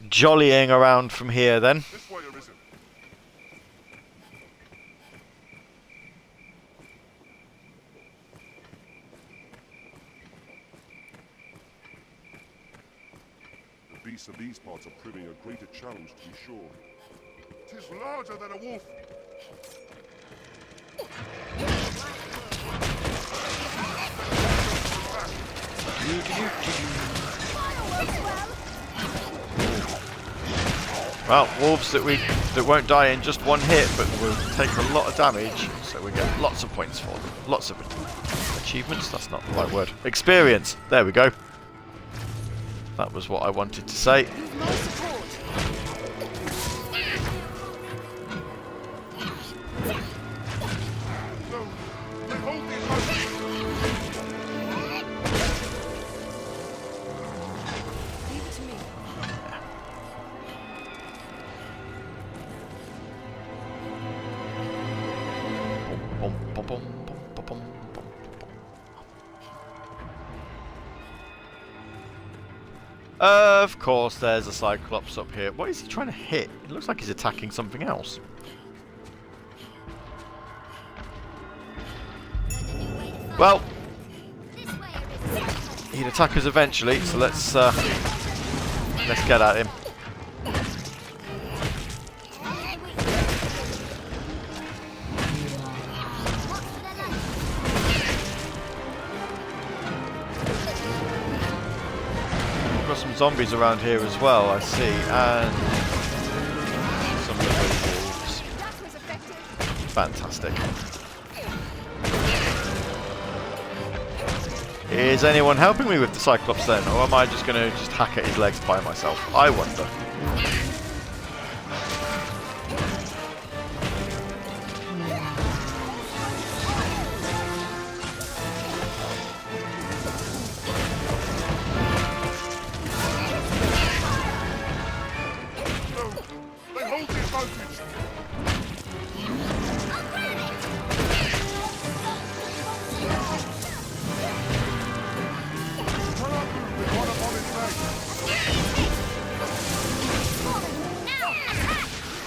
jollying around from here then. This way, Arisen. The beasts of these parts are proving a greater challenge, to be sure. 'Tis larger than a wolf. Well, wolves that won't die in just one hit, but will take a lot of damage, so we get lots of points for them. Lots of achievements. That's not the right word. Experience. There we go. That was what I wanted to say. Of course, there's a Cyclops up here. What is he trying to hit? It looks like he's attacking something else. Well, he'd attack us eventually, so let's get at him. Some zombies around here as well, I see, and some little wolves. Fantastic. Is anyone helping me with the Cyclops then, or am I just going to hack at his legs by myself? I wonder.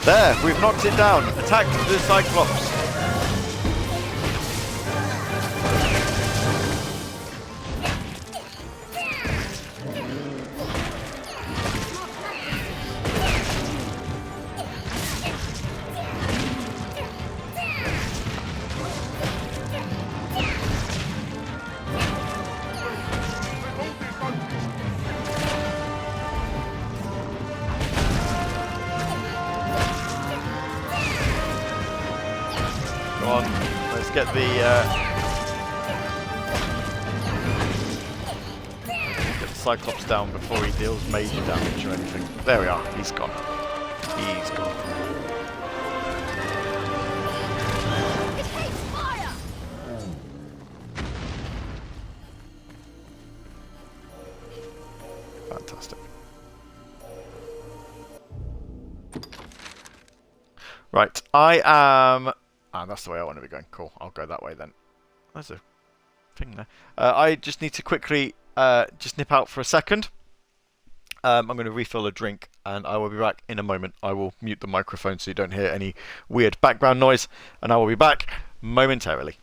There, we've knocked it down. Attack the Cyclops. Get the Cyclops down before he deals major damage or anything. There we are. He's gone. He's gone. Fantastic. Right, I am. That's the way I want to be going. Cool. I'll go that way then. There's a thing there. I just need to quickly just nip out for a second. I'm going to refill a drink and I will be back in a moment. I will mute the microphone so you don't hear any weird background noise, and I will be back momentarily.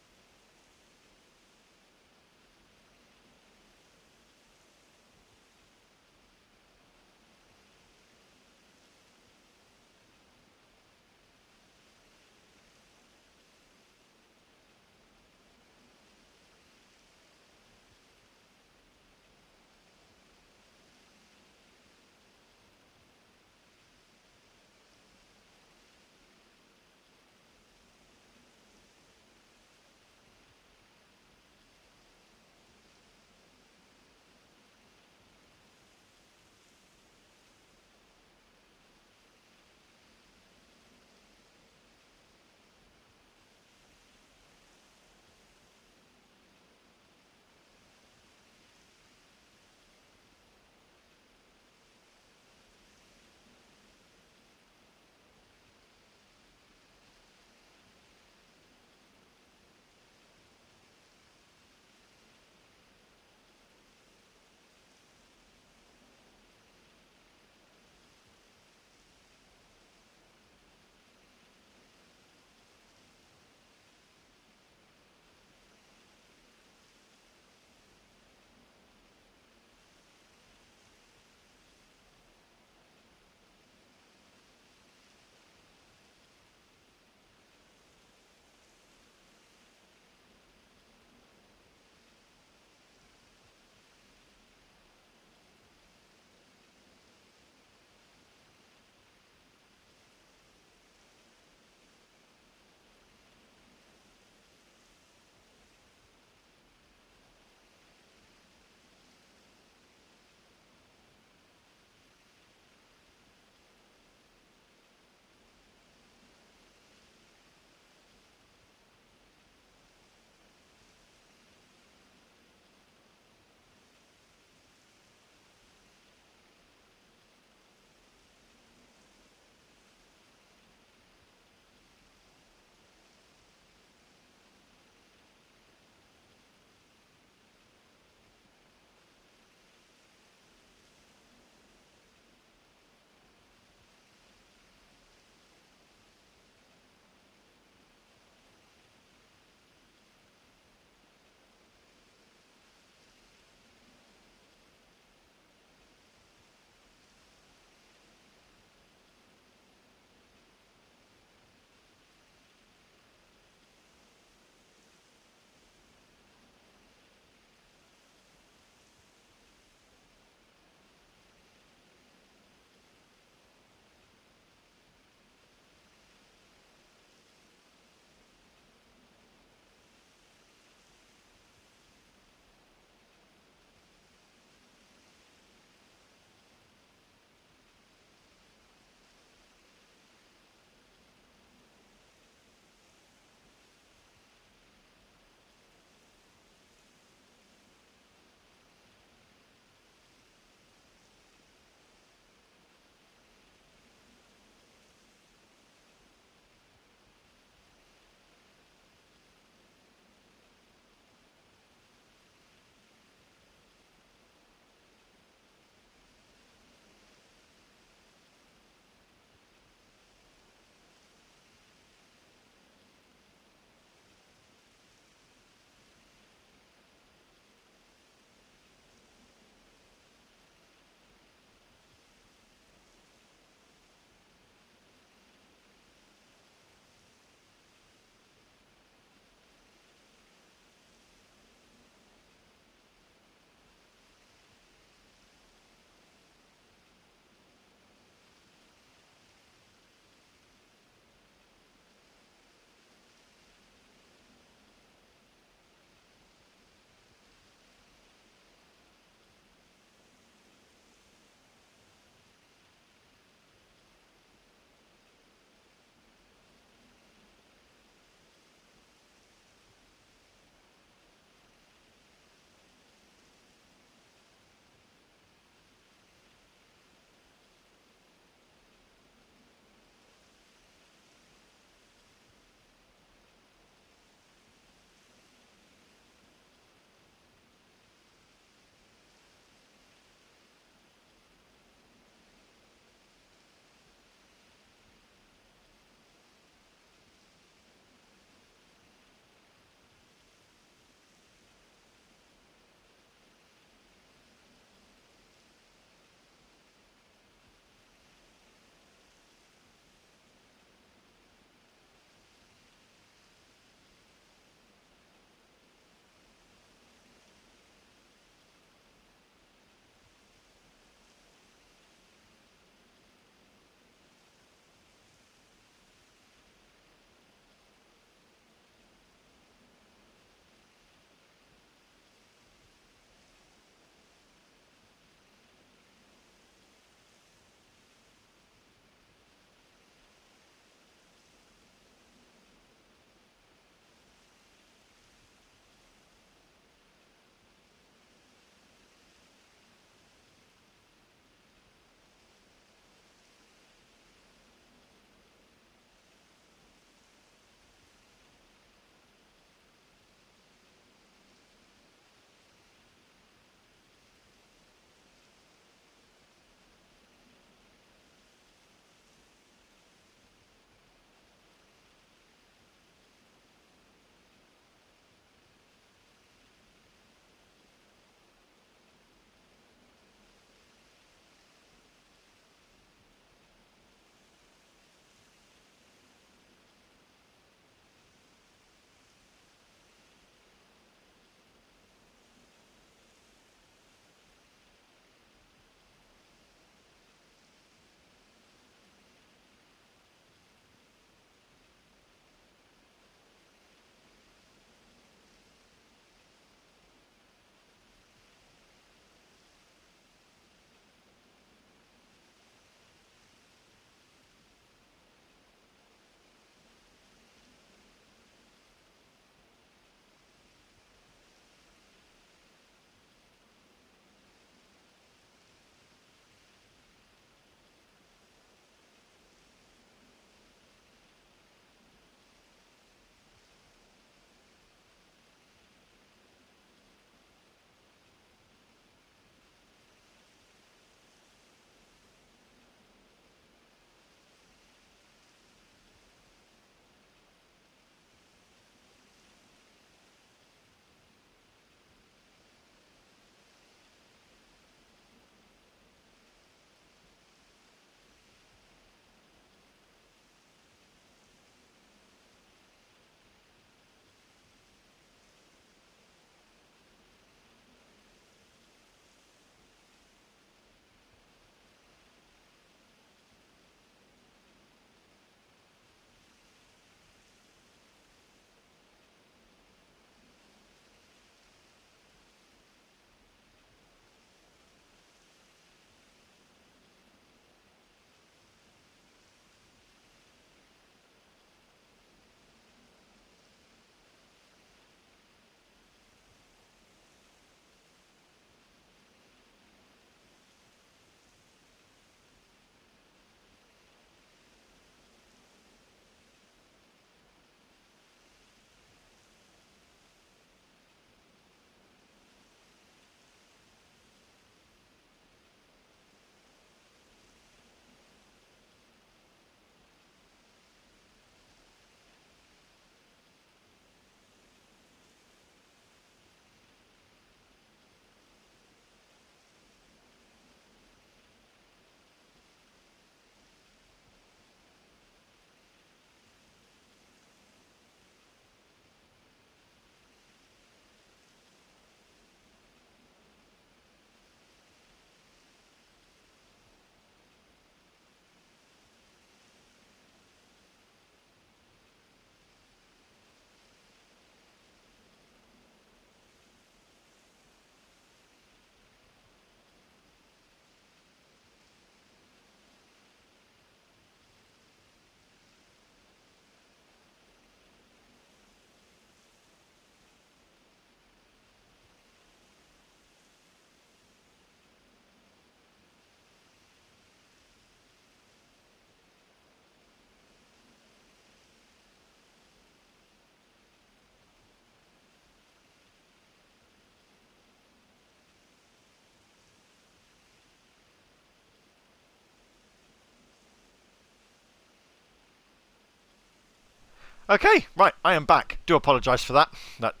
Okay, right, I am back. Do apologise for that. That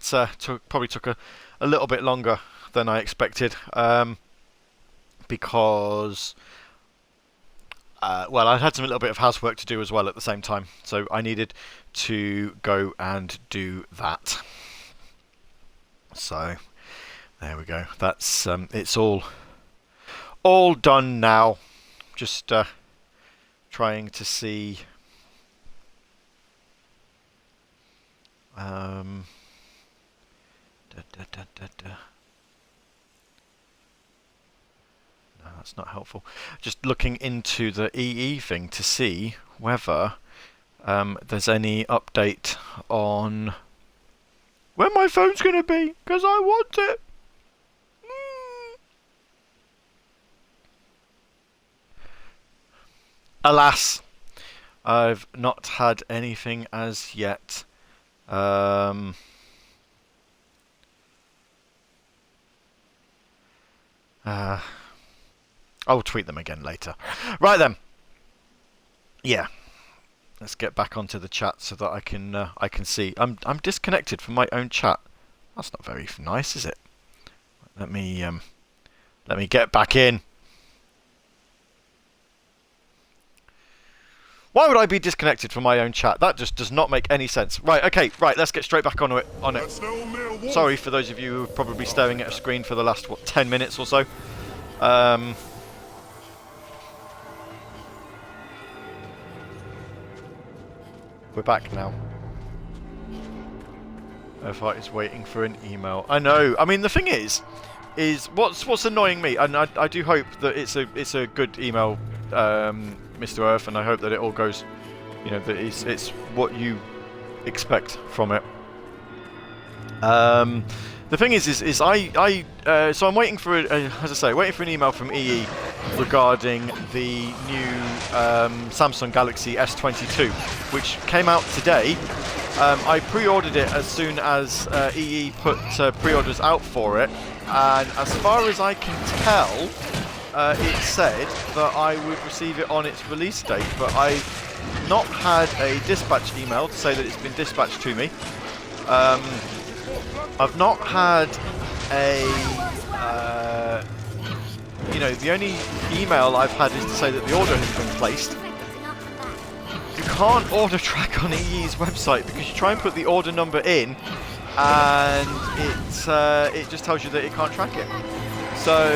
probably took a little bit longer than I expected, because well, I had a little bit of housework to do as well at the same time, so I needed to go and do that. So there we go. That's it's all done now. Just trying to see. No, that's not helpful. Just looking into the EE thing to see whether there's any update on where my phone's going to be, because I want it. Alas, I've not had anything as yet. I'll tweet them again later. Right then. Yeah. Let's get back onto the chat so that I can see. I'm disconnected from my own chat. That's not very nice, is it? Let me get back in. Why would I be disconnected from my own chat? That just does not make any sense. Right, okay, right, let's get straight back on it. Sorry for those of you who are probably staring at a screen for the last, 10 minutes or so. We're back now. Earthheart is waiting for an email. I know. I mean, the thing is what's annoying me, and I do hope that it's a good email, Mr. Earth, and I hope that it all goes, that it's what you expect from it. The thing is so I'm waiting for as I say, waiting for an email from EE regarding the new Samsung Galaxy S22, which came out today. I pre-ordered it as soon as EE put pre-orders out for it, and as far as I can tell, it said that I would receive it on its release date, but I've not had a dispatch email to say that it's been dispatched to me. I've not had a, the only email I've had is to say that the order has been placed. You can't order track on EE's website because you try and put the order number in, and it just tells you that it can't track it. So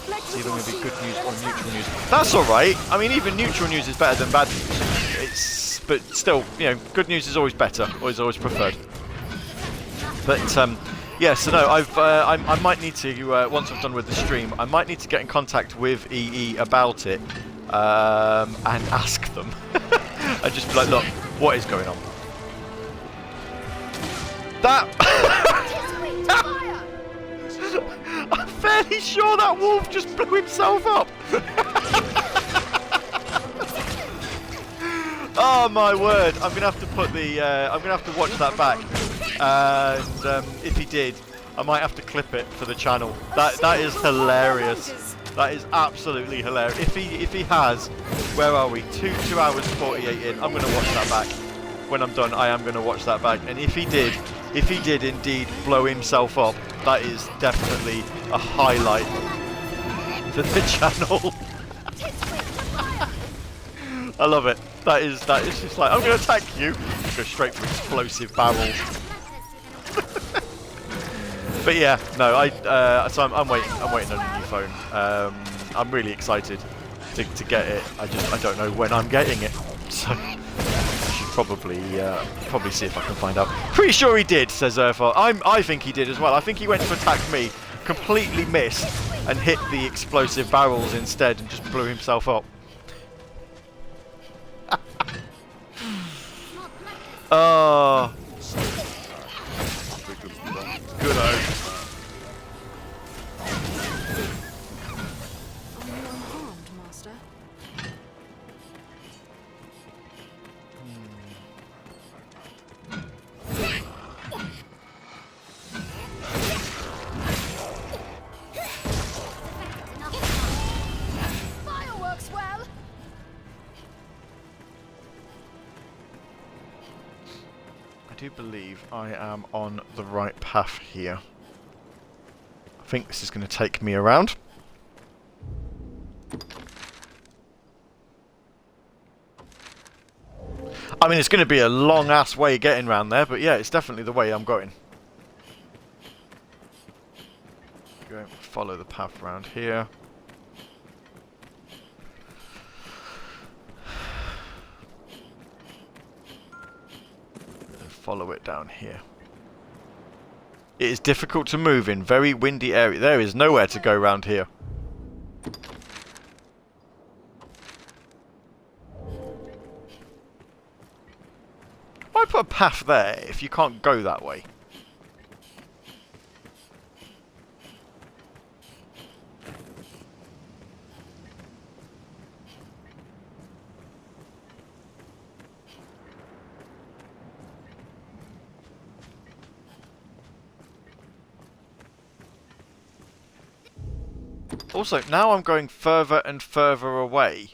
it's either going to be good news or neutral news. That's all right. I mean, even neutral news is better than bad news. But still, good news is always better, or is always preferred. But yeah, so no, I might need to once I'm done with the stream, I might need to get in contact with EE about it and ask them, and just be like, look, what is going on? That I'm fairly sure that wolf just blew himself up. Oh my word! I'm gonna have to put the. I'm gonna have to watch that back, and if he did, I might have to clip it for the channel. That is hilarious. That is absolutely hilarious. If he has, where are we? 2 hours 48 in. I'm gonna watch that back. When I'm done, I am gonna watch that back. And if he did indeed blow himself up, that is definitely a highlight for the channel. I love it. That is just like, I'm going to attack you. Go straight for explosive barrels. But yeah, no, so I'm waiting on a new phone. I'm really excited to get it. I don't know when I'm getting it. So I should probably see if I can find out. Pretty sure he did, says Earthheart. I think he did as well. I think he went to attack me, completely missed, and hit the explosive barrels instead, and just blew himself up. Oh, good oak. do believe I am on the right path here. I think this is going to take me around. I mean, it's going to be a long-ass way getting around there, but yeah, it's definitely the way I'm going. Go follow the path around here. Follow it down here. It is difficult to move in very windy area. There is nowhere to go around here. Why put a path there if you can't go that way? Also, now I'm going further and further away.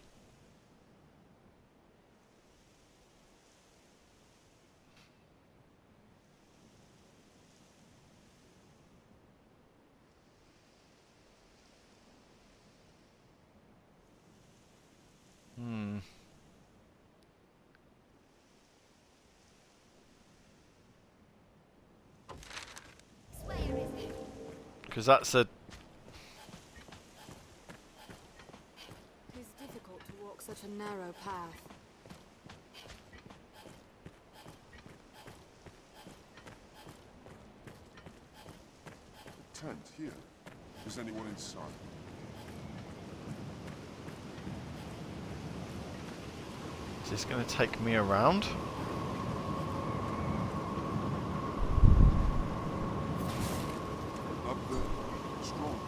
Because that's a... It is difficult to walk such a narrow path. Tent here. Is anyone inside? Is this going to take me around? Up there. Strong.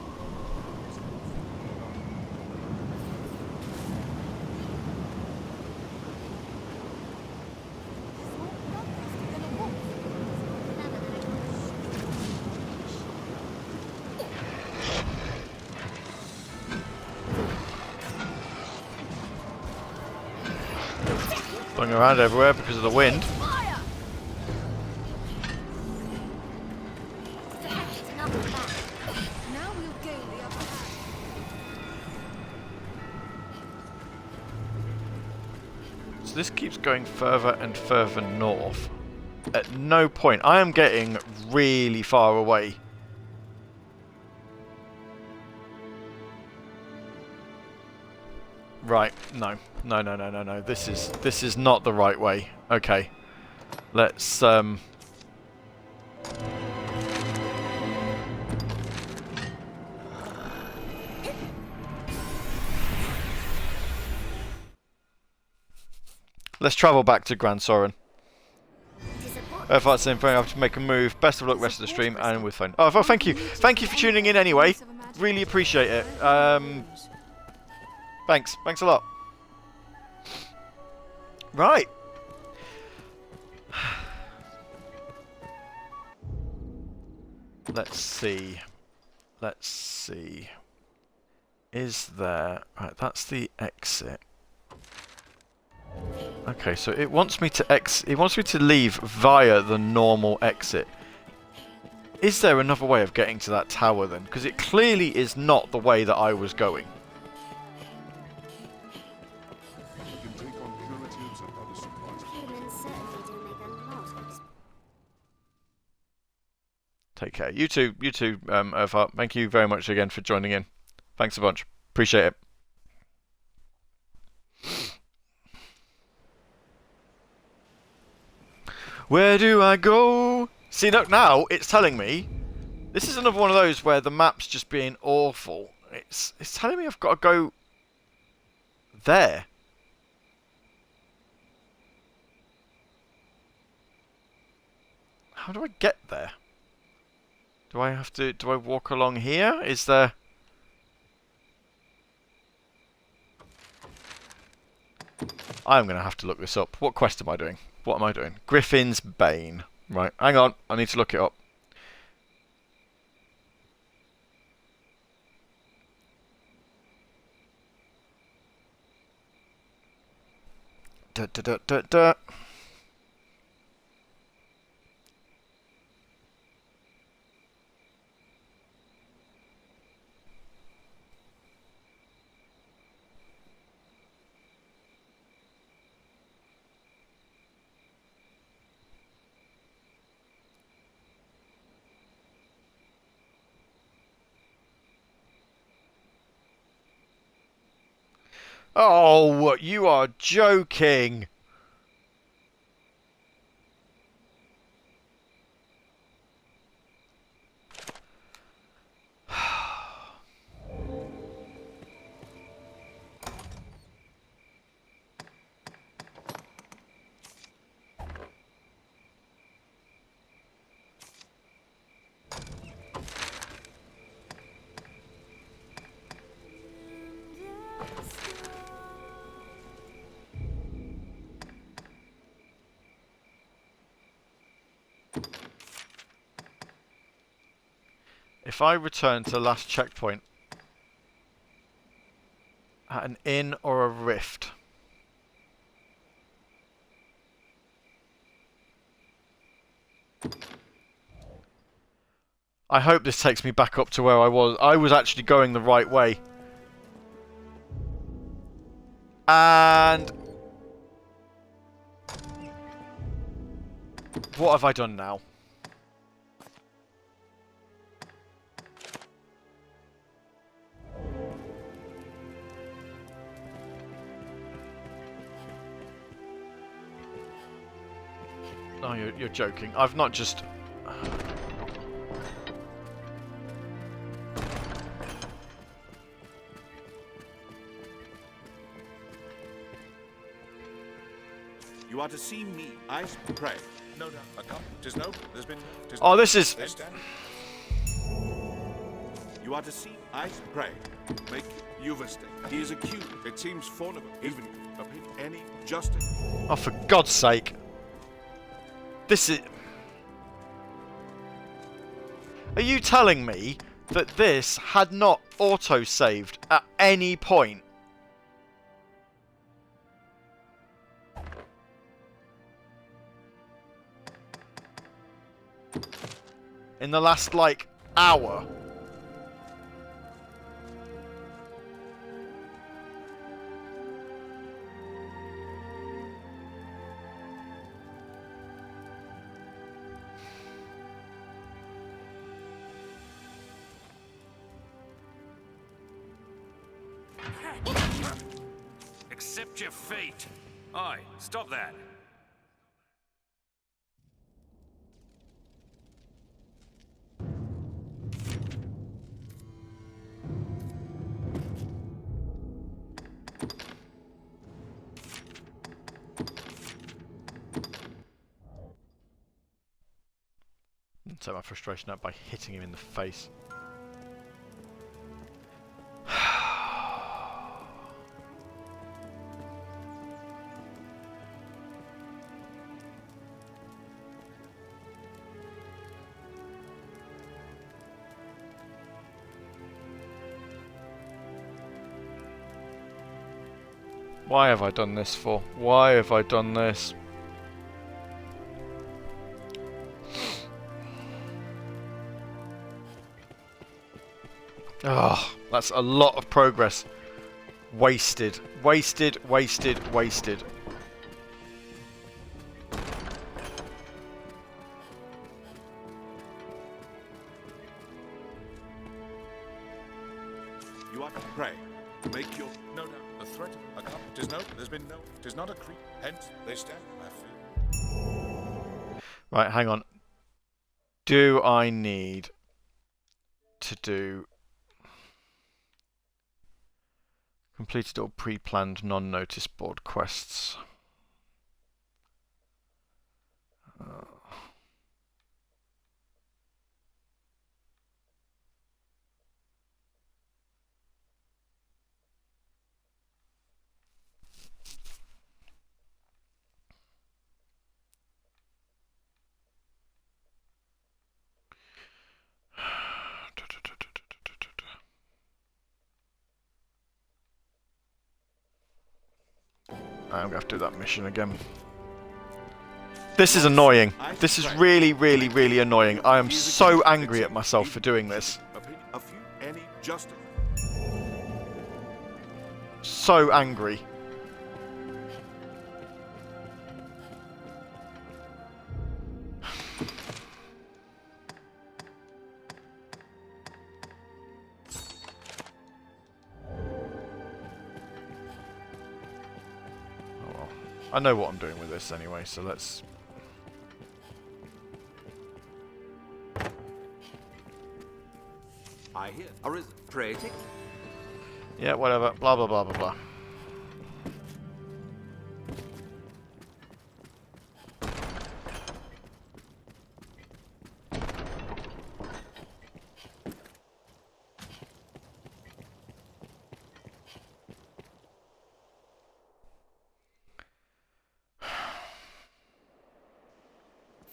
Going around everywhere because of the wind. So this keeps going further and further north. At no point. I am getting really far away. Right, no. No. This is not the right way. Okay. Let's let's travel back to Grand Soren. If that's the thing, I have to make a move. Best of luck rest of the stream and with phone. Oh, well, thank you. Thank you for tuning in anyway. Really appreciate it. Thanks a lot. Right. Let's see. Is there... Right, that's the exit. Okay, so it wants me to leave via the normal exit. Is there another way of getting to that tower then? Because it clearly is not the way that I was going. Take care. You too, Earthheart. Thank you very much again for joining in. Thanks a bunch. Appreciate it. Where do I go? See, look, now it's telling me. This is another one of those where the map's just being awful. It's telling me I've got to go there. How do I get there? Do I walk along here? Is there... I'm going to have to look this up. What quest am I doing? What am I doing? Griffin's Bane. Right, hang on. I need to look it up. Oh, you are joking. If I return to the last checkpoint at an inn or a rift, I hope this takes me back up to where I was. I was actually going the right way. And what have I done now? Oh, you're joking. I've not just... You are to see me. I pray. No doubt. A cup. Tis no. There's been. Oh, this is. You are to see. I pray. Make Uveste. He is accused. It seems formidable. Even any justice. Oh, for God's sake! This is. Are you telling me that this had not auto-saved at any point? In the last, like, hour? Accept your fate. Aye, stop that. Take my frustration out by hitting him in the face. Why have I done this for? Why have I done this? Oh, that's a lot of progress. Wasted. Wasted, wasted, wasted. You are to pray. Make your no doubt a threat. A cup. Tis no. There's been no. Tis not a creep. Hence they stand. I fear. Right, hang on. Do I need to do completed or pre-planned non-notice board quests? I'm going to have to do that mission again. This is annoying. This is really, really, really annoying. I am so angry at myself for doing this. So angry. I know what I'm doing with this anyway, so let's... I hear. Arisen. Pray take. Yeah, whatever. Blah, blah, blah, blah, blah.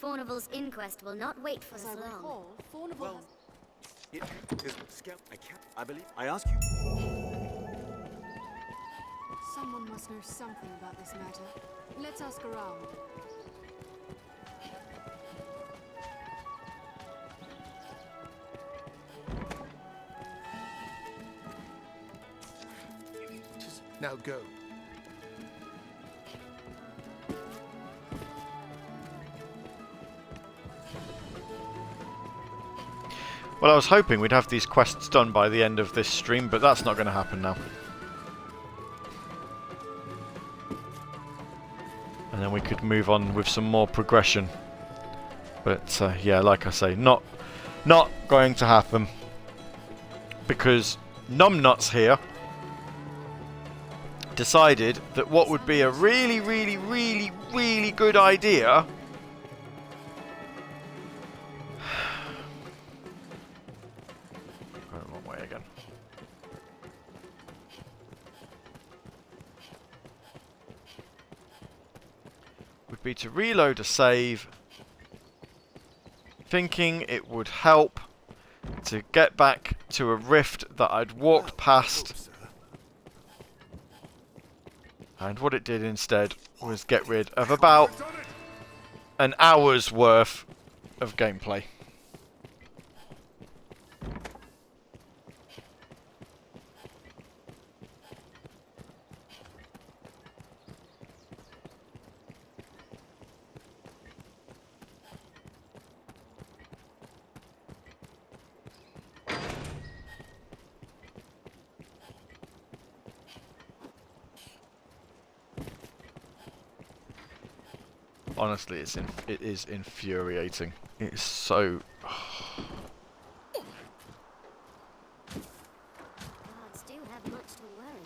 Fornival's inquest will not wait for us long. Fornival It is scout. I believe. I ask you. Someone must know something about this matter. Let's ask around. Now go. Well, I was hoping we'd have these quests done by the end of this stream, but that's not going to happen now. And then we could move on with some more progression. But yeah, like I say, not going to happen. Because Numbnuts here decided that what would be a really, really, really, really good idea would be to reload a save, thinking it would help to get back to a rift that I'd walked past. And what it did instead was get rid of about an hour's worth of gameplay. Honestly, it is infuriating. It is so... Gods do have much to worry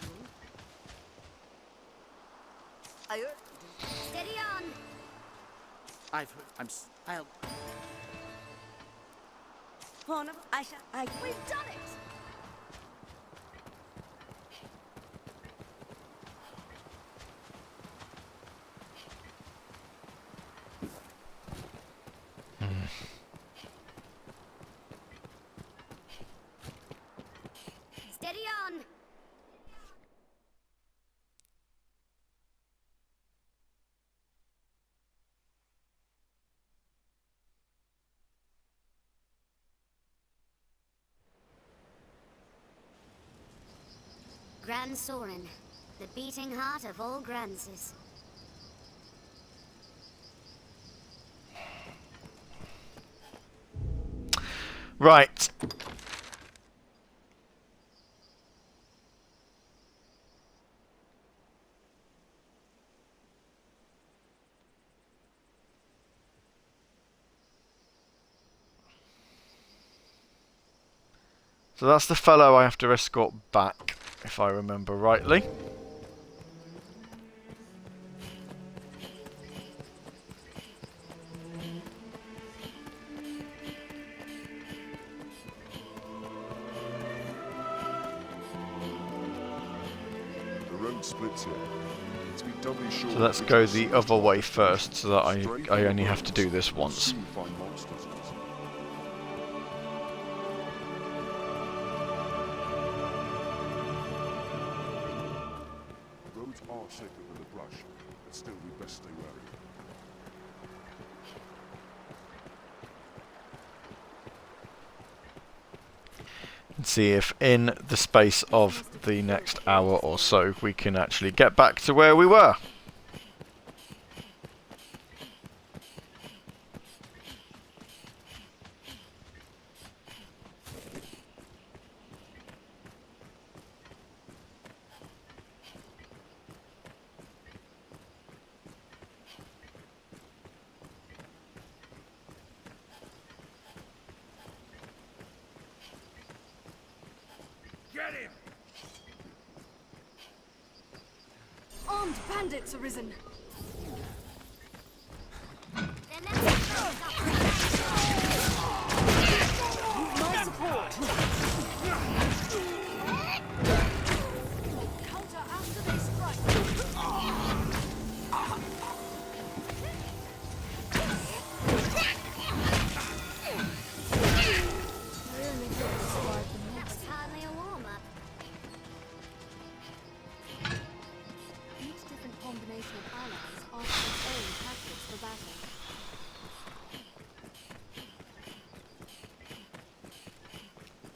you. Steady on! I've heard. I'll. Fornival, We've done it! Steady on! Grand Sorin, the beating heart of all Granses. Right. So that's the fellow I have to escort back, if I remember rightly. The road splits here. Let's be doubly sure. So let's go the other way first, so that I only have to do this once. Find monsters. Roads are safer than the brush, but still we best stay wary. And see if in the space of the next hour or so we can actually get back to where we were. Get him! Armed bandits, Arisen. My support. Counter after they strike. That's hardly a warm-up. Each different combination of allies offers its own tactics for battle.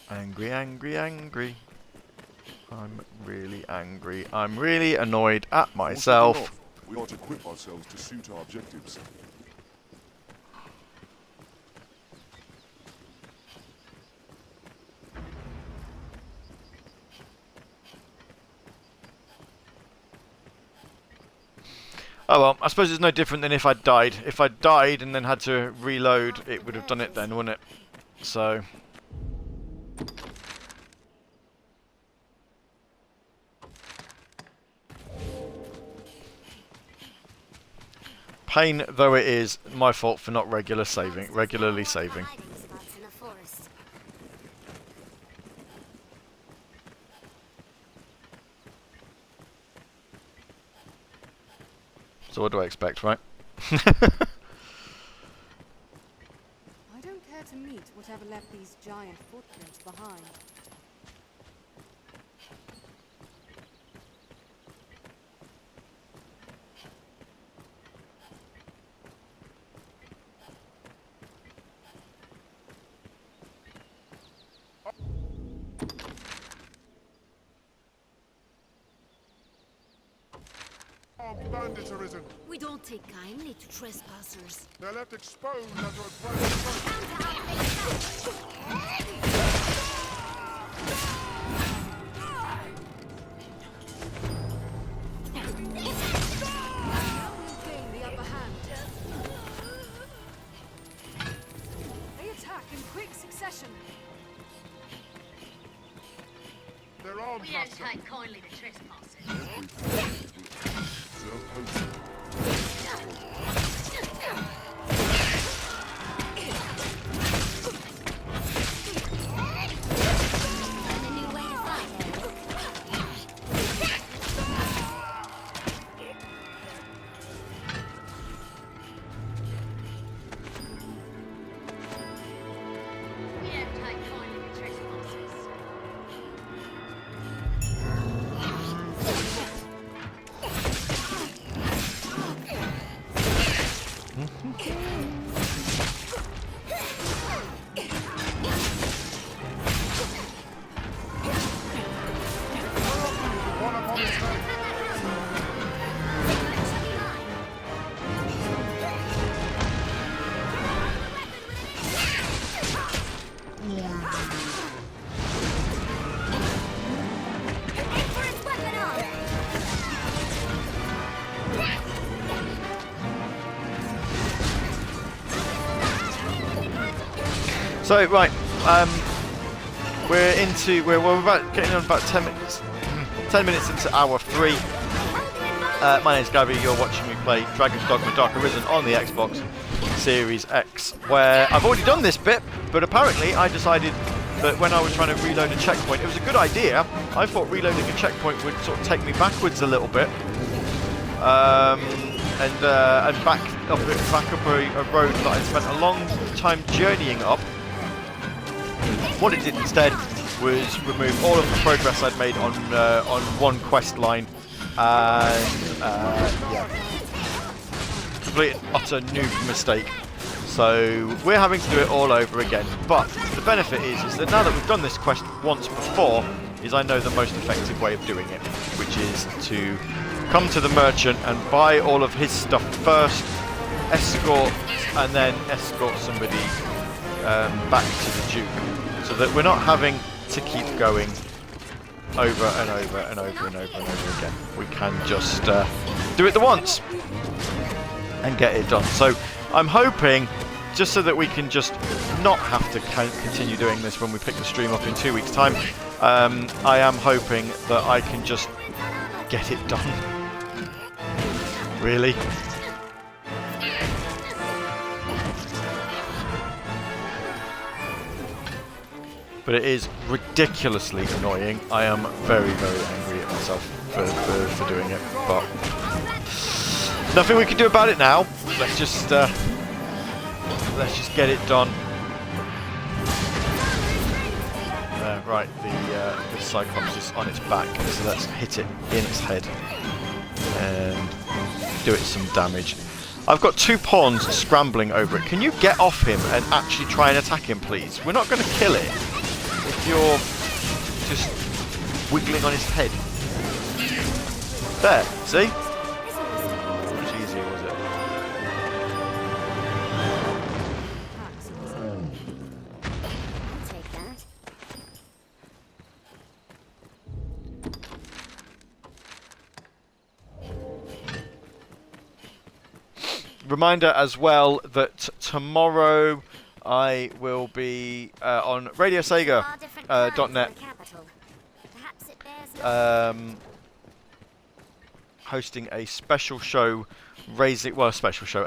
Angry, angry, angry. I'm really angry. I'm really annoyed at myself. We ought to equip ourselves to suit our objectives. Oh well, I suppose it's no different than if I'd died. If I'd died and then had to reload, it would have done it then, wouldn't it? So... pain though it is, my fault for not regularly saving. So what do I expect, right? I don't care to meet whatever left these giant footprints behind. Armed bandits arisen. We don't take kindly to trespassers. They're left exposed under a private Gain the upper hand. They attack in quick succession. They're armed, We don't master. take kindly to trespassers. We don't take kindly to trespassers. So right, we're about getting on about 10 minutes. 10 minutes into hour 3. My name's Gavvie. You're watching me play Dragon's Dogma Dark Arisen on the Xbox Series X, where I've already done this bit, but apparently I decided that when I was trying to reload a checkpoint, it was a good idea. I thought reloading a checkpoint would sort of take me backwards a little bit, and back up a road that I'd spent a long time journeying up. What it did instead was remove all of the progress I'd made on one quest line, and yeah, complete utter noob mistake. So we're having to do it all over again. But the benefit is that now that we've done this quest once before, I know the most effective way of doing it, which is to come to the merchant and buy all of his stuff first, escort, and then escort somebody back to the Duke, so that we're not having to keep going over and over and over and over and over again. We can just do it the once and get it done. So I'm hoping just so that we can just not have to continue doing this when we pick the stream up in 2 weeks' time, I am hoping that I can just get it done. Really? But it is ridiculously annoying. I am very, very angry at myself for doing it. But nothing we can do about it now. Let's just get it done. Right, the Cyclops is on its back, so let's hit it in its head and do it some damage. I've got 2 pawns scrambling over it. Can you get off him and actually try and attack him, please? We're not going to kill it if you're just wiggling on his head. There, see? Much easier, was it? Take that. Reminder as well that tomorrow I will be on RadioSega.net hosting a special show, a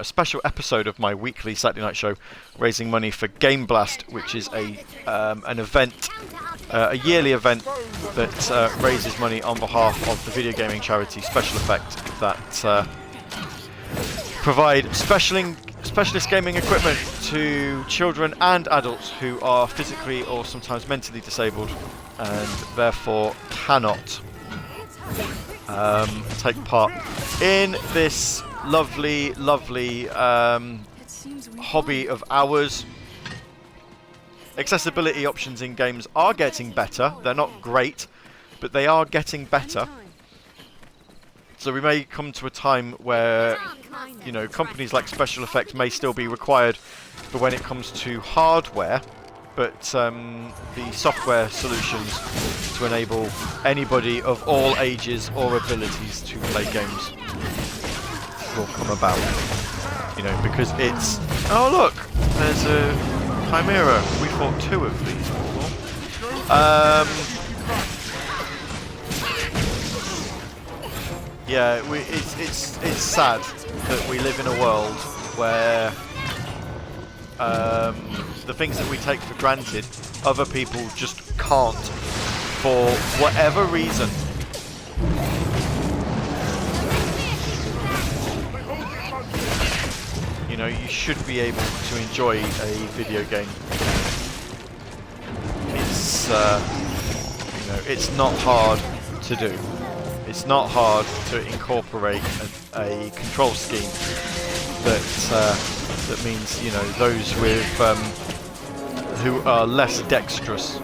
special episode of my weekly Saturday night show, raising money for Game Blast, which is an event, a yearly event that raises money on behalf of the video gaming charity Special Effect, that provide specialist gaming equipment to children and adults who are physically or sometimes mentally disabled and therefore cannot take part in this lovely hobby of ours. Accessibility options in games are getting better. They're not great, but they are getting better. So we may come to a time where, you know, companies like Special Effects may still be required for when it comes to hardware, but the software solutions to enable anybody of all ages or abilities to play games will come about. You know, because it's... Oh look! There's a Chimera. We fought 2 of these before. Yeah, it's sad that we live in a world where the things that we take for granted, other people just can't, for whatever reason. You know, you should be able to enjoy a video game. It's you know, it's not hard to do. It's not hard to incorporate a control scheme that means, you know, those with who are less dexterous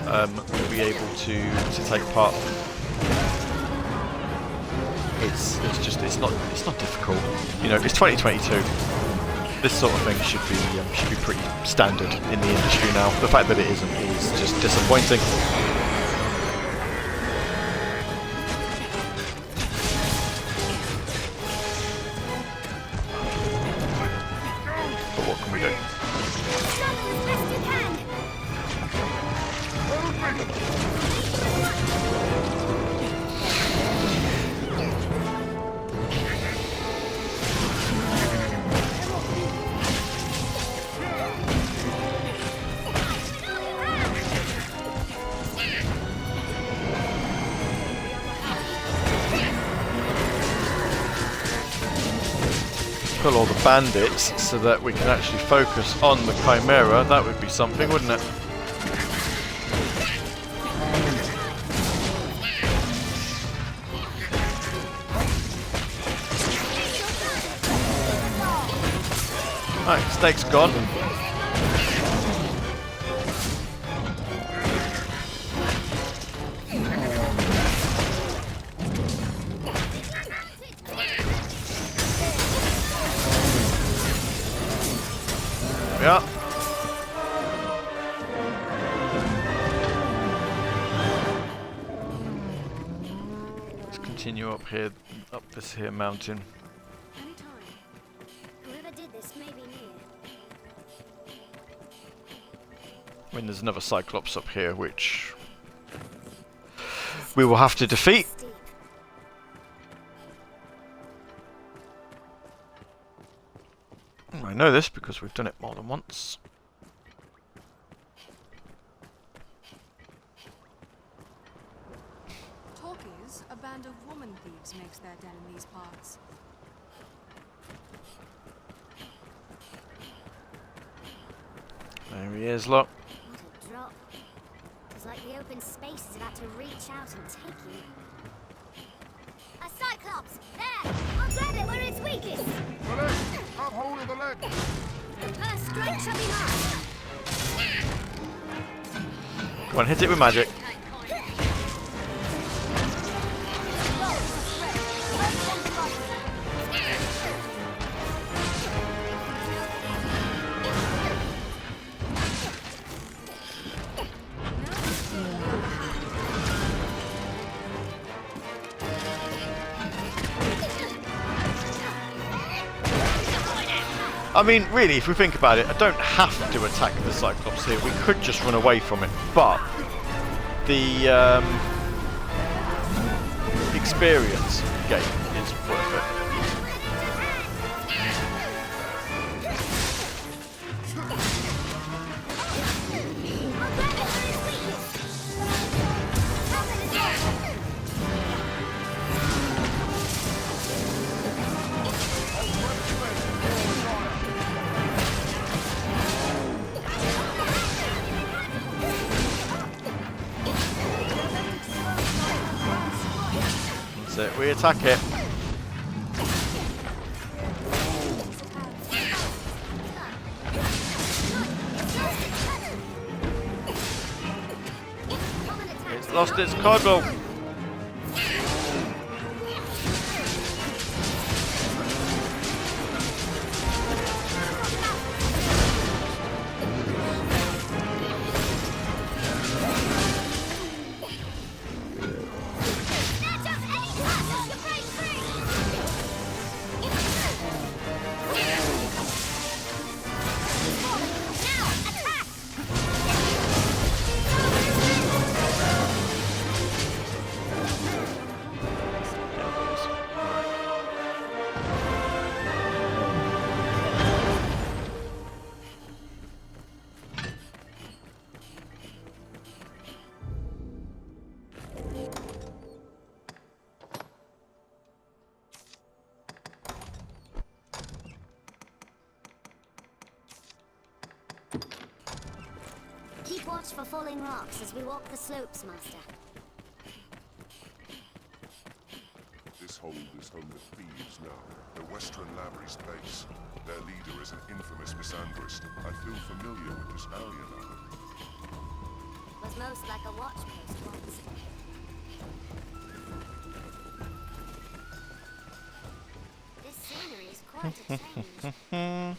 will be able to take part. It's not difficult. You know, it's 2022. This sort of thing should be pretty standard in the industry now. The fact that it isn't is just disappointing. All the bandits so that we can actually focus on the Chimera. That would be something, wouldn't it? Right, snake's gone. Yeah. Let's continue up here, up this here mountain. Whoever did this may be near. mean, there's another Cyclops up here, which we will have to defeat. I know this because we've done it more than once. Talk is, a band of woman thieves makes their den in these parts. There he is, look. What a drop. It's like the open space is about to reach out and take you. A Cyclops! There! I'll grab it where it's weakest! The leg! Have hold of the leg! The first strike shall be mine! Come on, hit it with magic. I mean, really, if we think about it, I don't have to attack the Cyclops here. We could just run away from it, but the experience gain is worth it. That's it, we attack it. It's lost its cudgel. Keep watch for falling rocks as we walk the slopes, Master. This hold is home to thieves now. The Western Lavery's base. Their leader is an infamous misandrist. I feel familiar with this area now. Was most like a watch post once. This scenery is quite a change.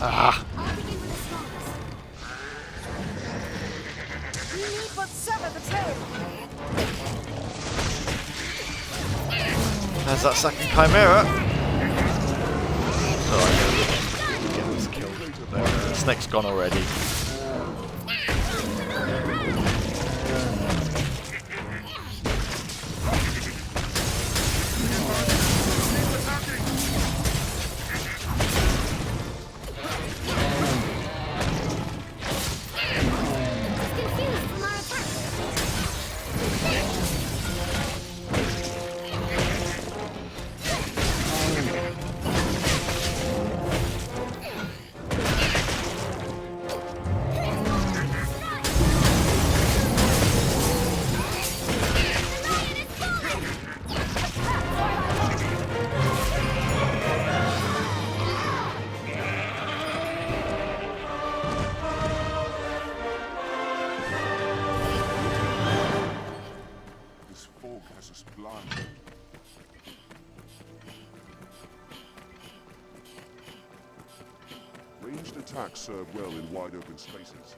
Ah. You need but sever the trail. There's that second Chimera. So I'm gonna get this killed. There, the snake's gone already. Casus blind. Ranged attacks serve well in wide open spaces.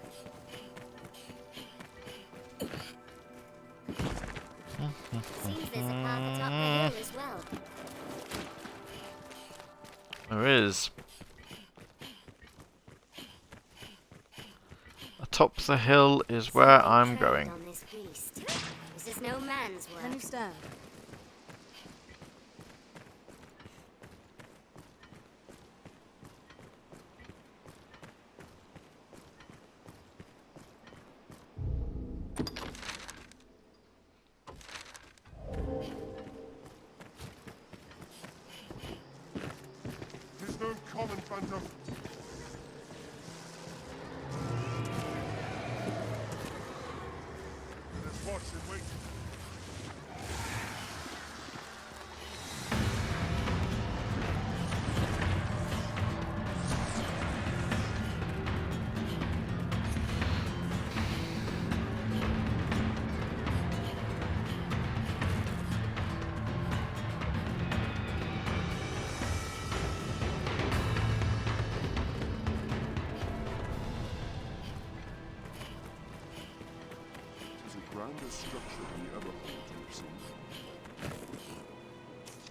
Seems there's a path atop the hill as well. There is. Atop the hill is where I'm going. On this beast. This is no man's work. Can you stand? There's no common phantom. Let's watch and wait. Grander structure than the other halls you've seen.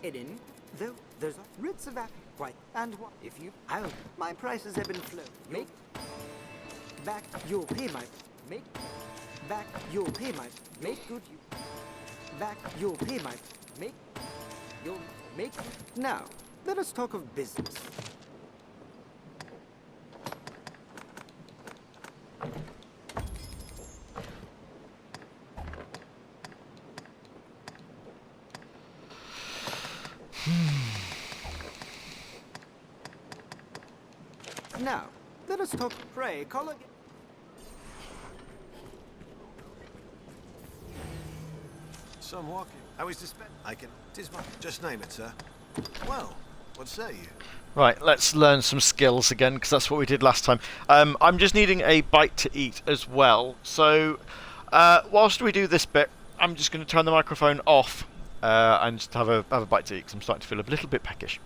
Hidden, though there's writs of quite and what if you my prices have been flown. Make back you'll pay my make back you'll pay my make good you back you'll pay my make you'll make now let us talk of business. Now, let us talk. Pray, call again. Some walking. I was I can. Tis my. Just name it, sir. Well, what say you? Right, let's learn some skills again, because that's what we did last time. I'm just needing a bite to eat as well. So, whilst we do this bit, I'm just going to turn the microphone off and just have a bite to eat, because I'm starting to feel a little bit peckish.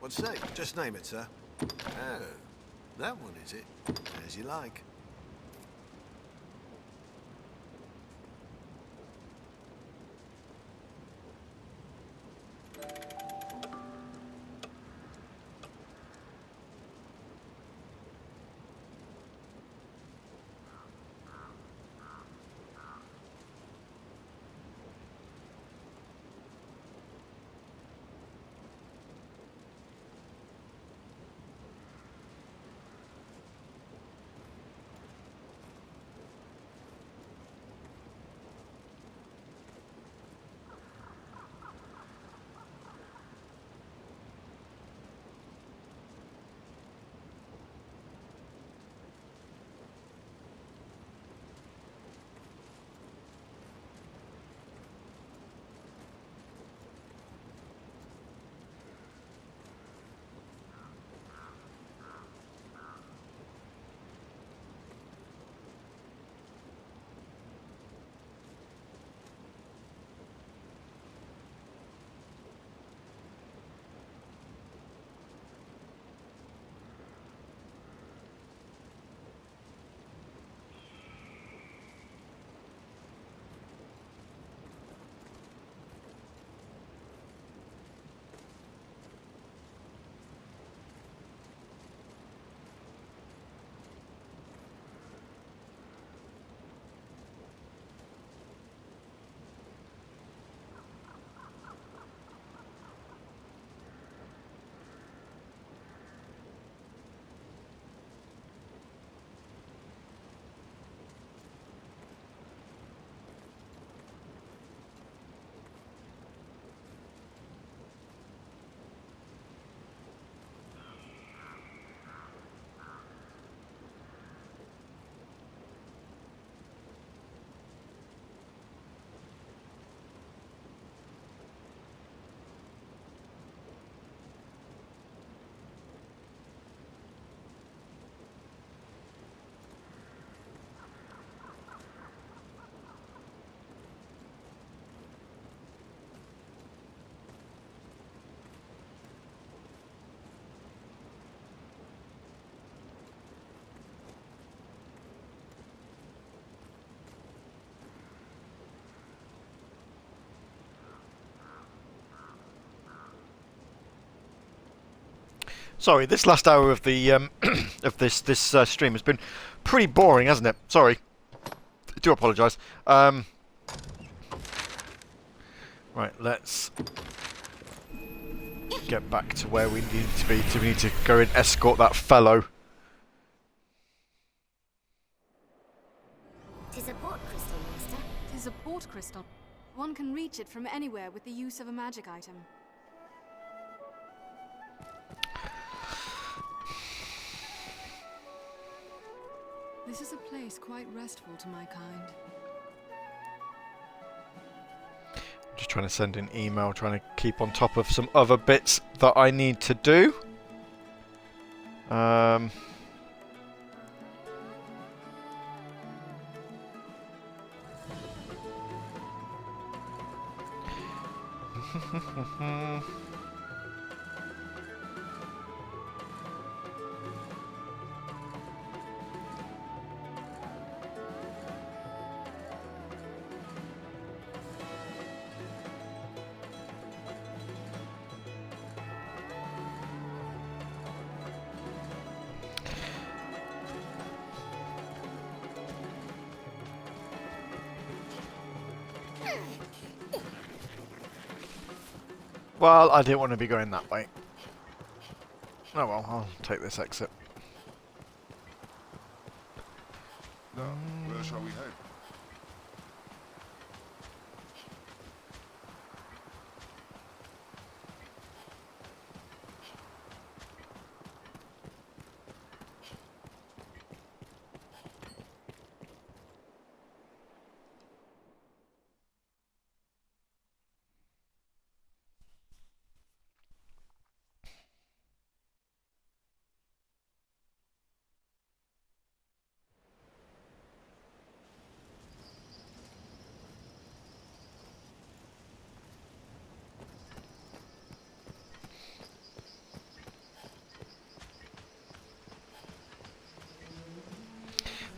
What say? Just name it, sir. Oh, that one is it? As you like. Sorry, this last hour of the of this stream has been pretty boring, hasn't it? Sorry, I do apologise. Right, let's get back to where we need to be. We need to go and escort that fellow. Tis a port crystal, Master. Tis a port crystal. One can reach it from anywhere with the use of a magic item. This is a place quite restful to my kind. Just trying to send an email, trying to keep on top of some other bits that I need to do. Well, I didn't want to be going that way. Oh well, I'll take this exit. Now, where shall we head?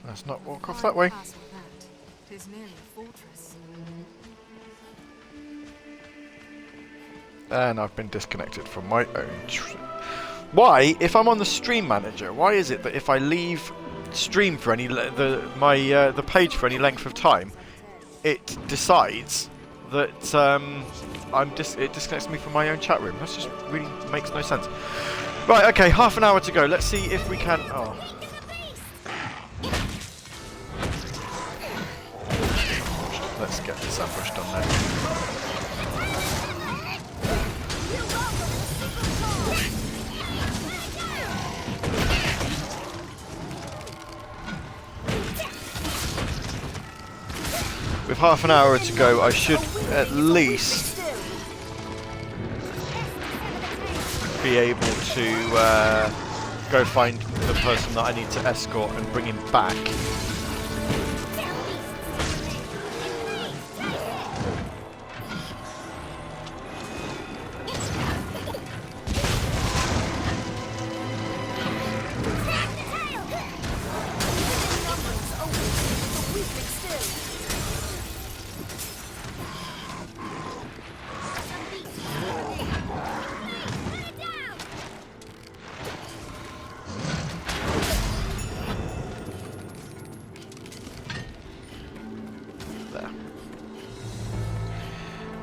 Let's not walk off that way. Castle that. 'Tis nearly a fortress. And I've been disconnected from my own. Why, if I'm on the stream manager, why is it that if I leave stream for any the page for any length of time, it decides that it disconnects me from my own chat room? That just really makes no sense. Right, okay, half an hour to go. Let's see if we can. Oh. Let's get this ambush done now. With half an hour to go, I should at least be able to go find the person that I need to escort and bring him back.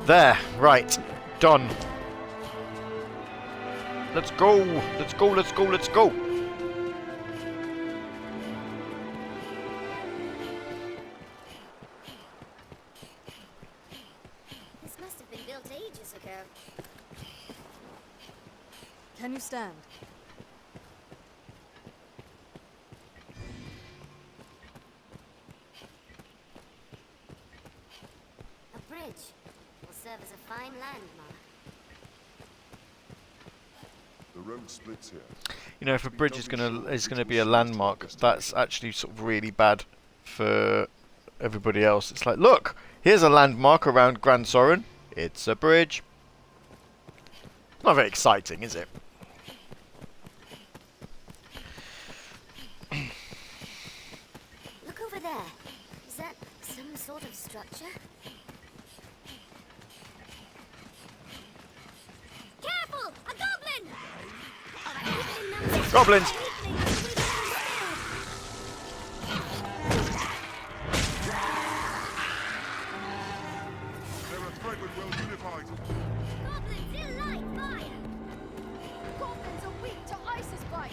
There, right, done. Let's go, let's go, let's go, let's go. This must have been built ages ago. Can you stand? A bridge will serve as a fine landmark. The road splits here. You know, if a bridge is gonna be a landmark, that's actually sort of really bad for everybody else. It's like, look, here's a landmark around Grand Soren. It's a bridge. Not very exciting, is it? Look over there. Is that some sort of structure? Careful! A goblin! Goblins! They're a threat when well unified. Goblins in light fire! Goblins are weak to Ice's bite.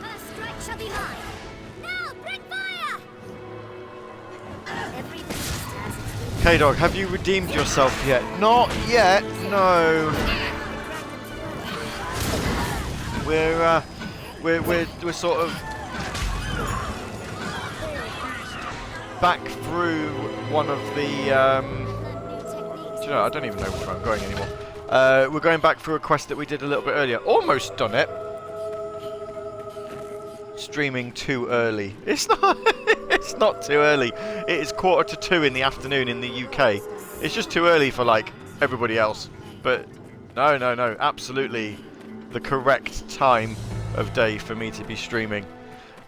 First strike shall be mine! Now, bring fire! Every beast has its K-Dog, have you redeemed yourself yet? Not yet, no. We're sort of back through one of the do you know, I don't even know where I'm going anymore. We're going back through a quest that we did a little bit earlier. Almost done it. Streaming too early. It's not it's not too early. It is 1:45 in the afternoon in the UK. It's just too early for like everybody else. But no, absolutely the correct time of day for me to be streaming.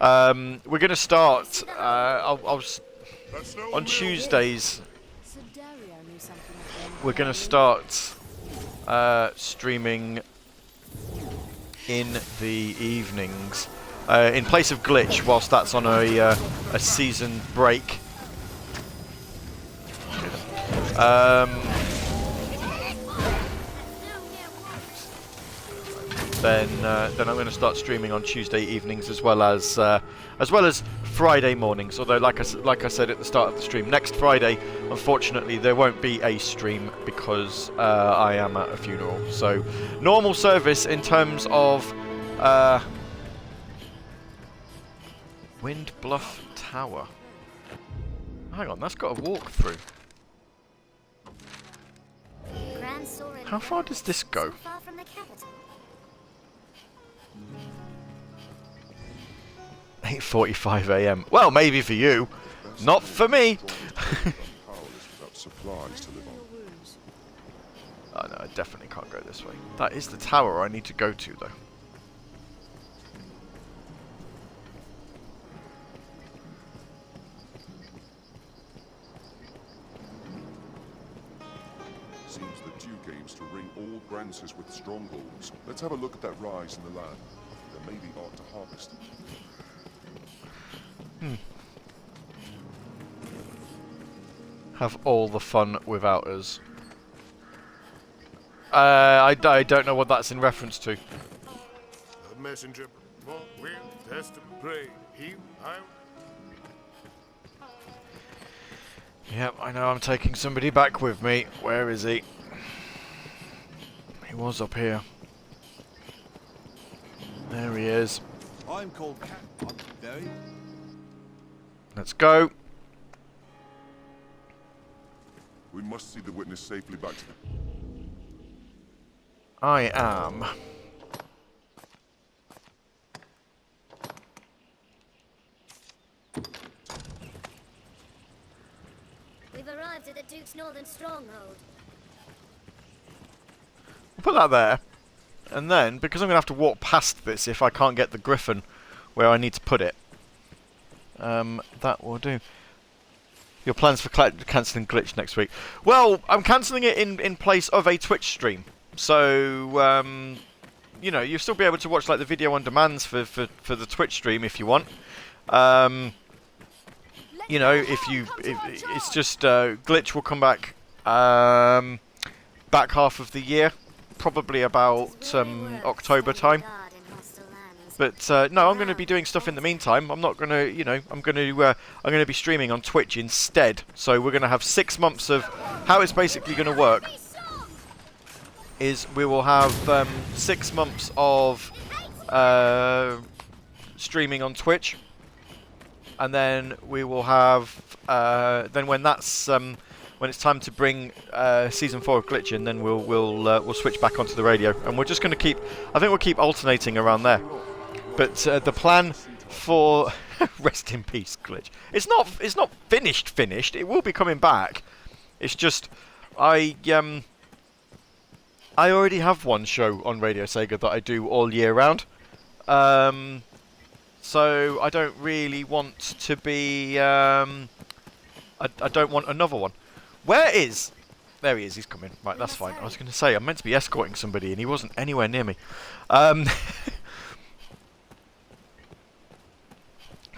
We're gonna start on Tuesdays. We're gonna start streaming in the evenings. In place of Glitch, whilst that's on a season break. Then I'm going to start streaming on Tuesday evenings as well as Friday mornings. Although, like I said at the start of the stream, next Friday, unfortunately, there won't be a stream because I am at a funeral. So, normal service in terms of Wind Bluff Tower. Hang on, that's got a walkthrough. How far does this go? far from the capital. 8:45 AM. Well, maybe for you, not for me. Powerless without supplies to live on. Oh no, I definitely can't go this way. That is the tower I need to go to, though. Seems the Duke aims to ring all branches with strongholds. Let's have a look at that rise in the land. There may be art to harvest. Have all the fun without us. I don't know what that's in reference to. A messenger will test and pray. Yep, I know I'm taking somebody back with me. Where is he? He was up here. There he is. I'm called Cat. I'm very... Let's go. We must see the witness safely back to the... I am. We've arrived at the Duke's northern stronghold. I'll put that there. And then, because I'm going to have to walk past this if I can't get the griffin where I need to put it, that will do. Your plans for cancelling Glitch next week? Well, I'm cancelling it in place of a Twitch stream. So, you know, you'll still be able to watch like the video on demands for the Twitch stream if you want. You know, it's just Glitch will come back back half of the year, probably about October time. But no, I'm going to be doing stuff in the meantime. I'm not going to, you know, I'm going to be streaming on Twitch instead. So we're going to have 6 months of how it's basically going to work. Is we will have 6 months of streaming on Twitch, and then we will have then when that's when it's time to bring season 4 of Glitch in, then we'll switch back onto the radio, and we're just going to keep. I think we'll keep alternating around there. But the plan for rest in peace, Glitch. It's not finished. It will be coming back. It's just I already have one show on Radio Sega that I do all year round. So I don't really want to be... I don't want another one. Where is... There he is, he's coming. Right, that's fine. I was going to say, I'm meant to be escorting somebody and he wasn't anywhere near me.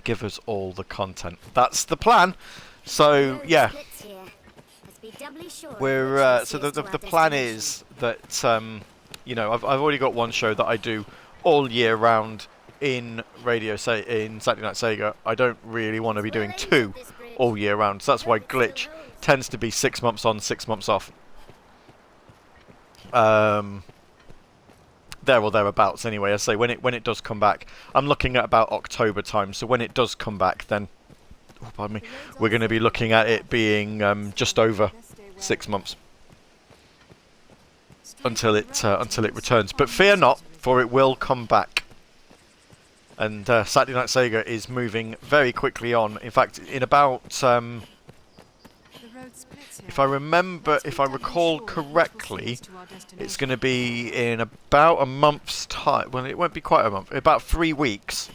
Give us all the content. That's the plan. So, yeah. We're so the plan is that you know, I've already got one show that I do all year round in in Saturday Night Sega. I don't really want to be doing 2 all year round, so that's why Glitch tends to be 6 months on, 6 months off. There or thereabouts. Anyway, I say when it does come back, I'm looking at about October time. So when it does come back, then oh, pardon me, we're going to be looking at it being just over 6 months until it returns. But fear not, for it will come back. And Saturday Night Sega is moving very quickly on. In fact, in about if I recall correctly, it's going to be in about a month's time. Well, it won't be quite a month. About 3 weeks.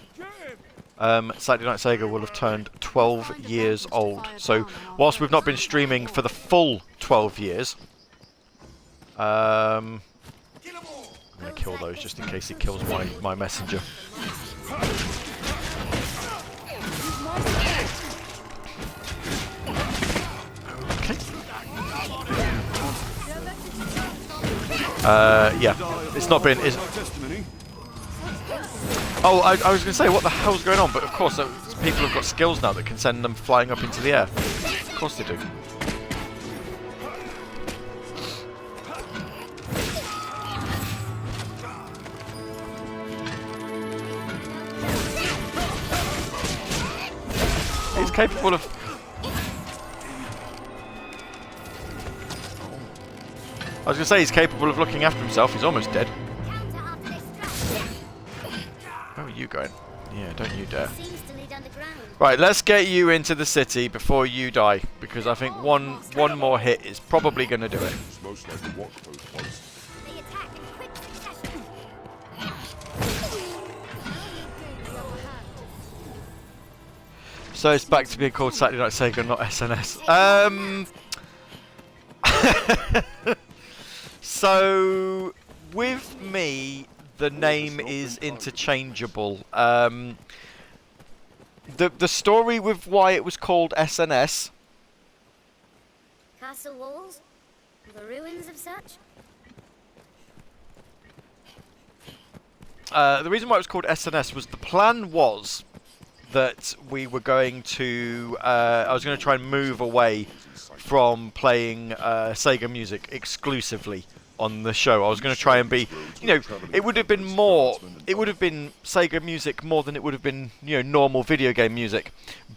Saturday Night Sega will have turned 12 years old. So, whilst we've not been streaming for the full 12 years, I'm going to kill those just in case he kills my messenger. Okay. Yeah, it's not been... Oh, I was going to say, what the hell's going on? But of course, people have got skills now that can send them flying up into the air. Of course they do. He's capable of... I was going to say he's capable of looking after himself. He's almost dead. Where are you going? Yeah, don't you dare. Seems to lead underground. Right, let's get you into the city before you die, because I think one more hit is probably going to do it. It's most like the watchpost once. They attack in quick succession. So it's back to being called Saturday Night Sega, not SNS. So with me, the name is interchangeable. The story with why it was called SNS. Castle walls? The ruins of such? The reason why it was called SNS was the plan was that we were going to... I was going to try and move away from playing Sega music exclusively on the show. I was going to try and be... You know, it would have been more... It would have been Sega music more than it would have been, you know, normal video game music.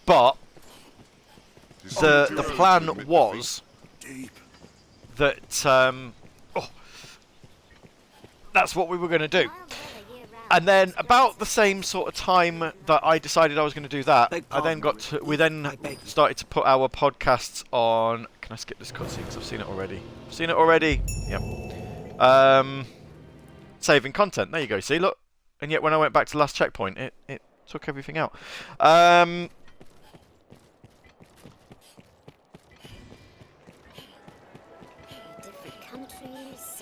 But the plan was that... that's what we were going to do. And then about the same sort of time that I decided I was going to do that, we then started to put our podcasts on. Can I skip this cutscene because I've seen it already? Seen it already? Yep. Saving content. There you go. See, look. And yet when I went back to the last checkpoint, it took everything out.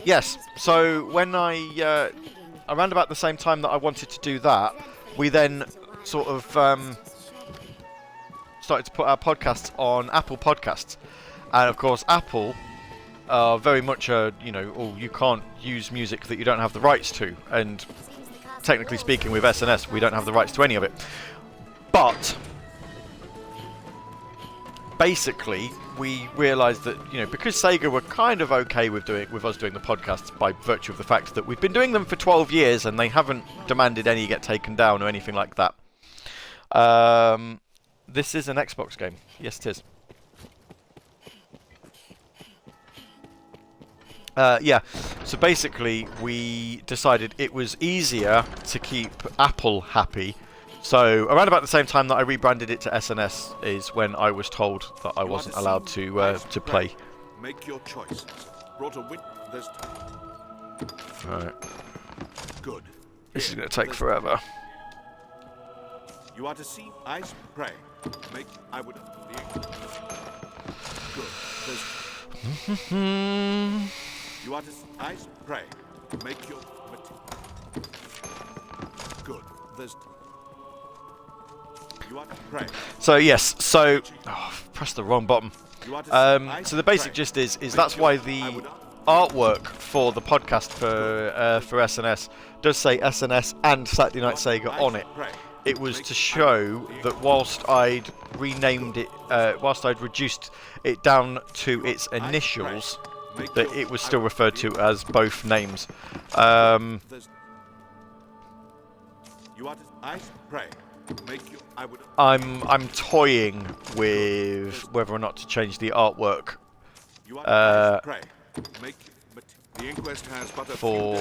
Yes. So when around about the same time that I wanted to do that, we then sort of started to put our podcasts on Apple Podcasts. And of course, Apple are very much you know, oh, you can't use music that you don't have the rights to. And technically speaking, with SNS, we don't have the rights to any of it. But basically, we realised that, you know, because Sega were kind of okay with us doing the podcasts by virtue of the fact that we've been doing them for 12 years and they haven't demanded any get taken down or anything like that. This is an Xbox game. Yes, it is. Yeah, so basically we decided it was easier to keep Apple happy. So around about the same time that I rebranded it to SNS is when I was told that I wasn't allowed to play. Make your choice. Brought a win. There's Right. Good. This is going to take forever. You are to see ice prey. Make I would good. You are to see ice prey. Make your good. There's So yes, so press the wrong button. So the basic gist is that's why the artwork for the podcast for SNS does say SNS and Saturday Night Sega on it. It was to show that whilst I'd renamed it, whilst I'd reduced it down to its initials, that it was still referred to as both names. I'm toying with whether or not to change the artwork for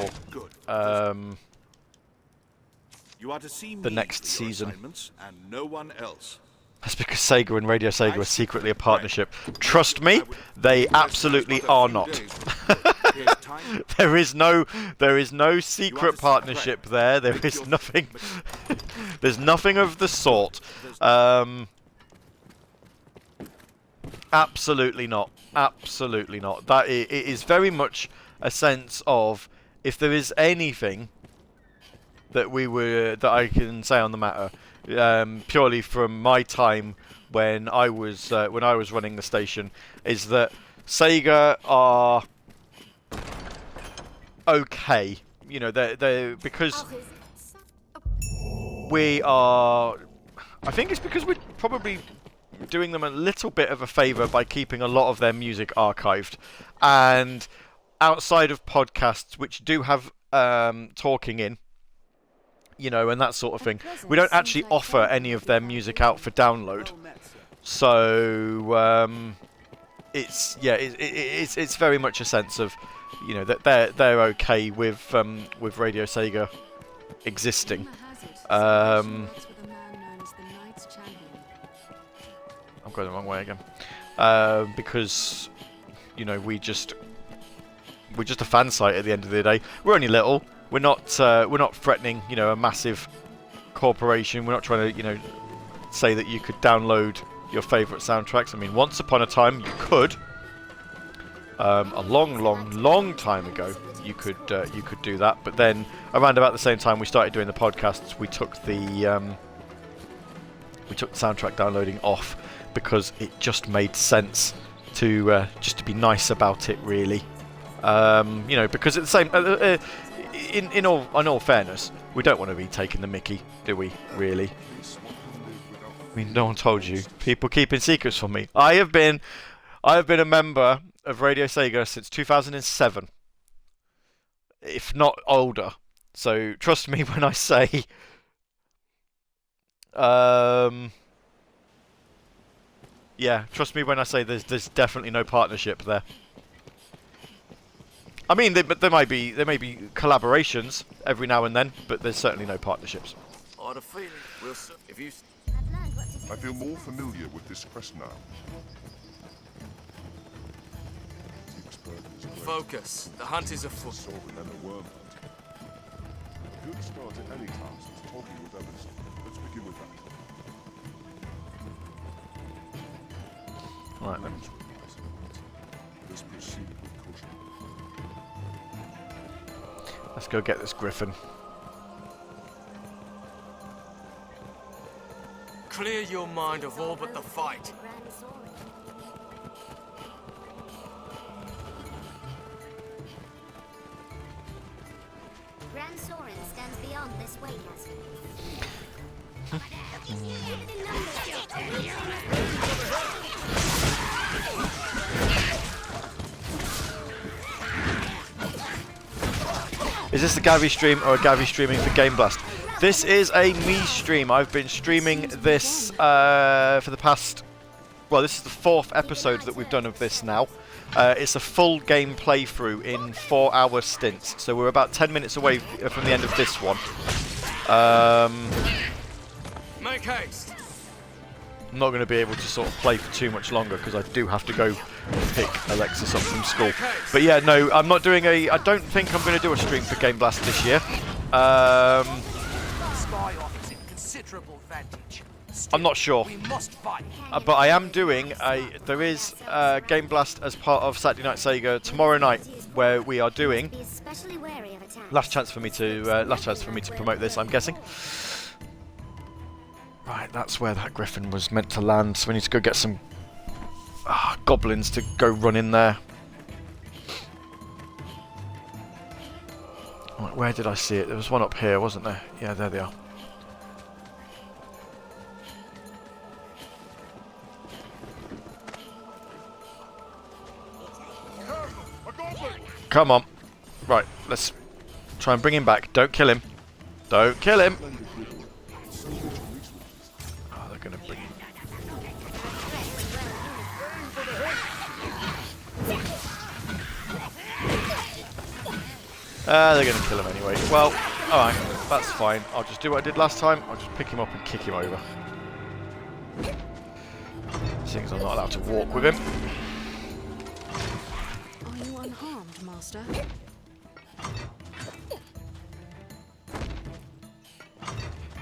the next season. And no one else. That's because Sega and Radio Sega are secretly a partnership. Trust me, they absolutely are not. There is no secret partnership there. There is nothing. There's nothing of the sort. Absolutely not. Absolutely not. That it is very much a sense of, if there is anything that I can say on the matter, purely from my time when I was running the station, is that Sega are okay. You know, they're because we are. I think it's because we're probably doing them a little bit of a favour by keeping a lot of their music archived, and outside of podcasts which do have talking in, you know, and that sort of thing, we don't actually offer any of their music out for download. So it's very much a sense of, you know, that they're okay with Radio Sega existing. I'm going the wrong way again. Because, you know, we're just a fan site at the end of the day. We're only little. We're not threatening, you know, a massive corporation. We're not trying to, you know, say that you could download your favourite soundtracks. I mean, once upon a time you could. A long time ago, you could do that. But then, around about the same time we started doing the podcasts, we took the soundtrack downloading off because it just made sense to just to be nice about it, really. You know, because at the same, in all fairness, we don't want to be taking the mickey, do we? Really? I mean, no one told you. People keeping secrets from me. I have been a member of Radio Sega since 2007, if not older. So trust me when I say, yeah, trust me when I say there's definitely no partnership there. I mean, there may be collaborations every now and then, but there's certainly no partnerships. I feel more familiar with this quest now. Focus. The hunt is afoot. Solving and a worm hunt. Good start at any task is talking with others. Let's begin with that. Right then. Let's proceed with caution. Let's go get this griffin. Clear your mind of all but the fight. Grand Sorin stands beyond this waycastle. Is this a Gavvie stream or a Gavvie streaming for Game Blast? This is a me stream. I've been streaming this for the past... Well, this is the 4th episode that we've done of this now. It's a full game playthrough in 4-hour stints. So we're about 10 minutes away from the end of this one. Make haste. I'm not going to be able to sort of play for too much longer because I do have to go pick Alexis up from school. But yeah, no, I'm not doing a... I don't think I'm going to do a stream for Game Blast this year. I'm not sure. But I am doing a... There is Game Blast as part of Saturday Night Sega tomorrow night, where we are doing... Last chance for me to promote this, I'm guessing. Right, that's where that griffin was meant to land, so we need to go get some goblins to go run in there. Right, where did I see it? There was one up here, wasn't there? Yeah, there they are. Come on. Right, let's try and bring him back. Don't kill him. Don't kill him. Oh, they're going to bring him. They're going to kill him anyway. Well, alright, that's fine. I'll just do what I did last time. I'll just pick him up and kick him over. Seeing as I'm not allowed to walk with him. Are you unharmed, Master?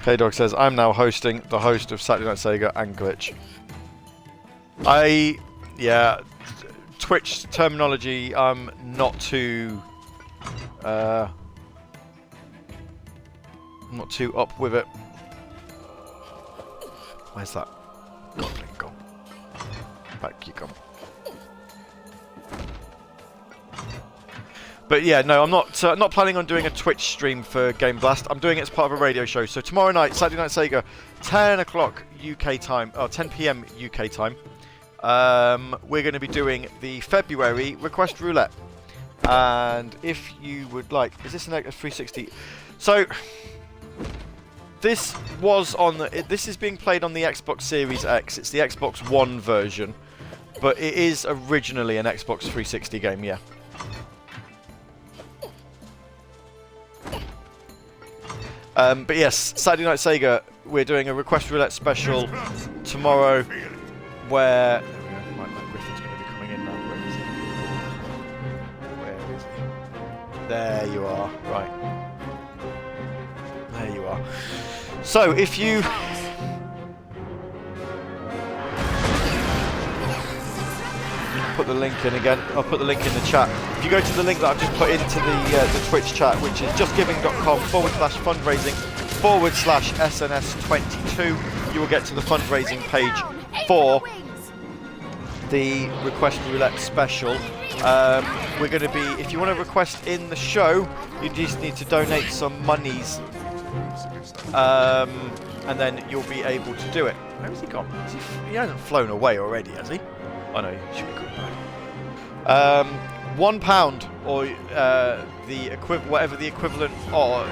K-Dog says, I'm now hosting the host of Saturday Night Sega and Glitch. Yeah, Twitch terminology, I'm not too up with it. Where's that goblin gone? Back you come. But yeah, no, I'm not planning on doing a Twitch stream for Game Blast. I'm doing it as part of a radio show. So tomorrow night, Saturday Night Sega, 10 o'clock UK time, or 10 PM UK time. We're going to be doing the February Request Roulette. And if you would like, is this an Xbox 360? So this was on. This is being played on the Xbox Series X. It's the Xbox One version, but it is originally an Xbox 360 game. Yeah. But yes, Saturday Night Sega, we're doing a Request Roulette special tomorrow where... There we go. Right, that Griffin's going to be coming in now. Where is he? There you are. Right. There you are. So, if you... Put the link in again. I'll put the link in the chat. If you go to the link that I've just put into the Twitch chat, which is justgiving.com/fundraising/SNS22, you will get to the fundraising page for the Request Roulette special. We're going to be, if you want to request in the show, you just need to donate some monies, and then you'll be able to do it. Where has he gone? He hasn't flown away already, has he? Oh no, he should be coming back. £1 or the whatever the equivalent or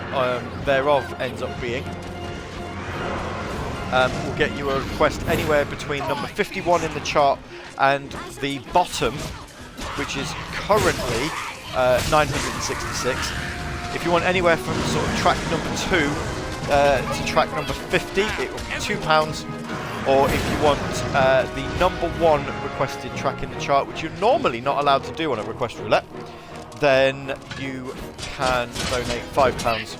thereof ends up being, will get you a request anywhere between number 51 in the chart and the bottom, which is currently 966. If you want anywhere from sort of track number 2 to track number 50, it will be £2. Or if you want the number 1 requested track in the chart, which you're normally not allowed to do on a Request Roulette, then you can donate £5,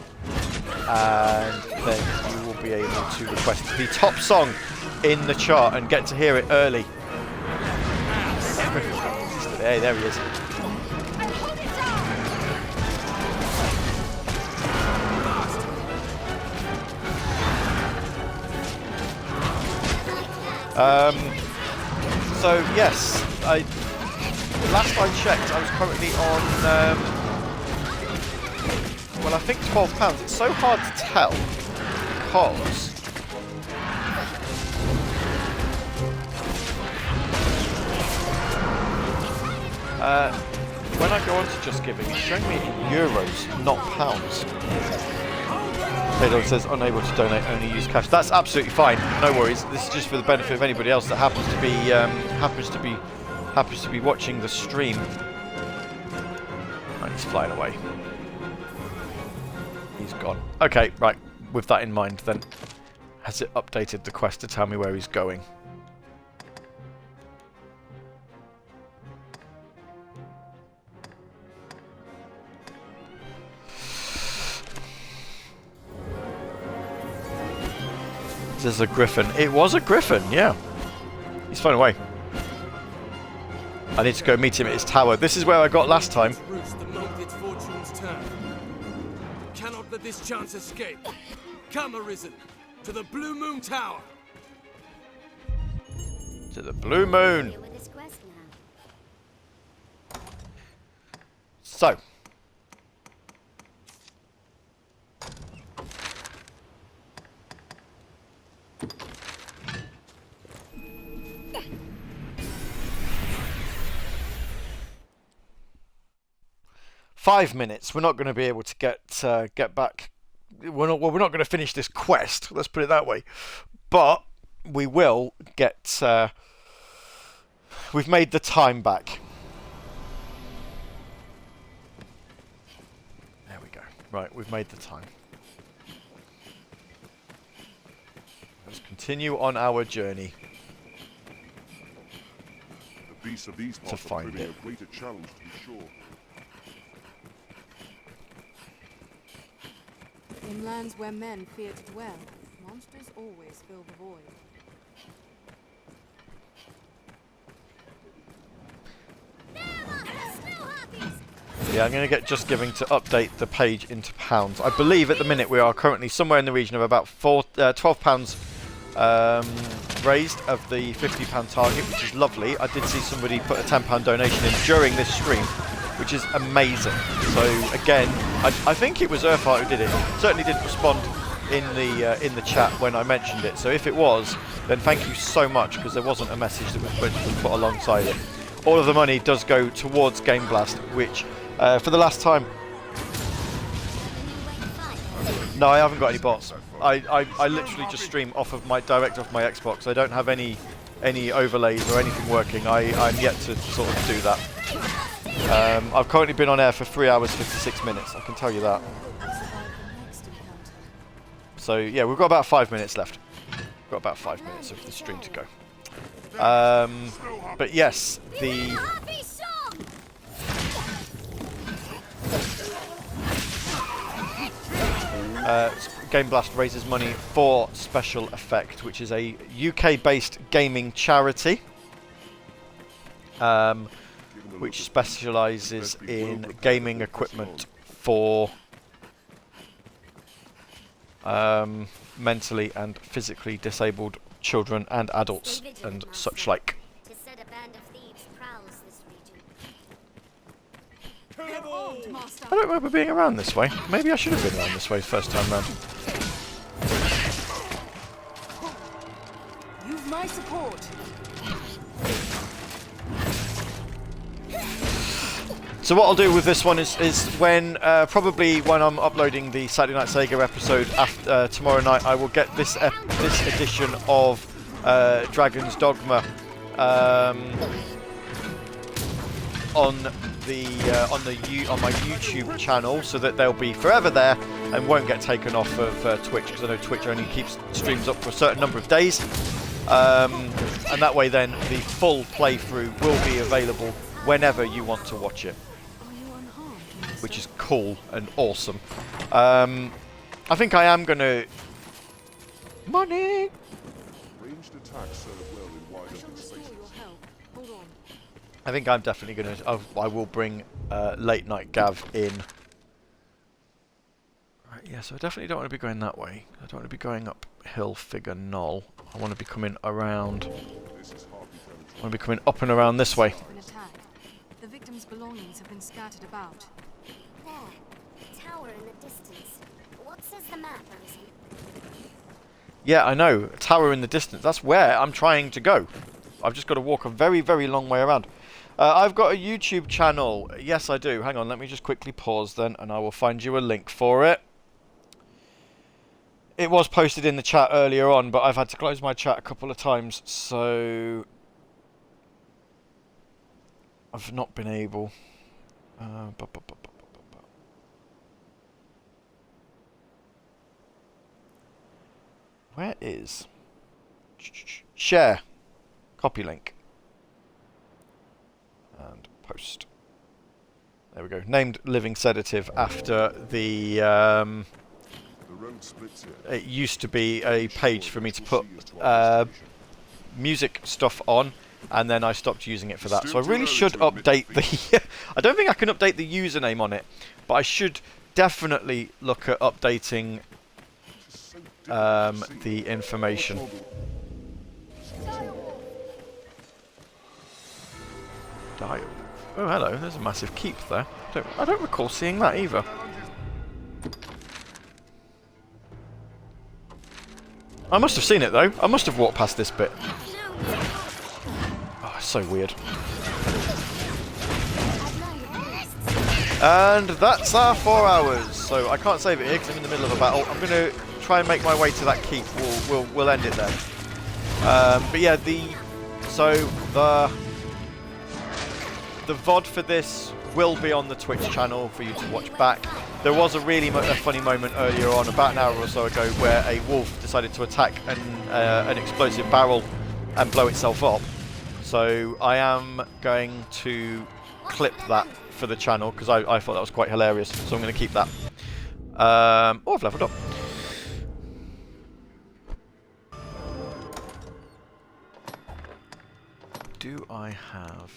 and then you will be able to request the top song in the chart and get to hear it early. Hey, there he is. So yes, last I checked, I was currently on, well, I think £12. It's so hard to tell because when I go on to Just Giving, it's showing me in euros, not pounds. Pedro says unable to donate, only use cash. That's absolutely fine. No worries. This is just for the benefit of anybody else that happens to be watching the stream. Right, he's flying away. He's gone. Okay, right. With that in mind, then, has it updated the quest to tell me where he's going? There's a griffin. It was a griffin, yeah. He's flown away. I need to go meet him at his tower. This is where I got last time. The moment its fortune's turn. Cannot let this chance escape. Come, Arisen, to the Blue Moon Tower. To the Blue Moon. So. "5 minutes. We're not going to be able to get back. We're not going to finish this quest. Let's put it that way. But we will get. We've made the time back. There we go. Right, we've made the time. Let's continue on our journey. The beasts of these parts are proving a greater challenge, to be sure. In lands where men fear to dwell, monsters always fill the void. Yeah, I'm going to get Just Giving to update the page into pounds. I believe at the minute we are currently somewhere in the region of about £12 raised of the £50 target, which is lovely. I did see somebody put a £10 donation in during this stream, which is amazing. So again, I think it was Earthheart who did it. Certainly didn't respond in the chat when I mentioned it. So if it was, then thank you so much, because there wasn't a message that was put alongside it. All of the money does go towards Game Blast, which for the last time. No, I haven't got any bots. I literally just stream off of direct off my Xbox. I don't have any overlays or anything working. I'm yet to sort of do that. I've currently been on air for 3 hours 56 minutes. I can tell you that. So yeah, we've got about 5 minutes left. We've got about 5 minutes of the stream to go. But yes, the Game Blast raises money for Special Effect, which is a UK-based gaming charity, which specialises in gaming equipment for mentally and physically disabled children and adults and such like. I don't remember being around this way. Maybe I should have been around this way first time round. You've my support. So what I'll do with this one is when probably when I'm uploading the Saturday Night Sega episode after tomorrow night, I will get this edition of Dragon's Dogma on my YouTube channel, so that they'll be forever there and won't get taken off of Twitch, because I know Twitch only keeps streams up for a certain number of days, and that way then the full playthrough will be available whenever you want to watch it, which is cool and awesome. I think I am gonna money. Ranged attacks serve well in wide open spaces. I think I'm definitely gonna. I will bring late night Gav in. Right, yeah, so I definitely don't want to be going that way. I don't want to be going up hill figure null. I want to be coming around. I want to be coming up and around this way. The victim's belongings have been scattered about. There, a tower in the distance. What says the map, Arisen? Yeah, I know. A tower in the distance. That's where I'm trying to go. I've just got to walk a very, very long way around. I've got a YouTube channel. Yes, I do. Hang on, let me just quickly pause then, and I will find you a link for it. It was posted in the chat earlier on, but I've had to close my chat a couple of times, so I've not been able. Where is share? Copy link. And post. There we go. Named Living Sedative after the road splits here. it used to be a page for me to put music stuff on, and then I stopped using it for that. So I really should update the I don't think I can update the username on it, but I should definitely look at updating the information. Dial. Oh, hello. There's a massive keep there. I don't recall seeing that either. I must have seen it though. I must have walked past this bit. Oh, it's so weird. And that's our 4 hours. So I can't save it here because I'm in the middle of a battle. I'm going to try and make my way to that keep. We'll end it there. But yeah, the VOD for this will be on the Twitch channel for you to watch back. There was a really funny moment earlier on, about an hour or so ago, where a wolf decided to attack an explosive barrel and blow itself up. So I am going to clip that for the channel because I thought that was quite hilarious. So I'm going to keep that. Oh, I've leveled up. Do I have...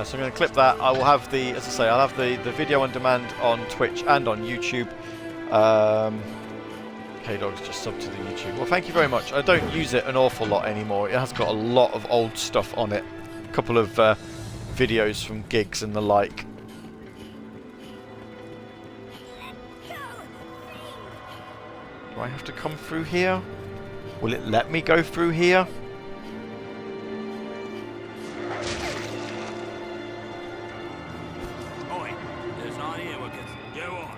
so I'm going to clip that. I will have the, as I say, I'll have the video on demand on Twitch and on YouTube. K-Dog's just subbed to the YouTube. Well, thank you very much. I don't use it an awful lot anymore. It has got a lot of old stuff on it. A couple of videos from gigs and the like. Do I have to come through here? Will it let me go through here? Oi, there's not here, Wickers. Go on.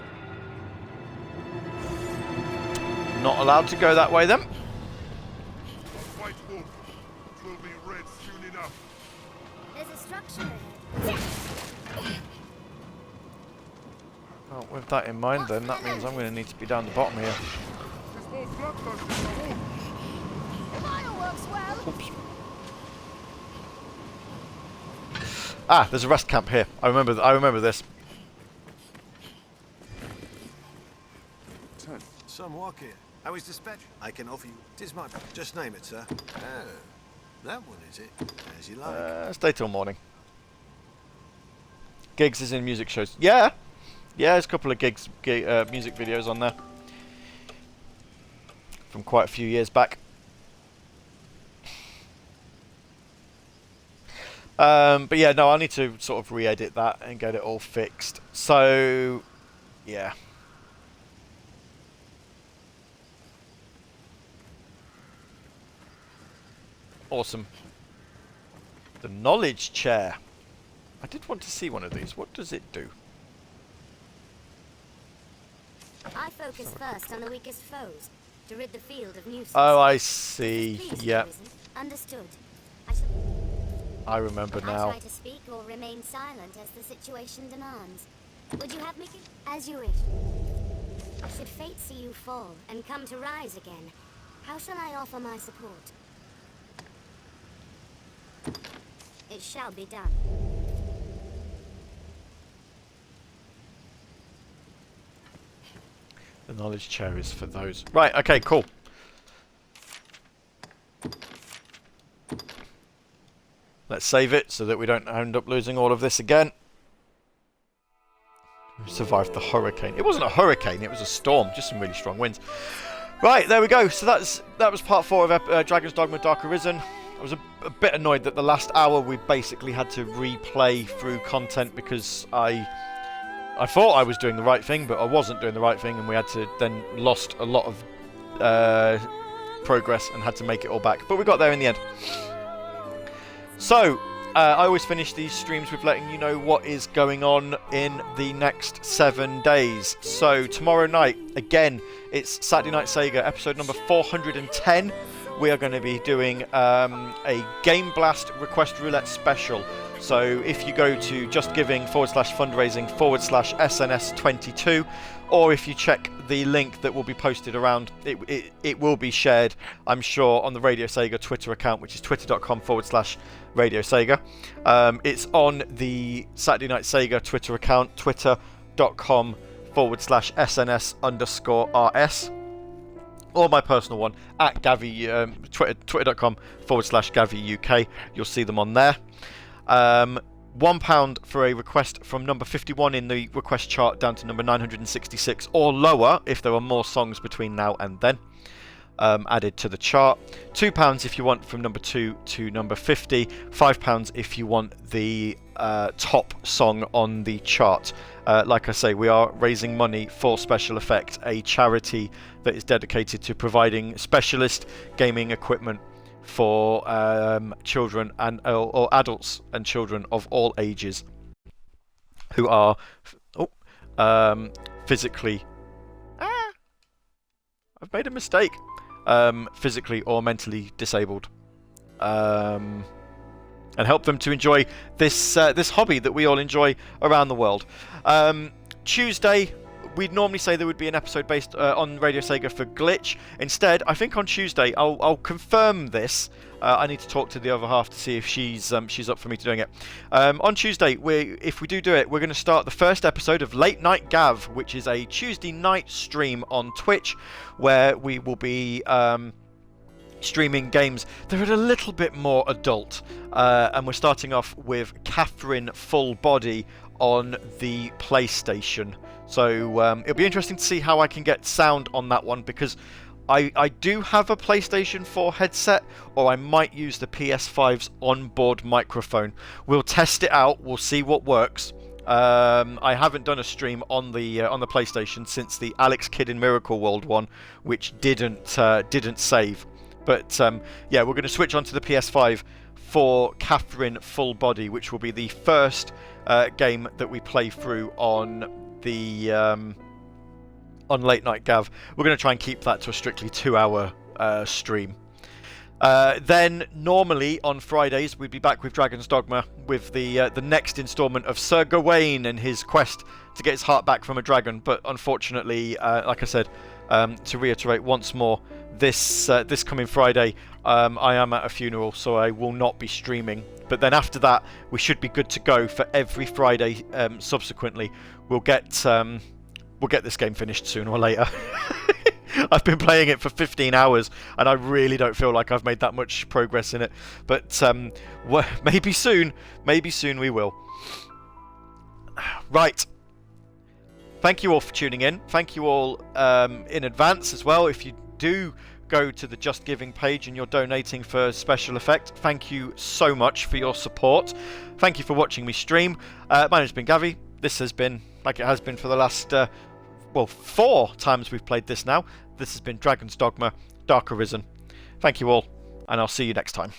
Not allowed to go that way then. White wolf. It will be red soon enough. There's a structure ahead. Well, with that in mind, then that means I'm going to need to be down the bottom here. Oops. Ah, there's a rest camp here. I remember this. Some walk here. I was dispatched. I can offer you. Tis my. Just name it, sir. Oh, that one is it? As you like. Stay till morning. Gigs is in music shows. Yeah, there's a couple of music videos on there from quite a few years back. But yeah, no, I need to sort of re-edit that and get it all fixed. So, yeah. Awesome. The knowledge chair. I did want to see one of these. What does it do? I focus first on the weakest foes to rid the field of nuisance. Oh, I see. Yeah. Understood. I remember now. I try to speak or remain silent as the situation demands. Would you have me as you wish? Should fate see you fall and come to rise again, how shall I offer my support? It shall be done. The knowledge chair is for those. Right, okay, cool. Let's save it so that we don't end up losing all of this again. We survived the hurricane. It wasn't a hurricane, it was a storm. Just some really strong winds. Right, there we go. So that was part 4 of Dragon's Dogma Dark Arisen. I was a bit annoyed that the last hour we basically had to replay through content because I thought I was doing the right thing, but I wasn't doing the right thing, and we had to then lost a lot of progress and had to make it all back. But we got there in the end. So, I always finish these streams with letting you know what is going on in the next 7 days. So, tomorrow night, again, it's Saturday Night Sega, episode number 410. We are going to be doing a Game Blast Request Roulette special. So if you go to justgiving/fundraising/SNS22, or if you check the link that will be posted around, it will be shared, I'm sure, on the Radio Sega Twitter account, which is twitter.com/Radio Sega. It's on the Saturday Night Sega Twitter account, twitter.com/SNS_RS. Or my personal one, at Gavvie, twitter.com/Gavvie UK. You'll see them on there. £1 for a request from number 51 in the request chart down to number 966 or lower if there are more songs between now and then added to the chart. £2 if you want from number 2 to number 50. £5 if you want the top song on the chart. Like I say, we are raising money for Special Effect, a charity that is dedicated to providing specialist gaming equipment for children and or adults and children of all ages who are physically. I've made a mistake. Physically or mentally disabled, and help them to enjoy this hobby that we all enjoy around the world. Tuesday, we'd normally say there would be an episode based on Radio Sega for Glitch. Instead, I think on Tuesday I'll confirm this. I need to talk to the other half to see if she's up for me to doing it. On Tuesday, if we do it, we're going to start the first episode of Late Night Gav, which is a Tuesday night stream on Twitch, where we will be streaming games that are a little bit more adult. And we're starting off with Catherine Full Body on the PlayStation. So it'll be interesting to see how I can get sound on that one, because I do have a PlayStation 4 headset, or I might use the PS5's onboard microphone. We'll test it out. We'll see what works. I haven't done a stream on the PlayStation since the Alex Kidd in Miracle World one, which didn't save. But yeah, we're going to switch onto the PS5 for Catherine Full Body, which will be the first game that we play through on the on Late Night Gav. We're going to try and keep that to a strictly 2-hour stream. Then normally on Fridays we'd be back with Dragon's Dogma with the next instalment of Sir Gawain and his quest to get his heart back from a dragon. But unfortunately, like I said, to reiterate once more, this coming Friday I am at a funeral, so I will not be streaming. But then after that, we should be good to go for every Friday subsequently. We'll get this game finished sooner or later. I've been playing it for 15 hours and I really don't feel like I've made that much progress in it. But maybe soon we will. Right. Thank you all for tuning in. Thank you all in advance as well. If you do go to the Just Giving page and you're donating for special effect, thank you so much for your support. Thank you for watching me stream. My name's been Gavvie. This has been, like it has been for the last 4 times we've played this now. This has been Dragon's Dogma, Dark Arisen. Thank you all, and I'll see you next time.